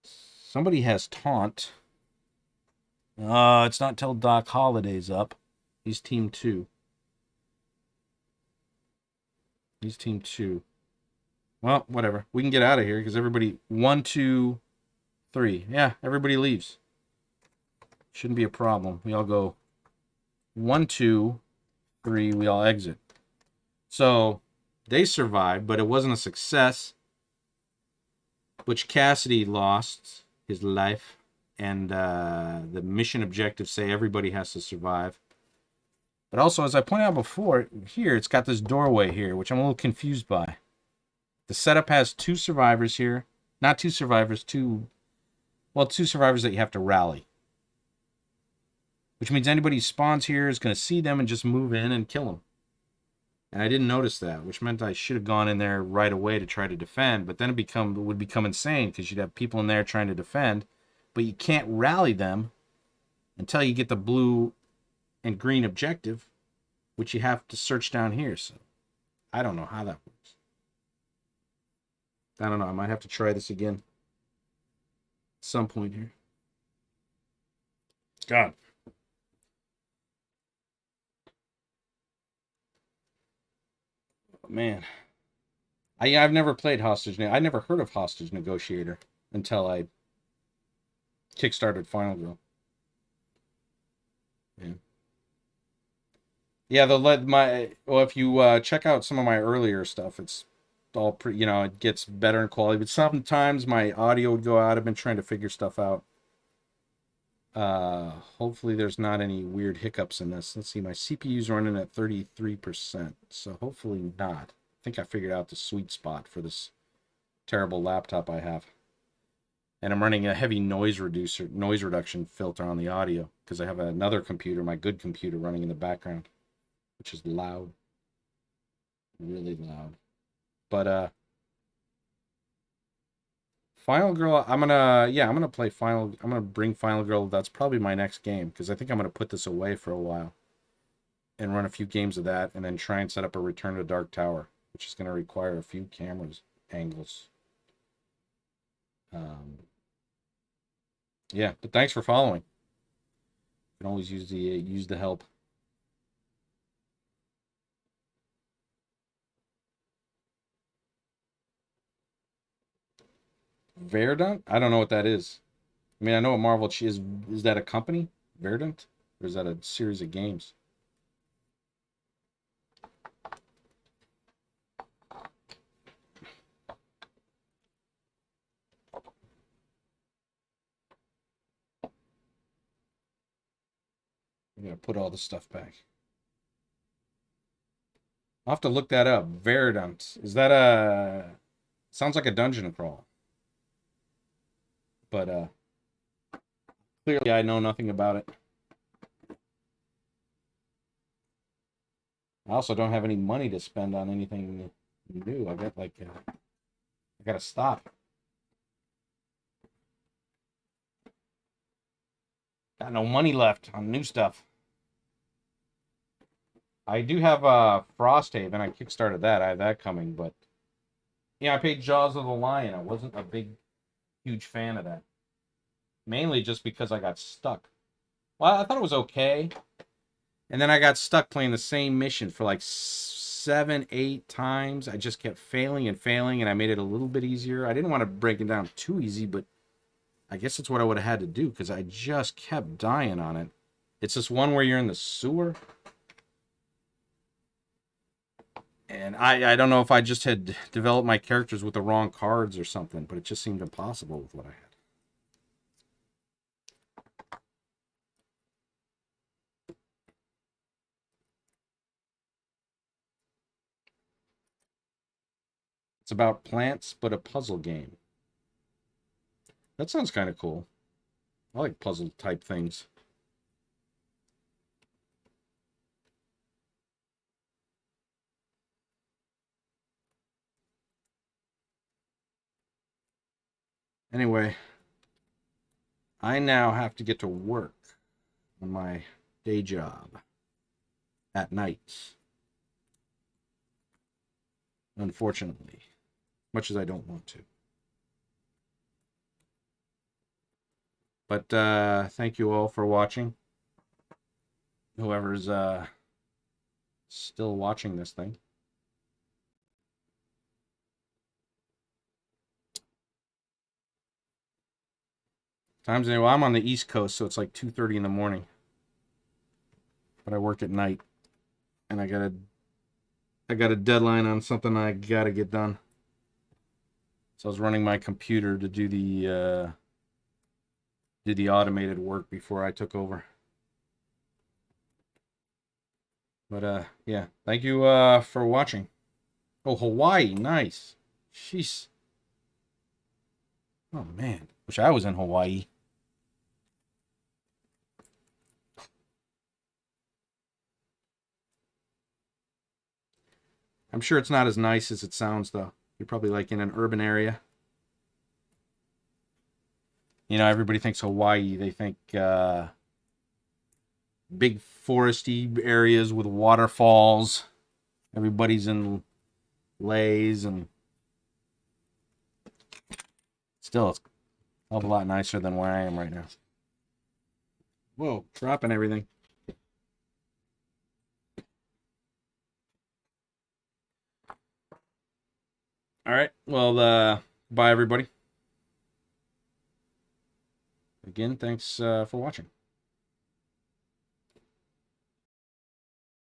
Somebody has taunt. It's not till Doc Holliday's up. He's team 2. He's team 2. Well, whatever. We can get out of here because everybody 1, 2, 3. Yeah, everybody leaves. Shouldn't be a problem. We all go 1, 2, 3. We all exit. So they survived, but it wasn't a success. Butch Cassidy lost. his life. And the mission objectives say everybody has to survive. But also, as I pointed out before, here, it's got this doorway here, which I'm a little confused by. The setup has 2 survivors here. Not 2 survivors, 2 survivors that you have to rally. Which means anybody who spawns here is going to see them and just move in and kill them. And I didn't notice that, which meant I should have gone in there right away to try to defend. But then it would become insane because you'd have people in there trying to defend. But you can't rally them until you get the blue and green objective, which you have to search down here. So I don't know how that works. I don't know. I might have to try this again at some point here. God. Man, I've never played Hostage. I never heard of Hostage Negotiator until I kickstarted Final Girl. Yeah, if you check out some of my earlier stuff, it's all pretty. It gets better in quality. But sometimes my audio would go out. I've been trying to figure stuff out. Hopefully there's not any weird hiccups in this. Let's see, my CPU's running at 33%, so hopefully not. I think I figured out the sweet spot for this terrible laptop I have. And I'm running a heavy noise reduction filter on the audio because I have another computer, my good computer, running in the background, which is loud. Really loud. But Final Girl, I'm gonna play I'm gonna bring Final Girl. That's probably my next game because I think I'm gonna put this away for a while and run a few games of that, and then try and set up a Return to Dark Tower, which is gonna require a few cameras angles. Yeah, but thanks for following. You can always use the help. Verdant? I don't know what that is. I mean, I know what Marvel is. Is that a company, Verdant, or is that a series of games? I'm gonna put all the stuff back. I'll have to look that up. Verdant. Is that a... Sounds like a dungeon crawl. But clearly I know nothing about it. I also don't have any money to spend on anything new. I gotta stop. Got no money left on new stuff. I do have Frosthaven. I kickstarted that. I have that coming, but yeah, I paid Jaws of the Lion. I wasn't a huge fan of that. Mainly just because I got stuck. Well, I thought it was okay. And then I got stuck playing the same mission for like 7, 8 times. I just kept failing and failing, and I made it a little bit easier. I didn't want to break it down too easy, but I guess that's what I would have had to do because I just kept dying on it. It's this one where you're in the sewer. And I don't know if I just had developed my characters with the wrong cards or something, but it just seemed impossible with what I had. It's about plants, but a puzzle game. That sounds kind of cool. I like puzzle type things. Anyway, I now have to get to work on my day job at night. Unfortunately, much as I don't want to. But thank you all for watching. Whoever's still watching this thing. Well, I'm on the East Coast, so it's like 2:30 in the morning. But I work at night, and I got a deadline on something I gotta get done. So I was running my computer to do the did the automated work before I took over. But yeah, thank you for watching. Oh, Hawaii, nice. Jeez. Oh man, wish I was in Hawaii. I'm sure it's not as nice as it sounds though. You're probably like in an urban area. You know, everybody thinks Hawaii. They think big foresty areas with waterfalls. Everybody's in lays, and still, it's a hell of a lot nicer than where I am right now. Whoa, dropping everything. All right. Well, bye, everybody. Again, thanks for watching.